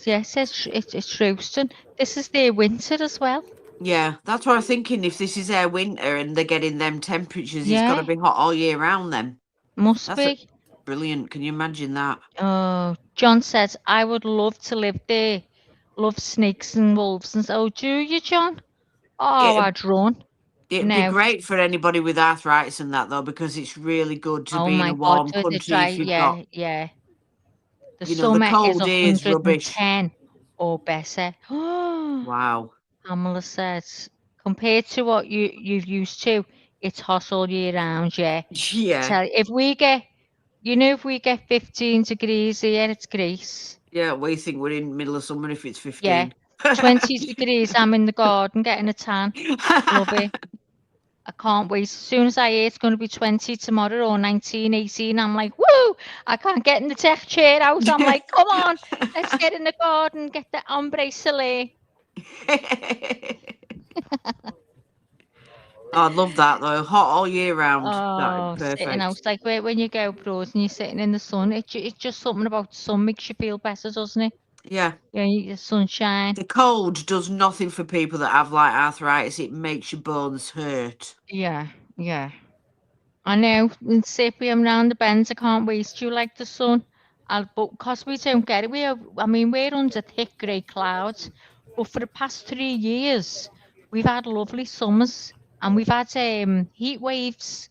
Yeah, it says it's roasting. This is their winter as well. Yeah, that's what I'm thinking. If this is their winter and they're getting them temperatures, it's got to Yeah, be hot all year round then. must That's be. brilliant. Can you imagine that? Oh, John says I would love to live there. Love snakes and wolves and so. Oh, do you, John? Oh, It'd, I'd run. it'd be No. great for anybody with arthritis and that though, because it's really good to Oh be in my a God, warm the country dry. if you've got, Yeah. The you know, the summer is cold is rubbish. 110 or better. Wow. Pamela says, compared to what you've used to, it's hot all year round. Yeah. Yeah. If we get, if we get 15 degrees here, it's Greece. Yeah, we think we're in the middle of summer if it's Yeah. 15. 20 degrees, I'm in the garden getting a tan. Love it. I can't wait. As soon as I hear it's going to be 20 tomorrow or 19, 18, I'm like, woo! I can't get in the tech chair out. I'm like, come on, let's get in the garden, get the ombre soleil. Oh, I love that though. Hot all year round. That'd Oh, be sitting out. perfect. It's like when you go abroad and you're sitting in the sun, it's just something about the sun makes you feel better, doesn't it? Yeah. Yeah, the sunshine. The cold does nothing for people that have like arthritis. It makes your bones hurt. Yeah. I know, in Sippy, I'm round the bends. I can't waste you like the sun. But because we don't get it, we're under thick grey clouds. But for the past 3 years, we've had lovely summers and we've had heat waves.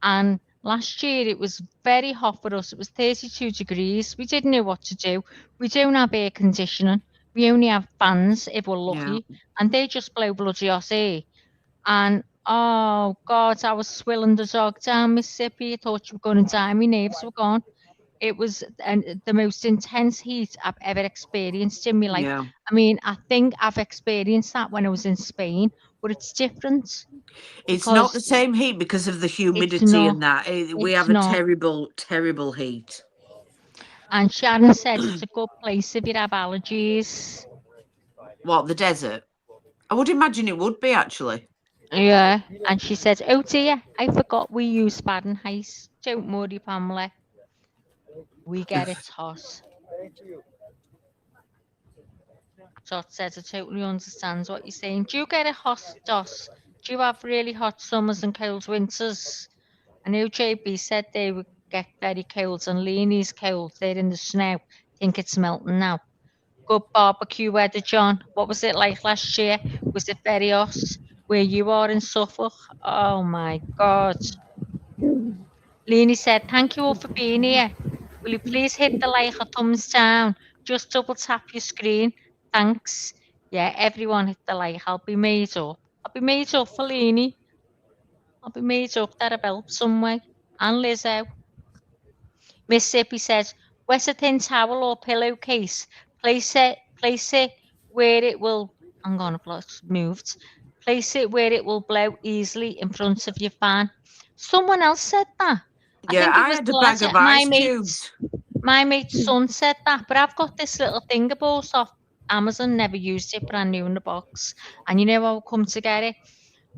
And last year it was very hot for us. It was 32 degrees. We didn't know what to do. We don't have air conditioning. We only have fans if we're Yeah. lucky, and they just blow bloody hot air. And oh God, I was swilling the dog down Mississippi. I thought you were going to die. My nerves were gone. It was the most intense heat I've ever experienced in my life. Yeah. I mean, I think I've experienced that when I was in Spain, but it's different It's not the because same heat because of the it's humidity not. and that. We It's have a not. terrible, terrible heat. And Sharon said it's a good place if you have allergies. What, the desert? I would imagine it would be actually. Yeah. And she said, oh dear, I forgot we use Fahrenheit. Don't worry, Pamela. We get it hot. Dot says, I totally understands what you're saying. Do you get a hot dot? Do you have really hot summers and cold winters? I know JB said they would get very cold and Leanie's cold. They're in the snow. Think it's melting now. Good barbecue weather, John. What was it like last year? Was it very hot where you are in Suffolk? Oh my God. Leanie said, thank you all for being here. Will you please hit the like or thumbs down? Just double tap your screen. Thanks. Yeah, everyone hit the like. I'll be made up. I'll be made up for Leanie. I'll be made up. That'll help some way. And Lizzo. Mississippi says, wet a thin towel or pillowcase. Place it where it will. Hang on, I've moved. Place it where it will blow easily in front of your fan. Someone else said that. I Yeah, think it I was had a the bag lad, of ice cubes. my mate's son said that, but I've got this little thing I bought off Amazon, never used it, brand new in the box. And you know how I come to get it?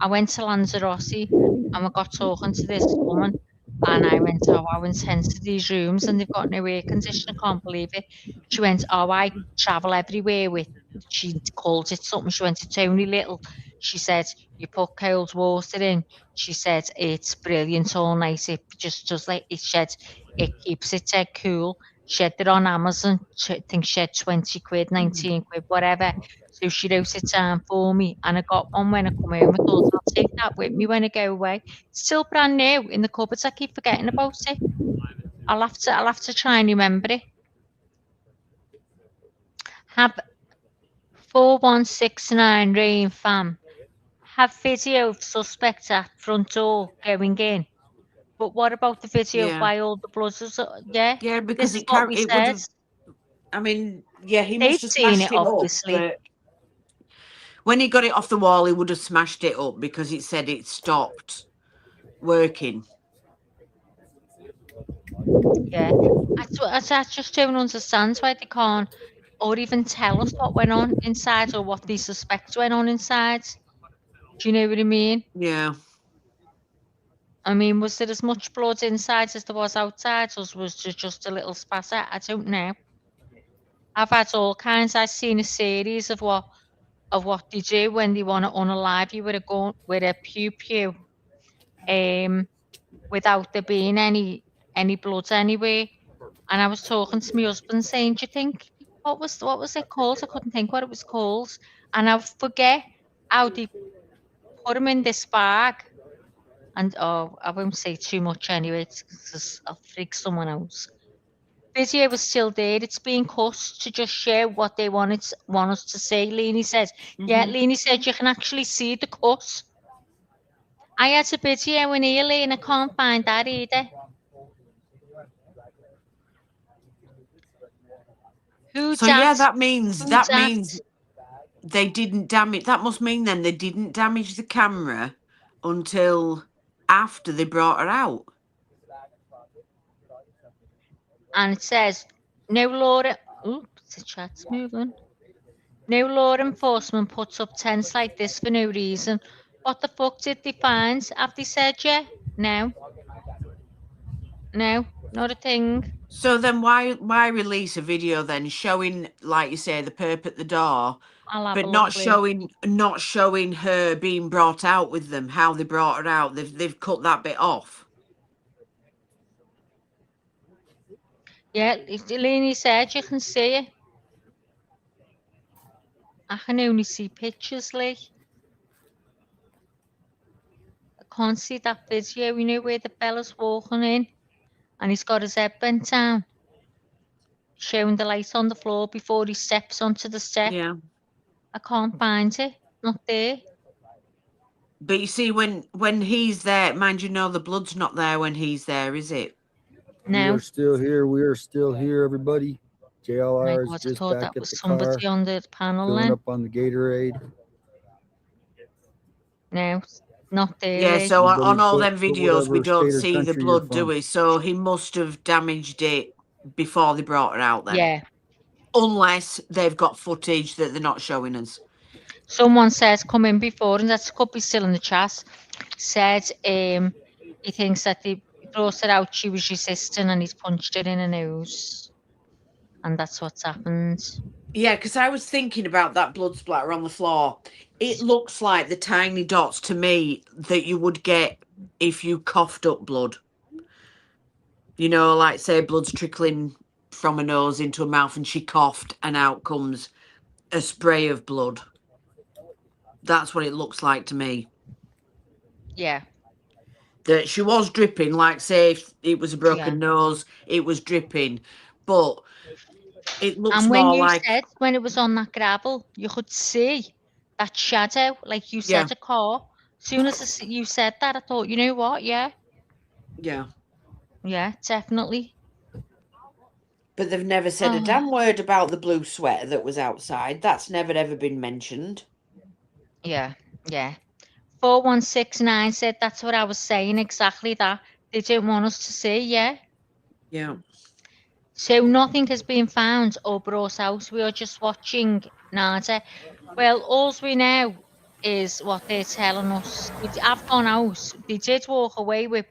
I went to Lanzarote and we got talking to this woman. And I went, oh, how intense are these rooms? And they've got no air conditioning, can't believe it. She went, oh, I travel everywhere with, she called it something. She went, it's only little. She said, you put cold water in. She said, it's brilliant all night. It just does like, it keeps it dead cool. She had it on Amazon. I think she had 20 quid, 19 quid, whatever. So she wrote it down for me, and I got one when I come home. I thought I'll take that with me when I go away. It's still brand new in the cupboards. I keep forgetting about it. I'll have to try and remember it. Have 4169 rain fam. Have video of suspect at front door going in. But what about the video Yeah. by all the blood? Yeah. Yeah, because This is what we it would have. said. I mean, yeah, he They'd must have seen smashed it, it up, obviously. but when he got it off the wall, he would have smashed it up because it said it stopped working. Yeah. I just don't understand why they can't, or even tell us what went on inside or what they suspect went on inside. Do you know what I mean? Yeah. I mean, was there as much blood inside as there was outside, or was there just a little spatter? I don't know. I've had all kinds. I've seen a series of what they do when they want to unalive you with a gun, with a pew pew, without there being any blood anywhere. And I was talking to my husband saying, "Do you think what was it called? I couldn't think what it was called." And I forget how they put him in this bag. And I won't say too much anyway, because I'll freak someone else. Video was still there. It's being cut to just show what they want us to see. Leanie said, "Yeah." Leanie said you can actually see the cut. I had a video in here, and I can't find that either. So yeah, that means they didn't damage. That must mean then they didn't damage the camera until after they brought her out. And it says, no law. Oops, the chat's moving. No law enforcement puts up tents like this for no reason. What the fuck did they find? Have they said yeah? No. No, not a thing. So then why release a video then showing, like you say, the perp at the door, but not showing her being brought out with them, how they brought her out. They've cut that bit off. Yeah, Delaney said you can see it. I can only see pictures, Lee. I can't see that video, you know, where the fella's walking in and he's got his head bent down, showing the light on the floor before he steps onto the step. Yeah. I can't find it. Not there. But you see, when he's there, mind you, know the blood's not there when he's there, is it? No. We are still here. We are still here, everybody. JLR is just back at the somebody car, on the panel filling then. up on the Gatorade. No, not there. Yeah, so on all them put videos, we whatever don't state or see the country you're blood, do from. we? So he must have damaged it before they brought her out then. Yeah. Unless they've got footage that they're not showing us. Someone says come in before, and that could be still in the chat, said he thinks that he brought her out, she was resisting, and he's punched her in the nose. And that's what's happened. Yeah, because I was thinking about that blood splatter on the floor. It looks like the tiny dots to me that you would get if you coughed up blood. You know, like say blood's trickling from a nose into a mouth and she coughed and out comes a spray of blood. That's what it looks like to me. Yeah. That she was dripping, like say if it was a broken nose, it was dripping. But it looks and when more you like... said, when it was on that gravel, you could see that shadow, like you said, a car. As soon as you said that, I thought, you know what? Yeah. Yeah. Yeah, definitely. But they've never said a damn word about the blue sweater that was outside. That's never ever been mentioned. Yeah, yeah. 4169 said that's what I was saying, exactly that. They don't want us to see, yeah. Yeah. So nothing has been found or brought out. We are just watching nada. Well, all we know is what they're telling us. I've gone out. They did walk away with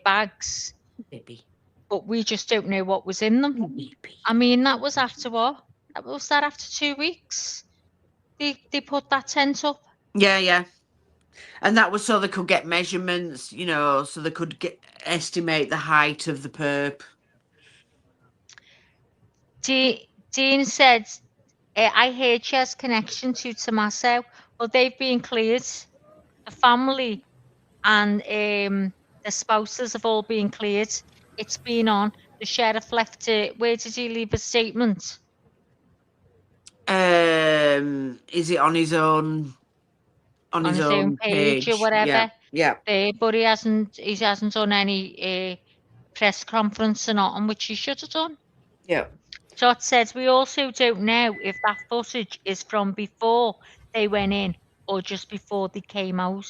bags. Baby. But we just don't know what was in them. I mean, that was after what? Was that after 2 weeks? They put that tent up? Yeah, yeah. And that was so they could get measurements, you know, so they could estimate the height of the perp. Dean said, I heard she has connection to Tommaso. Well, they've been cleared. The family and the spouses have all been cleared. It's been on. The sheriff left it. Where did he leave a statement? Is it on his own? On his own page or whatever. Yeah. Yeah. But he hasn't done any press conference or nothing, which he should have done. Yeah. Todd says we also don't know if that footage is from before they went in or just before they came out.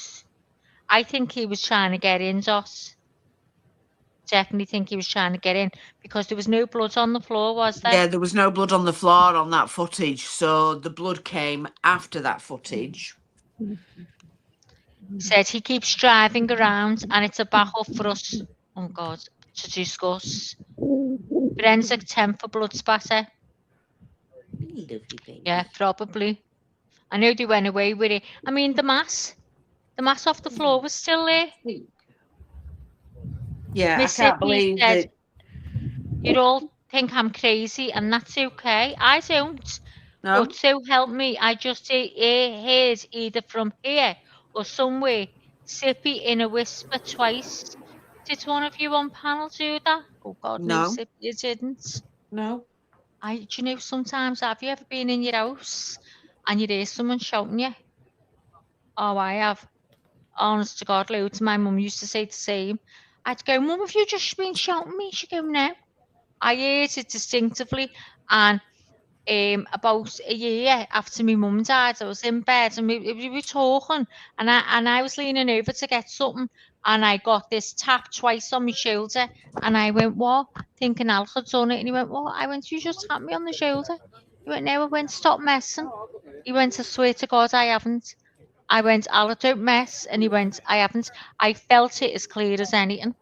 I think he was trying to get in, Joss. Definitely think he was trying to get in because there was no blood on the floor, was there? Yeah, there was no blood on the floor on that footage, so the blood came after that footage. He said he keeps driving around and it's a battle for us, oh God, to discuss. Forensic temp for blood spatter. Yeah, probably. I know they went away with it. I mean, the mass off the floor was still there. Yeah, Miss I can't Sippy believe said, that. you'd all think I'm crazy, and that's okay. I don't. No. But so help me, I just heard either from here or somewhere, Sippy in a whisper twice. Did one of you on panel do that? Oh God, no, No. Sippy, you didn't. No. Do you know, sometimes, have you ever been in your house and you hear someone shouting you? Oh, I have. Honest to God, loads. My mum used to say the same. I'd go, Mum, have you just been shouting me? She'd go, no. I heard it distinctively, and about a year after my mum died, I was in bed and we were talking, and I was leaning over to get something, and I got this tap twice on my shoulder, and I went, what? Thinking Al had done it, and he went, what? I went, you just tapped me on the shoulder. He went, no. I went, stop messing. He went, I swear to God, I haven't. I went, Al, don't mess, and he went, I haven't. I felt it as clear as anything.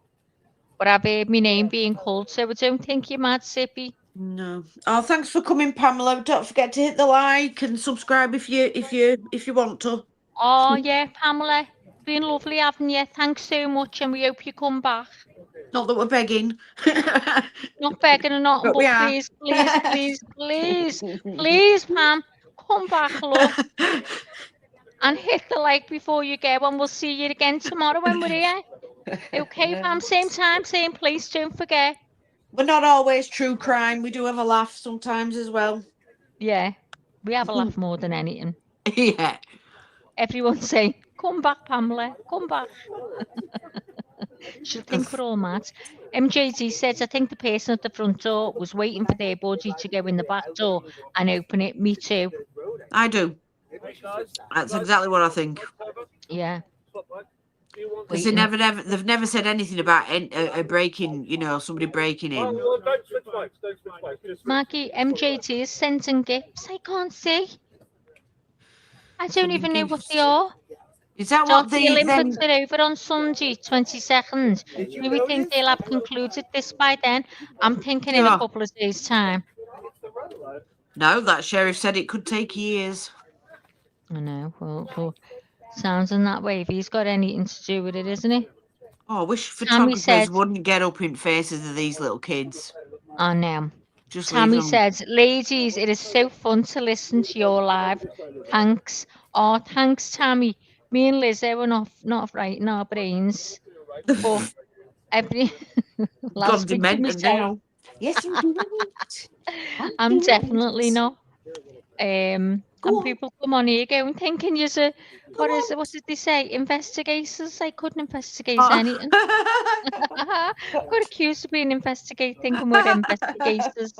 But I've heard my name being called, so I don't think you're mad, Sippy. No. Oh, thanks for coming, Pamela. Don't forget to hit the like and subscribe if you want to. Oh yeah, Pamela. Been lovely having you. Thanks so much, and we hope you come back. Not that we're begging. Not begging or nothing, But we but are. please, please, please, please, please, Pam, come back, love. And hit the like before you go, and we'll see you again tomorrow when we're here. Okay, Pam, same time, same place, don't forget. We're not always true crime. We do have a laugh sometimes as well. Yeah, we have a laugh more than anything. Yeah. Everyone say, come back, Pamela, come back. She'll think we're all mad. MJD says, I think the person at the front door was waiting for their body to go in the back door and open it. Me too. I do. That's exactly what I think. Yeah. Because they've never said anything about a breaking, somebody breaking in. Maggie, MJD is sending gifts. I can't see. I don't even know what they are. Is that what the Olympics are over on Sunday, 22nd. Do we think they'll have concluded this by then? I'm thinking in a couple of days' time. No, that sheriff said it could take years. I know. Well, sounds in that way. If he's got anything to do with it, isn't he? Oh, I wish photographers wouldn't get up in faces of these little kids. I know. Just Tammy says, ladies, it is so fun to listen to your live. Thanks. Oh, thanks, Tammy. Me and Lizzo are not right in our brains. But every last week to myself. Yes, I'm definitely not. And people come on here going thinking you're what did they say? Investigators? I couldn't investigate anything. Got accused of being investigating, thinking we're investigators.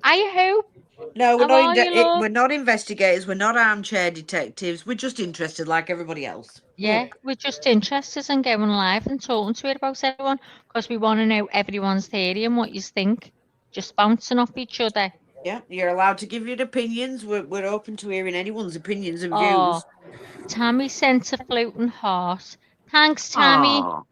I hope. No, we're not investigators. We're not armchair detectives. We're just interested like everybody else. Yeah, we're just interested in going live and talking to it about everyone because we want to know everyone's theory and what you think. Just bouncing off each other. Yeah, you're allowed to give your opinions. We're open to hearing anyone's opinions and Oh, views. Tammy sent a floating heart. Thanks, Tammy. Aww.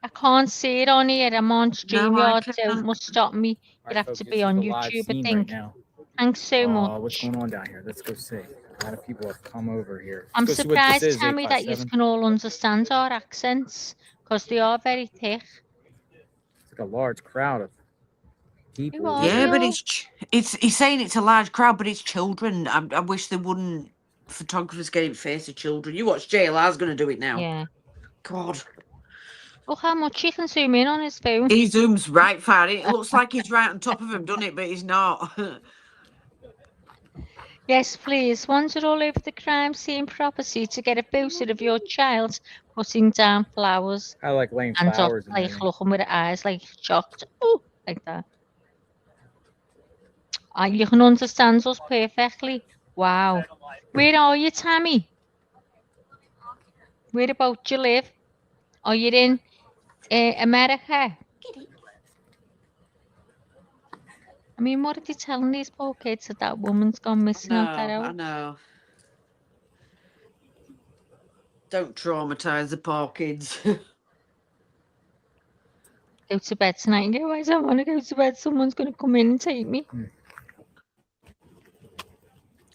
I can't see it on here. I'm on StreamYard. No, Don't must stop me. You'd have to be on YouTube, I think. Right now. Thanks so much. What's going on down here? Let's go see. A lot of people have come over here. I'm surprised, Tammy, that you can all understand our accents because they are very thick. It's like a large crowd of people. Yeah, but he's saying it's a large crowd, but it's children. I wish they wouldn't. Photographers get in face of children. You watch JLR's going to do it now. Yeah. God. Look how much he can zoom in on his phone. He zooms right far. It looks like he's right on top of him, doesn't it? But he's not. Yes, please. Wander all over the crime scene property to get a photo of your child putting down flowers. I like laying And flowers and like everything. looking with her eyes like shocked. Oh, like that. You can understand us perfectly. Wow. Where are you, Tammy? Where about you live? Are you in America? I mean, what are they telling these poor kids that woman's gone missing on that I out? know. Don't traumatise the poor kids. Go to bed tonight and go, I don't want to go to bed. Someone's going to come in and take me.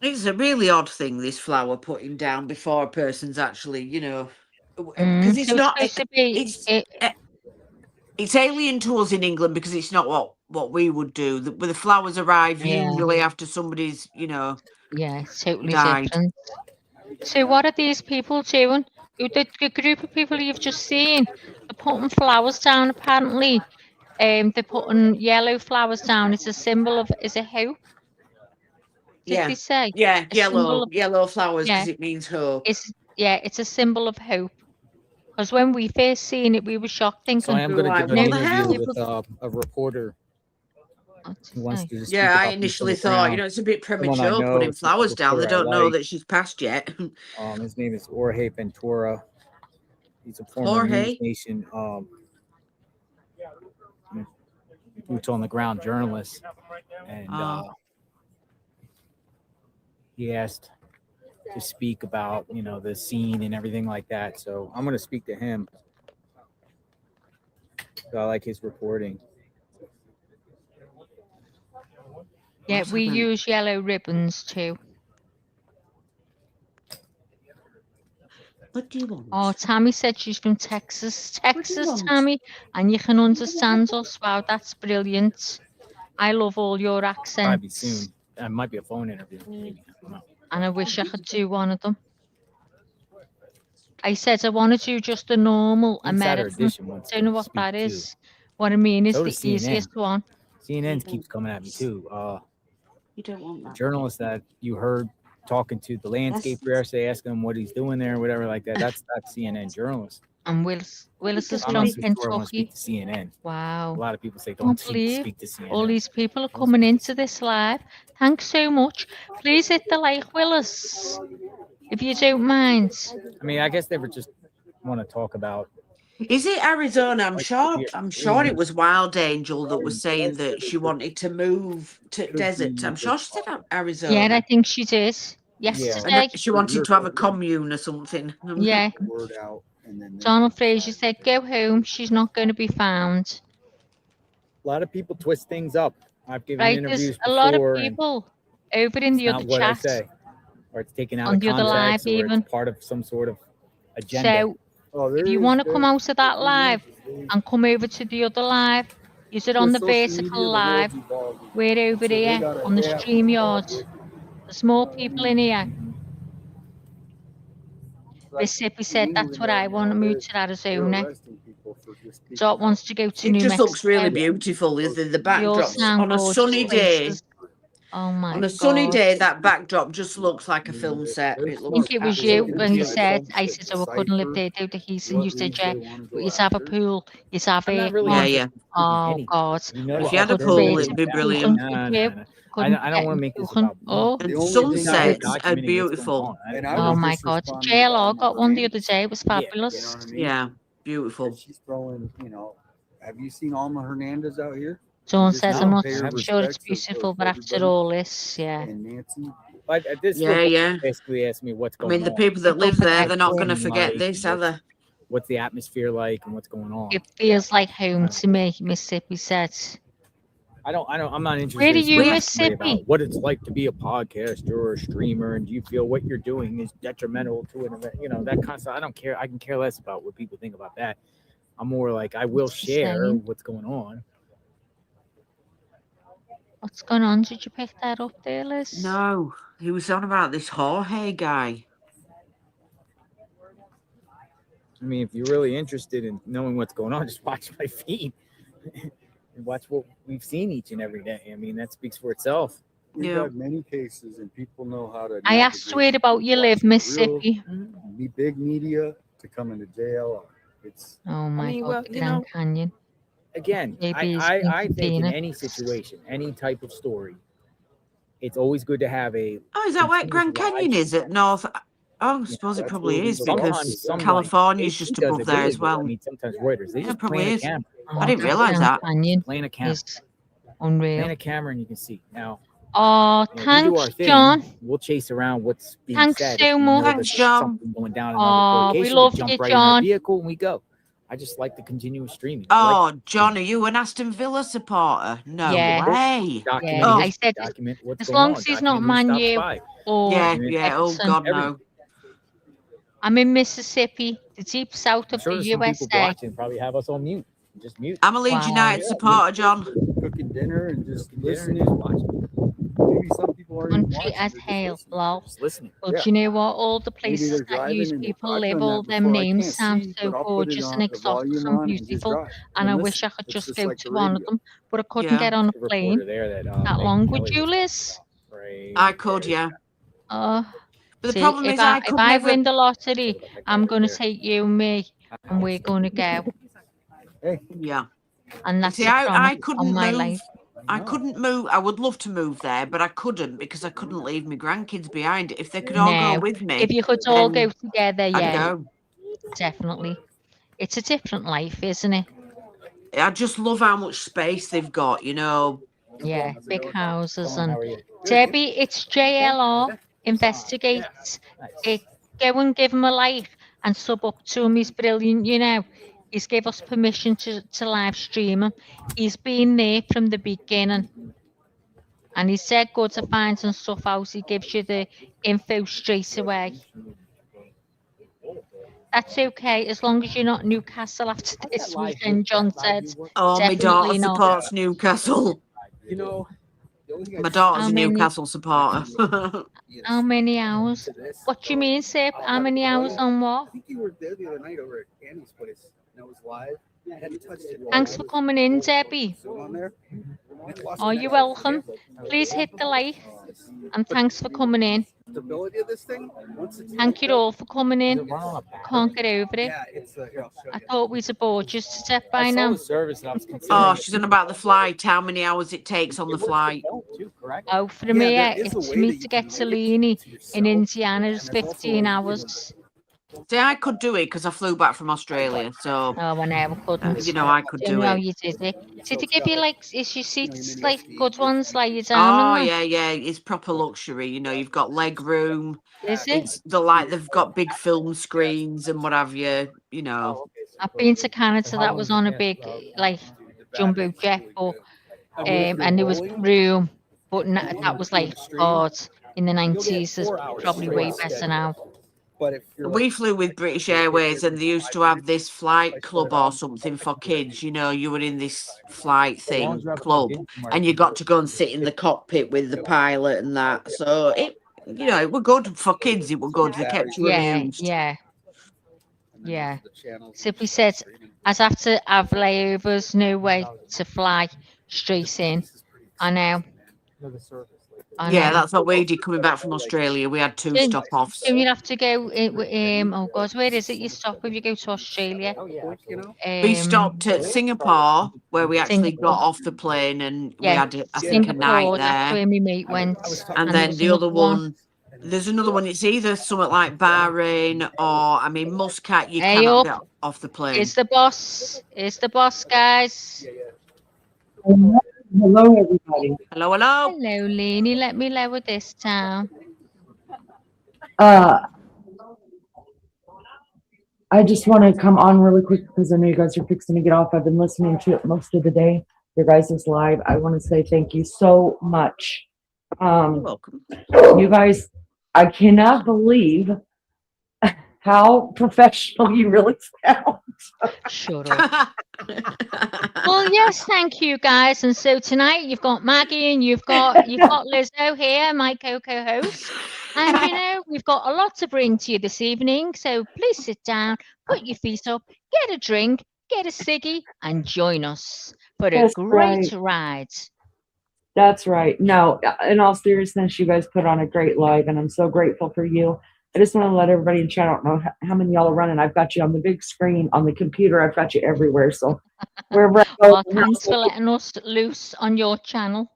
It's a really odd thing, this flower putting down before a person's actually, because it's So it's not. supposed to be. It's alien to us in England because it's not what we would do. Where the flowers arrive Yeah. usually after somebody's, Yeah, it's totally died. different. So what are these people doing? The group of people you've just seen, they're putting flowers down apparently. They're putting yellow flowers down. It's a symbol of, is it hope? Did they say? Yeah, A symbol of, yellow flowers yeah, because it means hope. it's a symbol of hope. Because when we first seen it, we were shocked thinking, So I am going to do an interview with a reporter who wants to just speak Yeah, I about initially people thought, around. it's a bit Someone I premature know, putting it's a flowers down. They reporter I don't know like. that she's passed yet. His name is Jorge Ventura. He's a former Jorge? News Nation boots on the ground journalist, and he asked to speak about the scene and everything like that. So I'm going to speak to him. So I like his reporting. yeah, we use yellow ribbons too. What do you want? Oh, Tammy said she's from Texas. Texas, Tammy, and you can understand us. Wow, that's brilliant. I love all your accents. Probably soon. That might be a phone interview. Maybe. I don't know. And I wish I could do one of them. I said I want to do just a normal Insider American. Edition wants Don't know to what speak that too. is. What I mean is So the does CNN. easiest one. CNN keeps coming at me too. You don't want that. Journalist that you heard talking to the landscaper yesterday, asking him what he's doing there, or whatever like that. That's CNN journalist. And Willis is I'm from not so sure I want to Kentucky. speak to CNN. Wow. A lot of people say Can't don't believe speak to CNN. all these people are coming into this live. Thanks so much. Please hit the like, Willis, if you don't mind. I mean, I guess they were just want to talk about. Is it Arizona? I'm sure it was Wild Angel that Oh, was saying that she wanted to move to desert. I'm sure she said Arizona. Yeah, I think she did. And Yesterday. that she wanted to have a commune or something. Yeah. Word out, and then Donald Fraser said, go home. She's not going to be found. A lot of people twist things up. I've given Right, interviews there's before. a lot of and people over in the it's other not what I chat. say, or it's taken out On of the other live context, or even. it's part of some sort of agenda. So if you want to come out of that live and come over to the other live, use it on the vertical live. We're over here on the StreamYard. There's more people in here. Mississippi said that's what I want to move to Arizona. Dot wants to go to It New just Mexico. looks really beautiful. The They all backdrops sound on a gorgeous sunny day. places. Oh my On a sunny God. day, that backdrop just looks like a film set. It I looks think it was you absolutely when you beautiful. said, I said, oh, I couldn't live there due to heat, and you said, yeah, but you'd have a pool, you'd have I'm a not really Yeah, interested yeah. in speaking Oh anything. God. You notice If you had a I've pool, been it'd be that. brilliant. I don't want to make this about me. Oh, And The only thing I was sunsets are documenting what's going beautiful. on. And I oh was my just God. responding JLR to got one the Hernandez. other day. It was Yeah, you know fabulous. what I mean? Yeah, beautiful. She's throwing, have you seen Alma Hernandez out here? Dawn Just says, No, I'm not I haven't. sure it's respects of beautiful, but after everybody. all this, yeah. And Nancy. But this Yeah, report yeah. basically asked me what's I going mean, the on. people that People live there, forget they're not going to Seem forget like, this, are they? what's the atmosphere like and what's going on. It feels like home to me, Mississippi said. I'm not interested Where are in you, speaking to somebody Mississippi? about what it's like to be a podcaster or a streamer, and do you feel what you're doing is detrimental to an event? That kind of stuff. I don't care. I can care less about what people think about that. I'm more like I will share what's going on. What's going on? Did you pick that up there, Liz? No, he was on about this Jorge guy. I mean, if you're really interested in knowing what's going on, just watch my feed and watch what we've seen each and every day. I mean, that speaks for itself. We've had many cases, and people know how to. I asked where about you live, Mississippi. Big media to come into JLR. It's. Oh my God, well, Grand Canyon. Again, Maybe he's I been think in Phoenix. any situation, any type of story, it's always good to have a. Oh, is that where Grand Canyon is at North? Oh, I suppose it probably is because California's just above there as well. I mean, sometimes Reuters, they Yeah, just probably plan a is. camera. I didn't realise that. Canyon Playing a camera. is unreal. Playing a camera and you can see. Now, Oh, we do thanks, our thing. John. We'll chase around what's being Thanks said. so If we know much. that Thanks, there's John. something going down Oh, another we location, love jump you, right in our John. vehicle and we go. I just like the continuous streaming. Oh, John, are you an Aston Villa supporter? No Yeah. way. Document Oh, I said, document what's as going long on. as he's not Document who Man stops U by. or yeah, Document yeah. Oh, Everton. God, everything. no. I'm in Mississippi, the deep south I'm of sure the there's some people USA. watching probably have us on mute. Just mute. I'm a Leeds Wow. United supporter, John. Cooking dinner and just Dinner and listening. just watching. Maybe some people aren't even Country watching. as they're just hail, listening. lol. Just listening. But Yeah. you know what? All the Maybe places they're that driving use and people I've live, done all that them before. I names can't sound see, so but I'll put it gorgeous on and the exotic volume and on and just beautiful. drive And I and wish listen. I could It's just just go like to the one of radio. them, but I couldn't Yeah. get on a The plane reporter there that that Megan long. Would Kelly you, was Liz? talking I could, yeah. Oh, But the see, problem if is I if could I never. win the lottery, about. I'm going to take you and me, and we're going to go. Yeah. And You that's see, a promise I on couldn't my move. life. I couldn't move. I would love to move there, but I couldn't because I couldn't leave my grandkids behind. If they could all go No, with me, if you could all then go together, I'd yeah, go. definitely. It's a different life, isn't it? I just love how much space they've got, you know. Yeah, big houses How and are you? Debbie, it's JLR investigates. Go and give him a like and sub up to him. He's brilliant, you know. He's gave us permission to live stream him. He's been there from the beginning. And he said go to find some stuff out. He gives you the info straight away. That's okay, as long as you're not Newcastle after this weekend, John said. Oh, my Definitely daughter not. supports Newcastle. You know, My daughter's How a many? Newcastle supporter. How many hours? What do you mean, Sip? How many hours on what? I think you were there the other night over at Annie's place. And it was live. I hadn't touched it. Thanks for coming in, Debbie. Still on there? Oh, you're welcome. Please hit the like. And thanks for coming in. Stability of this thing. Once it's Thank you all for coming in. Can't get over it. yeah, it's here, I'll show I you. thought we were bored just to step by I saw now. the service and I was considering. Oh, she's on about the flight, how many hours it takes on the flight. Too, correct? Oh, for Yeah, me, there is a it's way me that to you get can to limit it Leany to in yourself, Indiana is and there's also 15 a, hours. See, I could do it because I flew back from Australia, so Oh, I never couldn't. you know I could Don't do know how it. you did it. So Did they it's give got you like, like, is your you know, your seats mini like escape, good your ones, like you Oh down and yeah, it's proper luxury. You know, you've got leg room. that? Is it? It's the like they've got big film screens and what have you. You know, I've been to Canada, that was on a big, like, jumbo jet, but, and there was room, but that was like hard in the 90s. There's probably way better now. but if you're we like, flew with British Airways, and they used to have this flight club or something for kids. You know, you were in this flight thing club, and you got to go and sit in the cockpit with the pilot and that. So it, you know, it were good for kids. It were good. They kept you Yeah, amused. yeah, and then yeah. the channels Simply said, I'd have to have layovers, no way to fly straight in. I know. I Yeah, know. that's what we did coming back from Australia. We had 2 Don't, stop-offs. don't you have to go, oh God, where is it you stop if you go to Australia? you know, We stopped at Singapore, where we actually Singapore. got off the plane, and we Yeah, had, I think, a night Singapore, that's there. where my mate went. And there then was the other another one. one, there's another one. It's either something like Bahrain or, I mean, Muscat. You Hey cannot up, get off the plane. it's the boss. It's the boss, guys. Hello, everybody. Hello, hello. Hello, Leanie. Let me lower this down. I just want to come on really quick because I know you guys are fixing to get off. I've been listening to it most of the day. Your guys is live. I want to say thank you so much. You're welcome. You guys, I cannot believe how professional you really sound. Shut up. Well, yes, thank you, guys. And so tonight you've got Maggie and you've got Lizzo here, my co-host. And you know, we've got a lot to bring to you this evening. So please sit down, put your feet up, get a drink, get a ciggy, and join us for a That's great right. ride. That's right. No, in all seriousness, you guys put on a great live, and I'm so grateful for you. I just want to let everybody in chat. I don't know how many y'all are running. I've got you on the big screen, on the computer. I've got you everywhere. So wherever I go, Well, thanks for letting us loose on your channel.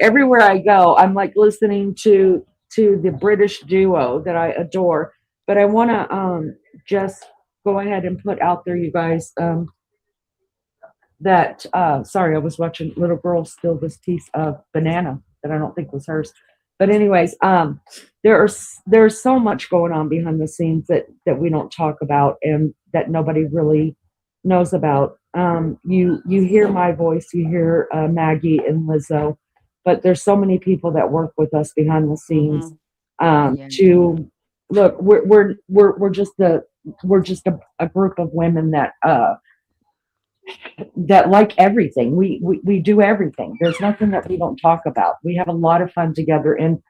everywhere I go, I'm like listening to the British duo that I adore. But I want to just go ahead and put out there, you guys, that sorry, I was watching little girl steal this piece of banana that I don't think was hers. But anyways, there's so much going on behind the scenes that we don't talk about and that nobody really knows about. You hear my voice, you hear Maggie and Lizzo, but there's so many people that work with us behind the scenes. To look, we're just a group of women that like everything. We do everything. There's nothing that we don't talk about. We have a lot of fun together, and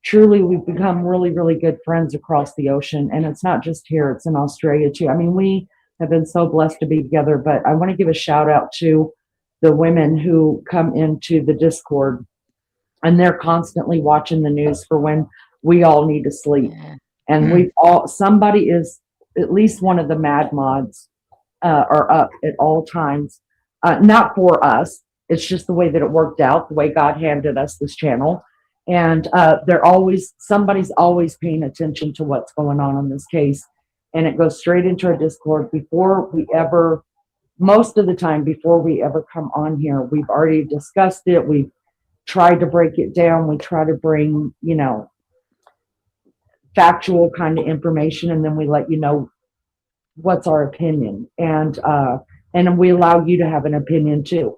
truly we've become really, really good friends across the ocean. And it's not just here, it's in Australia too. I mean, we have been so blessed to be together, but I want to give a shout out to the women who come into the Discord, and they're constantly watching the news for when we all need to sleep. And we've all, somebody is, at least one of the mad mods are up at all times. Not for us. It's just the way that it worked out, the way God handed us this channel. And somebody's always paying attention to what's going on in this case. And it goes straight into our Discord most of the time before we ever come on here. We've already discussed it. We've tried to break it down. We try to bring, factual kind of information, and then we let you know what's our opinion, and we allow you to have an opinion too.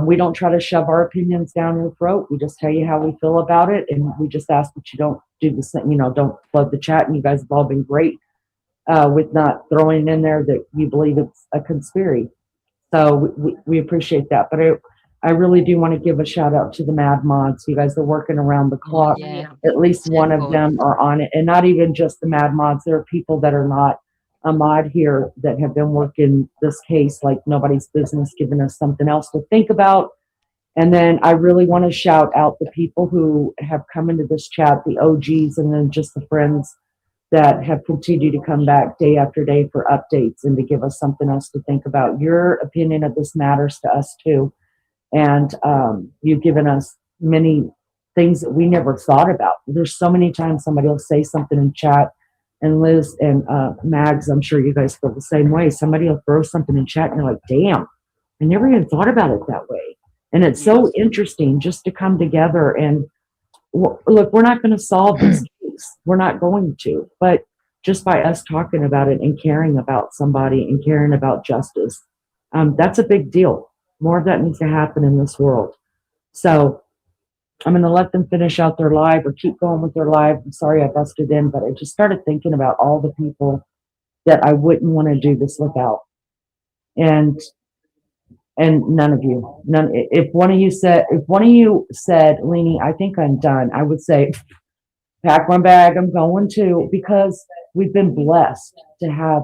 We don't try to shove our opinions down your throat. We just tell you how we feel about it, and we just ask that you don't do this, don't flood the chat. And you guys have all been great with not throwing in there that you believe it's a conspiracy. So we appreciate that. But I really do want to give a shout out to the Mad Mods. You guys are working around the clock. At least one of them are on it, and not even just the Mad Mods. There are people that are not a mod here that have been working this case like nobody's business, giving us something else to think about. And then I really want to shout out the people who have come into this chat, the OGs, and then just the friends that have continued to come back day after day for updates and to give us something else to think about. Your opinion of this matters to us too. And you've given us many things that we never thought about. There's so many times somebody will say something in chat, and Liz and Mags, I'm sure you guys feel the same way. Somebody will throw something in chat and you're like, damn, I never even thought about it that way. And it's so interesting just to come together and look, we're not going to solve this case. We're not going to. But just by us talking about it and caring about somebody and caring about justice, that's a big deal. More of that needs to happen in this world. So I'm going to let them finish out their live or keep going with their live. I'm sorry I busted in, but I just started thinking about all the people that I wouldn't want to do this without. And none of you. If one of you said, Leanie, I think I'm done, I would say, pack my bag, I'm going to, because we've been blessed to have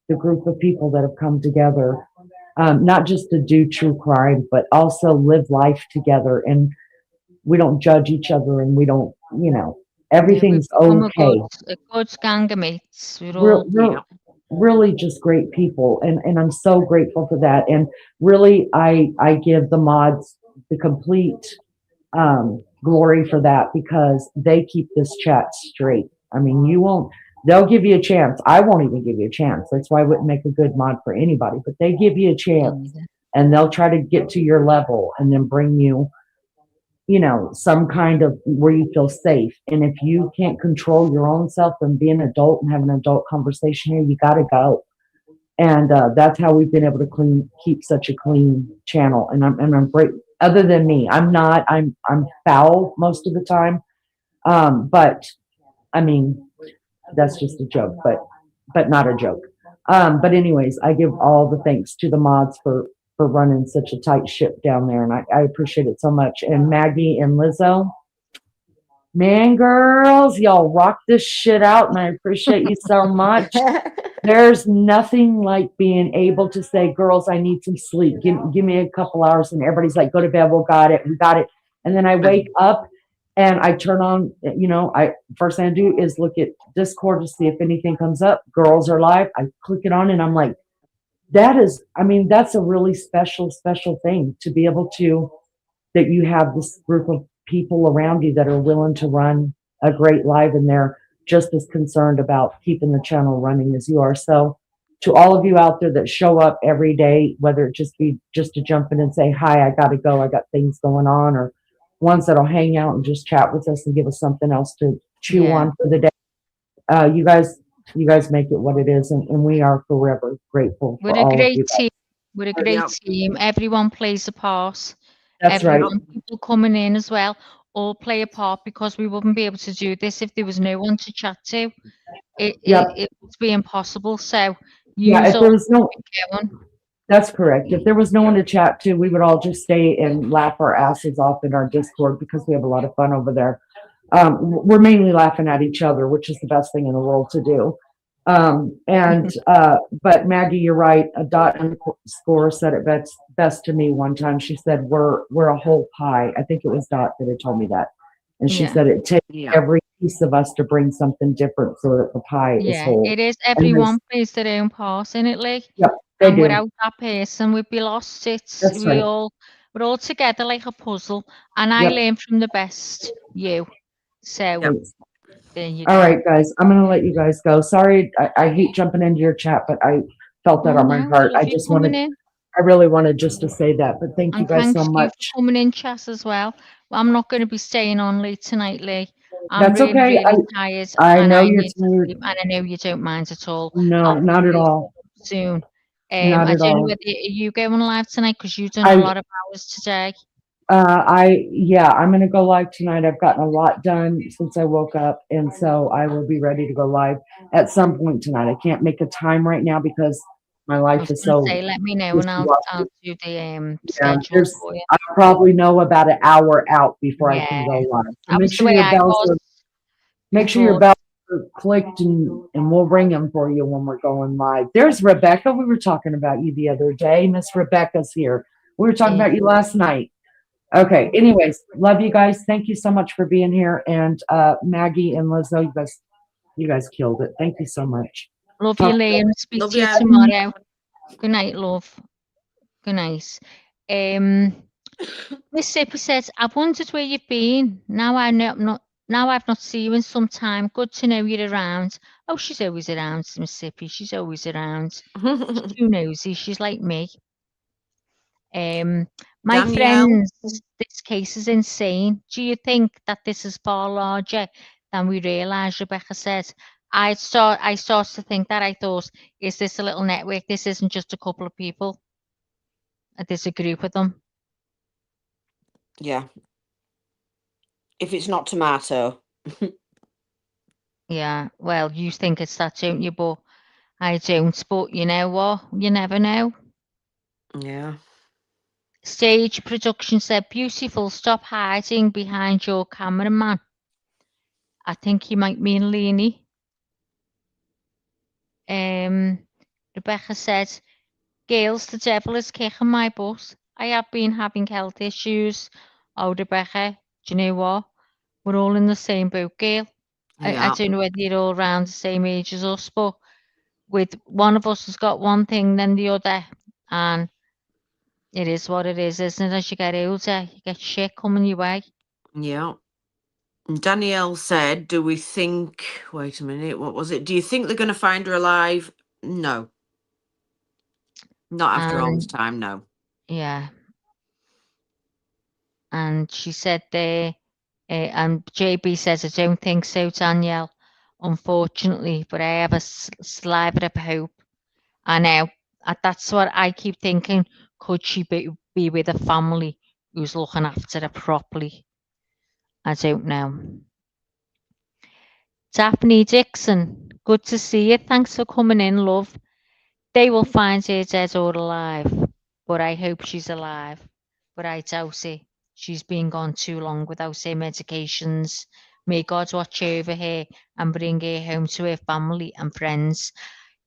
the group of people that have come together, not just to do true crime, but also live life together. And we don't judge each other, and we don't, everything's okay. A good gang of mates. Really just great people. And I'm so grateful for that. And really, I give the mods the complete glory for that, because they keep this chat straight. I mean, they'll give you a chance. I won't even give you a chance. That's why I wouldn't make a good mod for anybody, but they give you a chance, and they'll try to get to your level and then bring you, some kind of where you feel safe. And if you can't control your own self and be an adult and have an adult conversation here, you got to go. And that's how we've been able to keep such a clean channel. And I'm great. Other than me, I'm foul most of the time. But I mean, that's just a joke, but not a joke. But anyways, I give all the thanks to the mods for running such a tight ship down there. And I appreciate it so much. And Maggie and Lizzo, man, girls, y'all rock this shit out. And I appreciate you so much. There's nothing like being able to say, girls, I need some sleep. Give me a couple hours. And everybody's like, go to bed. We got it. And then I wake up and I turn on, first thing I do is look at Discord to see if anything comes up. Girls are live. I click it on and I'm like, that's a really special thing to be able to, that you have this group of people around you that are willing to run a great live, and they're just as concerned about keeping the channel running as you are. So to all of you out there that show up every day, whether it just be just to jump in and say, hi, I got to go, I got things going on, or ones that'll hang out and just chat with us and give us something else to chew on for the day. You guys make it what it is, and we are forever grateful for We're a all of great you. team. We're a great team. Everyone plays a part. That's right. People coming in as well all play a part, because we wouldn't be able to do this if there was no one to chat to. It would be impossible. So Yeah, if there was no, going. that's correct. If there was no one to chat to, we would all just stay and laugh our asses off in our Discord, because we have a lot of fun over there. We're mainly laughing at each other, which is the best thing in the world to do. But Maggie, you're right. A Dot underscore said it best to me one time. She said, we're a whole pie. I think it was Dot that had told me that. And she said it takes every piece of us to bring something different so that the pie is whole. It is. Everyone plays their own part in it, like. Yep, they And do. without that person, we'd be lost. That's right. We're all together like a puzzle, and I Yep. learn from the best you. So there you go. All right, guys, I'm going to let you guys go. Sorry, I hate jumping into your chat, but I felt that on my heart. I just wanted, I really wanted just to say that, but thank you guys so much. Thanks for coming in, chat, as well. I'm not going to be staying on late tonight, Lee. I'm That's really, okay. really tired. I and know I you're need to tired. sleep, and I know you don't mind at all. No, not at all. Soon. Not I at don't know all. whether you going live tonight, because you've done a lot of hours today. I'm going to go live tonight. I've gotten a lot done since I woke up, and so I will be ready to go live at some point tonight. I can't make a time right now because my life is so. Let me know, and I'll do the schedule for you. I'll probably know about an hour out before I can go live. So make sure your bells are clicked, and we'll ring them for you when we're going live. There's Rebecca. We were talking about you the other day. Miss Rebecca's here. We were talking about you last night. Okay. Anyways, love you guys. Thank you so much for being here. And Maggie and Lizzo, you guys killed it. Thank you so much. Love you, Liam. Speak to you tomorrow. Good night, love. Good night. Miss Sippy says, I've wondered where you've been. Now I've not seen you in some time. Good to know you're around. Oh, she's always around, Miss Sippy. She's always around. She's too nosy. She's like me. My friends, this case is insane. Do you think that this is far larger than we realise? Rebecca says. I started to think that. I thought, is this a little network? This isn't just a couple of people. There's a group of them. Yeah. If it's not tomato. Yeah, well, you think it's that, don't you? But I don't. But you know what? You never know. Yeah. Stage production said, beautiful, stop hiding behind your cameraman. I think he might mean Leanie. Rebecca said, girls, the devil is kicking my butt. I have been having health issues. Oh, Rebecca, do you know what? We're all in the same boat, girl. I don't know whether you're all around the same age as us, but with one of us has got one thing, then the other, and it is what it is, isn't it? As you get older, you get shit coming your way. Yeah. Danielle said, do we think, wait a minute, what was it? Do you think they're going to find her alive? No. Not after all this time, no. Yeah. And she said there, and JB says, I don't think so, Danielle, unfortunately, but I have a sliver of hope. I know. That's what I keep thinking. Could she be with a family who's looking after her properly? I don't know. Daphne Dixon, good to see you. Thanks for coming in, love. They will find her dead or alive, but I hope she's alive. But I doubt it. She's been gone too long without her medications. May God watch over her and bring her home to her family and friends.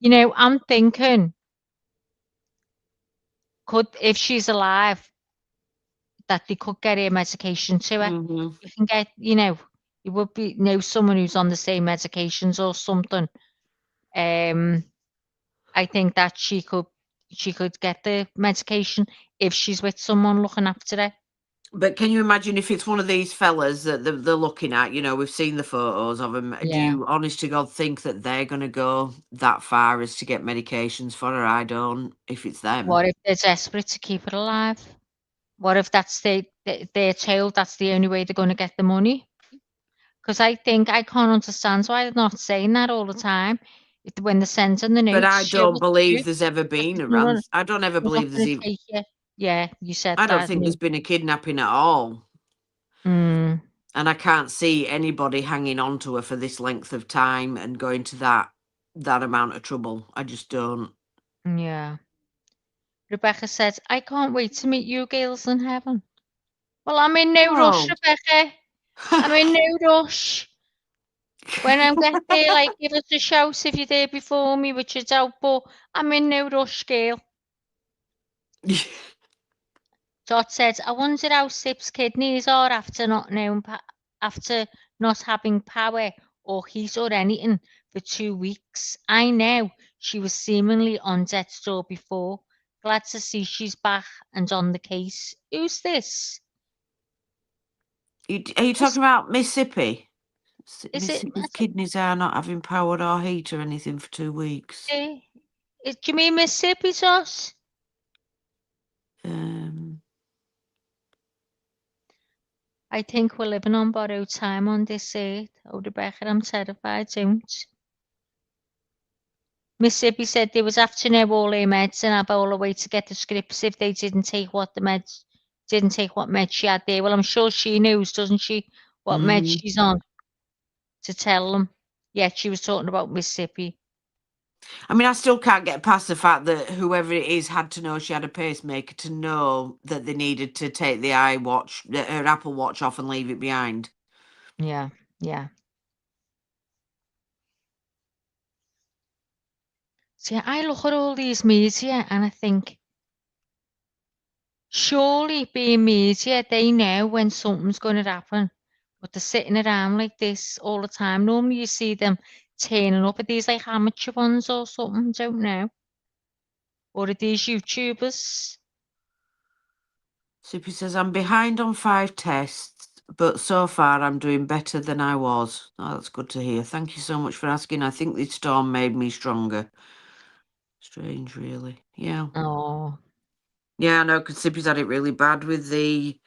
You know, I'm thinking, if she's alive, that they could get her medication to her. Mhm. You can get, you would know someone who's on the same medications or something. I think that she could get the medication if she's with someone looking after her. But can you imagine if it's one of these fellas that they're looking at? You know, we've seen the photos of them. Do Yeah. you, honest to God, think that they're going to go that far as to get medications for her? I don't. If it's them, What if they're desperate to keep it alive? What if that's they're told that's the only way they're going to get the money? Because I can't understand why they're not saying that all the time. When they're sending the but notes, I show don't us believe proof there's ever that been a we're not, I don't ever we're not believe there's going to even. take you. Yeah, you said I don't that. think there's been a kidnapping at all. Mm. And I can't see anybody hanging on to her for this length of time and going to that amount of trouble. I just don't. Yeah. Rebecca said, I can't wait to meet you girls in heaven. Well, I'm in no rush, Oh. Rebecca. I'm in no rush. When I get there, like, give us a shout if you're there before me, which I doubt, but I'm in no rush, girl. Dot said, I wonder how Sip's kidneys are after not having power or heat or anything for 2 weeks. I know she was seemingly on death's door before. Glad to see she's back and on the case. Who's this? Are you talking about Mississippi? Is it? Mississippi's kidneys are not having power or heat or anything for 2 weeks. Do you mean Mississippi sauce? I think we're living on borrowed time on this earth. Oh, Rebecca, I'm terrified, don't. Mississippi said they was after know all their meds and have all the way to get the scripts if they didn't take what meds she had there. Well, I'm sure she knows, doesn't she, what meds she's on to tell them. Yeah, she was talking about Mississippi. I mean, I still can't get past the fact that whoever it is had to know she had a pacemaker to know that they needed to take her Apple Watch off and leave it behind. Yeah, yeah. See, I look at all these media and I think, surely being media, they know when something's going to happen, but they're sitting around like this all the time. Normally you see them turning up at these like amateur ones or something, don't know. Or are these YouTubers? Sippy says, I'm behind on 5 tests, but so far I'm doing better than I was. Oh, that's good to hear. Thank you so much for asking. I think this storm made me stronger. Strange, really. Yeah. Oh. Yeah, I know, because Sippy's had it really bad with the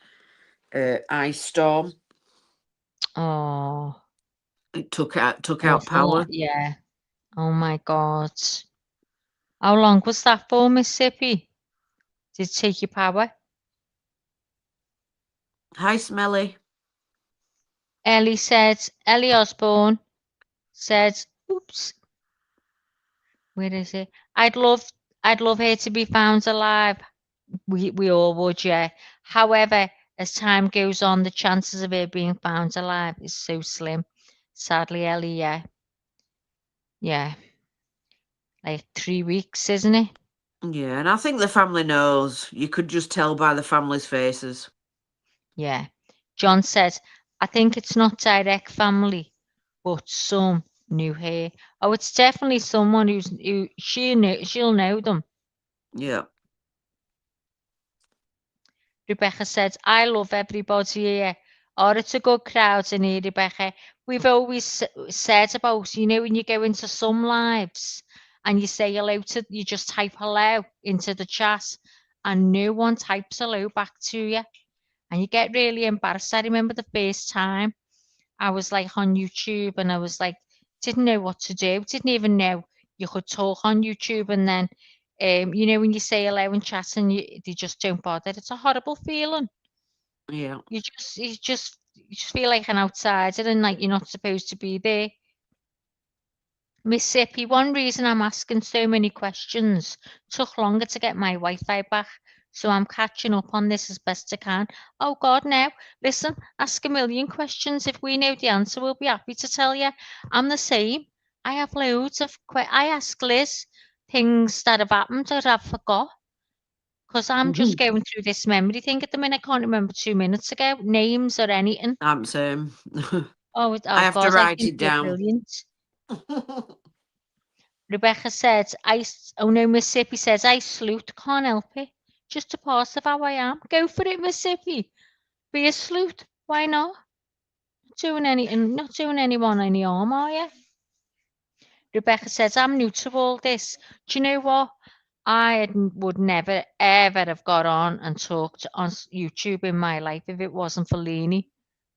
ice storm. Oh. It took out Awful power. lot, yeah. Oh my God. How long was that for, Mississippi? Did it take your power? Hi, Smelly. Ellie Osborne said, oops. Where is it? I'd love her to be found alive. We all would, yeah. However, as time goes on, the chances of her being found alive is so slim. Sadly, Ellie, yeah. Yeah. Like 3 weeks, isn't it? Yeah, and I think the family knows. You could just tell by the family's faces. Yeah. John said, I think it's not direct family, but some knew her. Oh, it's definitely someone she'll know them. Yeah. Rebecca said, I love everybody here. Oh, it's a good crowd in here, Rebecca. We've always said about, when you go into some lives and you say hello you just type hello into the chat and no one types hello back to you. And you get really embarrassed. I remember the first time I was like on YouTube and I was like, didn't know what to do. Didn't even know you could talk on YouTube. And then, when you say hello and chat and they just don't bother. It's a horrible feeling. Yeah. You just feel like an outsider and like you're not supposed to be there. Mississippi, one reason I'm asking so many questions took longer to get my Wi-Fi back, so I'm catching up on this as best I can. Oh God, no. Listen, ask a million questions. If we know the answer, we'll be happy to tell you. I'm the same. I have loads of I ask Liz things that have happened that I've forgot. Because I'm just going through this memory thing at the minute. I can't remember 2 minutes ago. Names or anything. I'm same. Oh, I have to God, I write think it you're down. brilliant. Rebecca said, oh no, Mississippi says, I salute, can't help it. Just a part of how I am. Go for it, Mississippi. Be a salute. Why not? Not doing anyone any harm, are you? Rebecca says, I'm new to all this. Do you know what? Would never, ever have got on and talked on YouTube in my life if it wasn't for Leanie.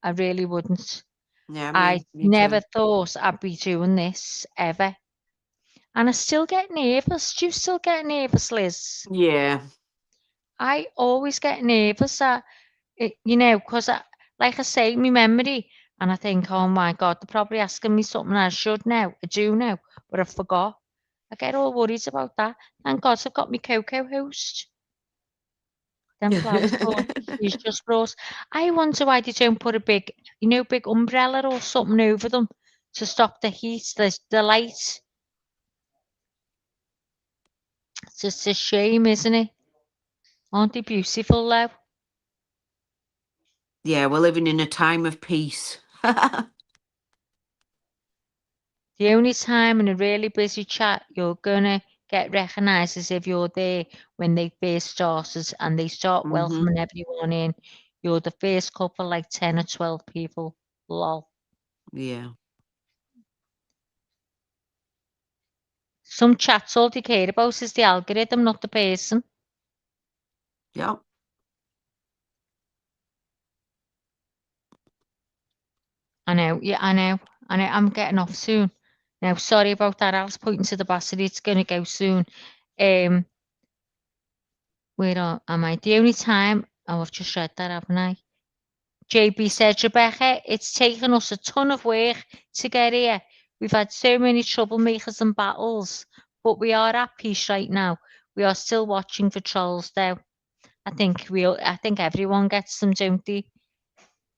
I really wouldn't. Yeah, I me never too. thought I'd be doing this, ever. And I still get nervous. Do you still get nervous, Liz? Yeah. I always get nervous, because, like I say, my memory, and I think, oh my God, they're probably asking me something I should know, I do know, but I forgot. I get all worried about that. Thank God I've got my co-host. Them flies brought, he's just brought. I wonder why they don't put a big, big umbrella or something over them to stop the heat, the light. It's just a shame, isn't it? Aren't they beautiful, though? Yeah, we're living in a time of peace. The only time in a really busy chat you're gonna get recognised is if you're there when they first started and they start welcoming everyone in. You're the first couple, like 10 or 12 people. Lol. Yeah. Some chats all they care about is the algorithm, not the person. Yep. I know, yeah, I know. I'm getting off soon. Now, sorry about that. I was pointing to the battery. It's going to go soon. Where am I? The only time... Oh, I've just read that, haven't I? JB said, Rebecca, it's taken us a ton of work to get here. We've had so many troublemakers and battles, but we are at peace right now. We are still watching for trolls, though. I think everyone gets them, don't they?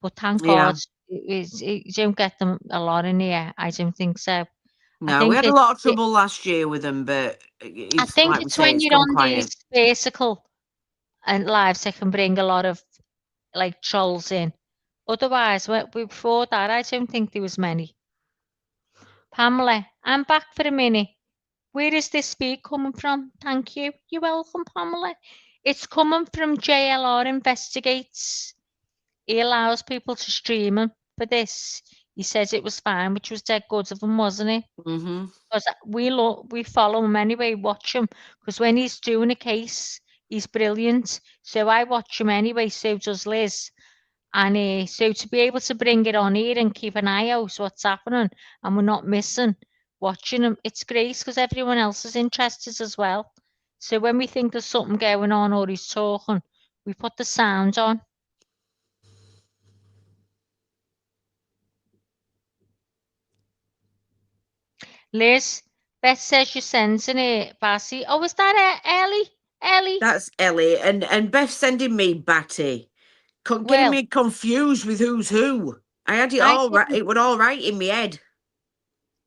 But thank Yeah. God, you don't get them a lot in here. I don't think so. No, we had a lot of trouble last year with them, but it's like we say, when it's you're gone on quiet. these vertical and lives, it can bring a lot of like trolls in. Otherwise, before that, I don't think there was many. Pamela, I'm back for a minute. Where is this speak coming from? Thank you. You're welcome, Pamela. It's coming from JLR Investigates. He allows people to stream him for this. He says it was fine, which was dead good of him, wasn't it? Because we follow him anyway, watch him. Because when he's doing a case, he's brilliant. So I watch him anyway, so does Liz. And so to be able to bring it on here and keep an eye out what's happening and we're not missing watching him, it's great because everyone else is interested as well. So when we think there's something going on or he's talking, we put the sound on. Liz, Beth says you're sending it, Bassy. Oh, is that Ellie? Ellie? That's Ellie. And Beth sending me Batty. Getting Well, me confused with who's who. I had it all right. It was all right in my head.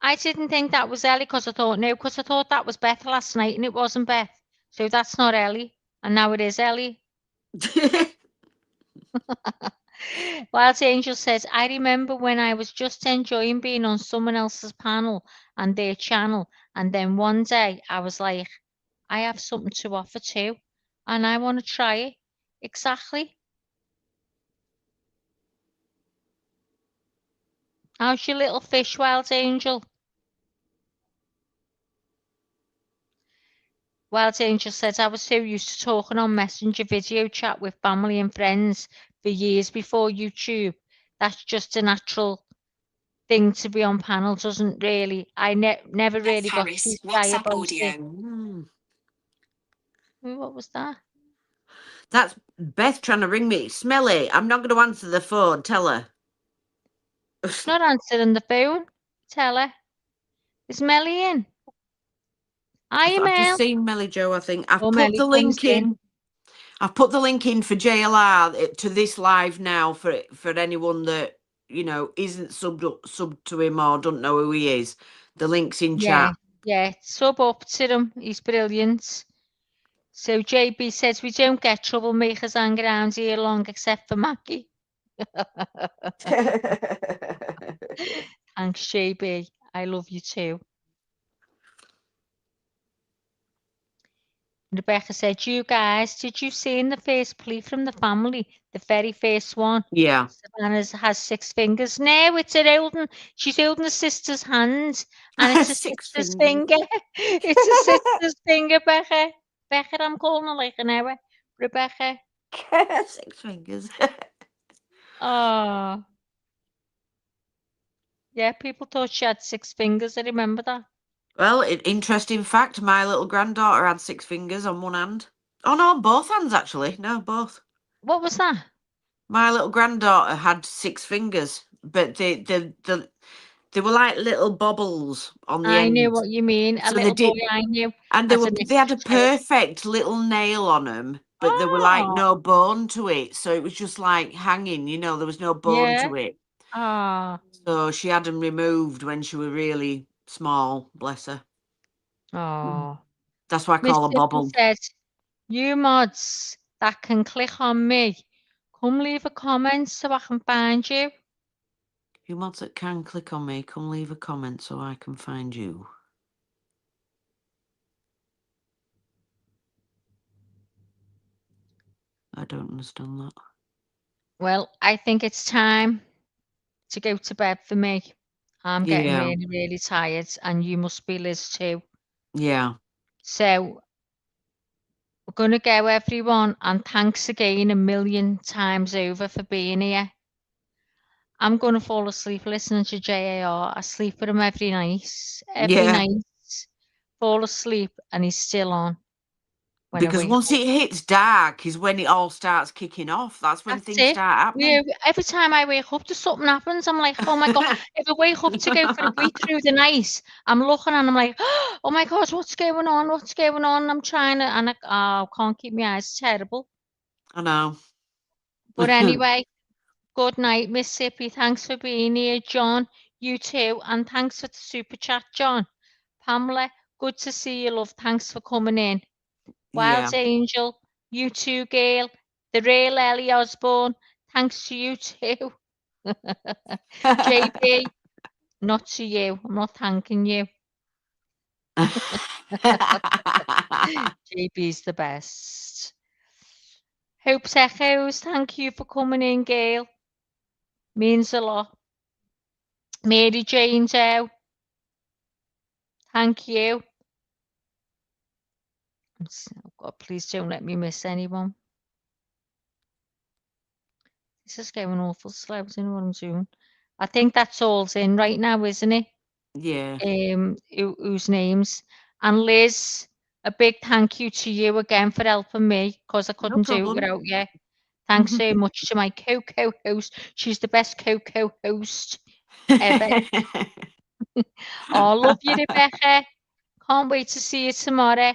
I didn't think that was Ellie because I thought that was Beth last night and it wasn't Beth. So that's not Ellie. And now it is Ellie. Wild Angel says, I remember when I was just enjoying being on someone else's panel and their channel. And then one day I was like, I have something to offer too. And I want to try it. Exactly. How's your little fish, Wild Angel? Wild Angel says, I was so used to talking on Messenger video chat with family and friends for years before YouTube. That's just a natural thing to be on panel, doesn't really. I never really got too shy about it. What was that? That's Beth trying to ring me. Smelly, I'm not going to answer the phone. Tell her. Not answering the phone. Tell her. Is Melly in? I've just seen Melly Joe, I think. I've put Melly the link in. I've put the link in for JLR to this live now for anyone that, isn't sub to him or don't know who he is. The link's in Yeah, chat. yeah. Sub up to him. He's brilliant. So JB says we don't get troublemakers hanging around here long except for Mackie. Thanks, JB. I love you too. Rebecca said, you guys, did you see in the first plea from the family, the very first one? Yeah. Savannah has 6 fingers. No, it's her holding, she's holding her sister's hand, and it's a 6 sister's fingers. finger. It's a sister's finger, Becca. Becca, I'm calling her like an hour. Rebecca. 6 fingers. Oh. Yeah, people thought she had 6 fingers. I remember that. Well, interesting fact, my little granddaughter had 6 fingers on one hand. Oh no, on both hands actually. No, both. What was that? My little granddaughter had 6 fingers, but they were like little bobbles on the I end. knew what you mean. A So they little boy did, I knew. and they had a perfect little nail on them, but there were like Oh, no bone to it, so it was just like hanging. There was no bone yeah. to it. Ah. So she had them removed when she was really small. Bless her. Oh. That's why I Miss call her Tippy Bobble. said, you mods that can click on me, come leave a comment so I can find you. You mods that can click on me, come leave a comment so I can find you. I don't understand that. Well, I think it's time to go to bed for me. I'm getting really, really tired, and you must be, Liz, too. Yeah. So we're going to go, everyone, and thanks again 1,000,000 times over for being here. I'm going to fall asleep listening to JAR. I sleep with him every night. Every Yeah. night. Fall asleep, and he's still on. When Because once it hits dark is when it all starts kicking off. That's when things start happening. Every time I wake up, something happens. I'm like, oh my God. If I wake up to go for a wee through the night, I'm looking and I'm like, oh my God, what's going on? What's going on? I'm trying to, and I can't keep my eyes. It's terrible. I know. But anyway, good night, Mississippi. Thanks for being here, John. You too. And thanks for the super chat, John. Pamela, good to see you, love. Thanks for coming in. Wild Angel, you too, Gail. The real Ellie Osborne, thanks to you too. JB, not to you. I'm not thanking you. JB's the best. Hope's Echoes, thank you for coming in, Gail. Means a lot. Mary Jane Doe, thank you. Oh God, please don't let me miss anyone. This is going awful slow. I don't know what I'm doing. I think that's all's in right now, isn't it? Yeah. Whose names. And Liz, a big thank you to you again for helping me, because I couldn't do it without you. Thanks so much to my co-host. She's the best co-host ever. Oh, love you, Rebecca. Can't wait to see you tomorrow.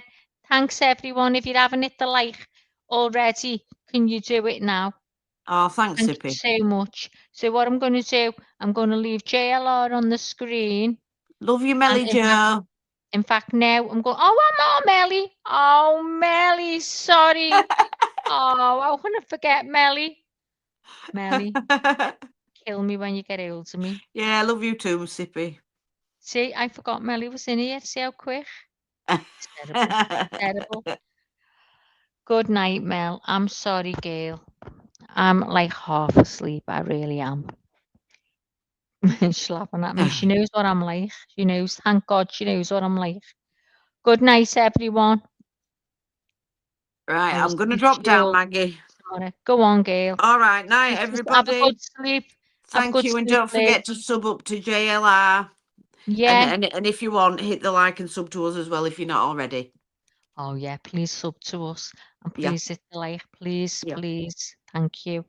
Thanks, everyone. If you haven't hit the like already, can you do it now? Oh, thanks, Thank you Sippy. so much. So what I'm going to do, I'm going to leave JLR on the screen. Love you, Melly Joe. In fact, now I'm going, oh, one more, Melly. Oh, Melly, sorry. Oh, I want to forget Melly. Melly, kill me when you get hold of me. Yeah, I love you too, Sippy. See, I forgot Melly was in here. See how quick? It's terrible. Terrible. Good night, Mel. I'm sorry, Gail. I'm like half asleep. I really am. She's laughing at me. She knows what I'm like. She knows. Thank God she knows what I'm like. Good night, everyone. Right, I'm going to drop down, Maggie. Go on, Gail. All right, night, everybody. Have a good sleep. Thank you, and don't forget to sub up to JLR. Yeah. And if you want, hit the like and sub to us as well if you're not already. Oh yeah, please sub to us and please hit the like, please, please. Thank you.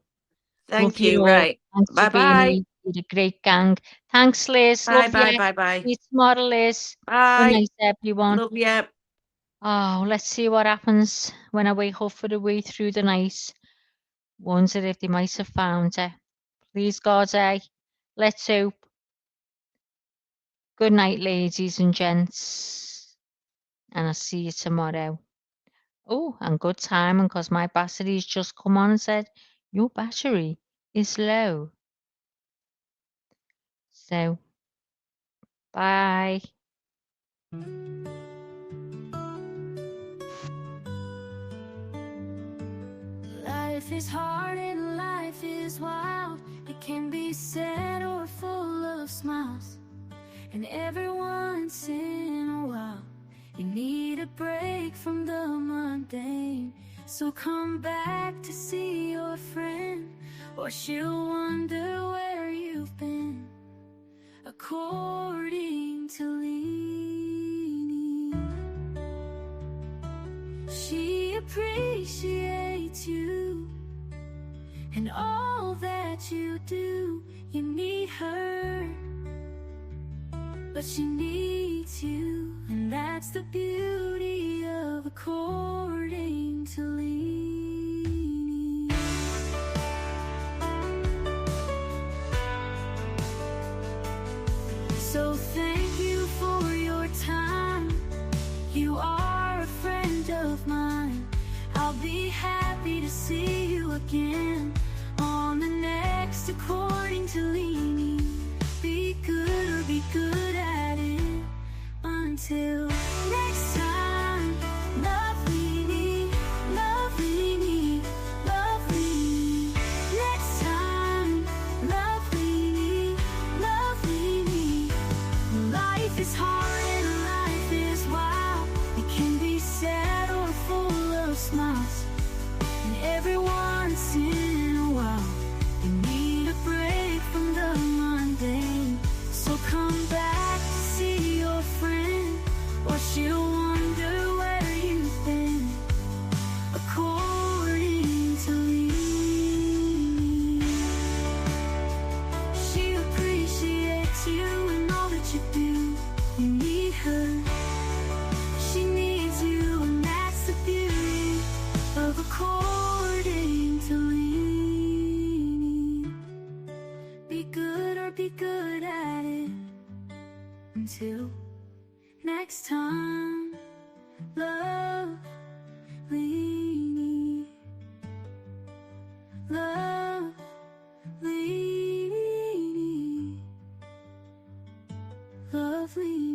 Thank you. Right. Thanks Bye for being bye. here. You're a great gang. Thanks, Liz. Bye Love bye you. bye bye. See you tomorrow, Liz. Bye. Good night, everyone. Love you. Oh, let's see what happens when I wake up for the way through the night. Wonder if they might have found her. Please, God, let's hope. Good night, ladies and gents. And I'll see you tomorrow. Oh, and good timing because my battery's just come on and said, your battery is low. So, bye. Life is hard and life is wild. It can be sad or full of smiles. And every once in a while, you need a break from the mundane. So come back to see your friend, or she'll wonder where you've been. According to Leanie, she appreciates you and all that you do. You need her, but she needs you, and that's the beauty of according to Leanie. So thank you for your time. You are a friend of mine. I'll be happy to see you again on the next According to Leanie. Be good or be good at it. Until next time, love Leanie, love Leanie, love Leanie. Next time, love Leanie, love Leanie. Life is hard and life is wild. It can be sad or full of smiles. And every once in a while, you need a break from the mundane. So come back to see your friend, or she'll wonder where you've been. According to Leanie, she appreciates you and all that you do. You need her, she needs you, and that's the beauty of According to Leanie. Be good or be good at it. Until next time, love Leanie, love Leanie, love Leanie.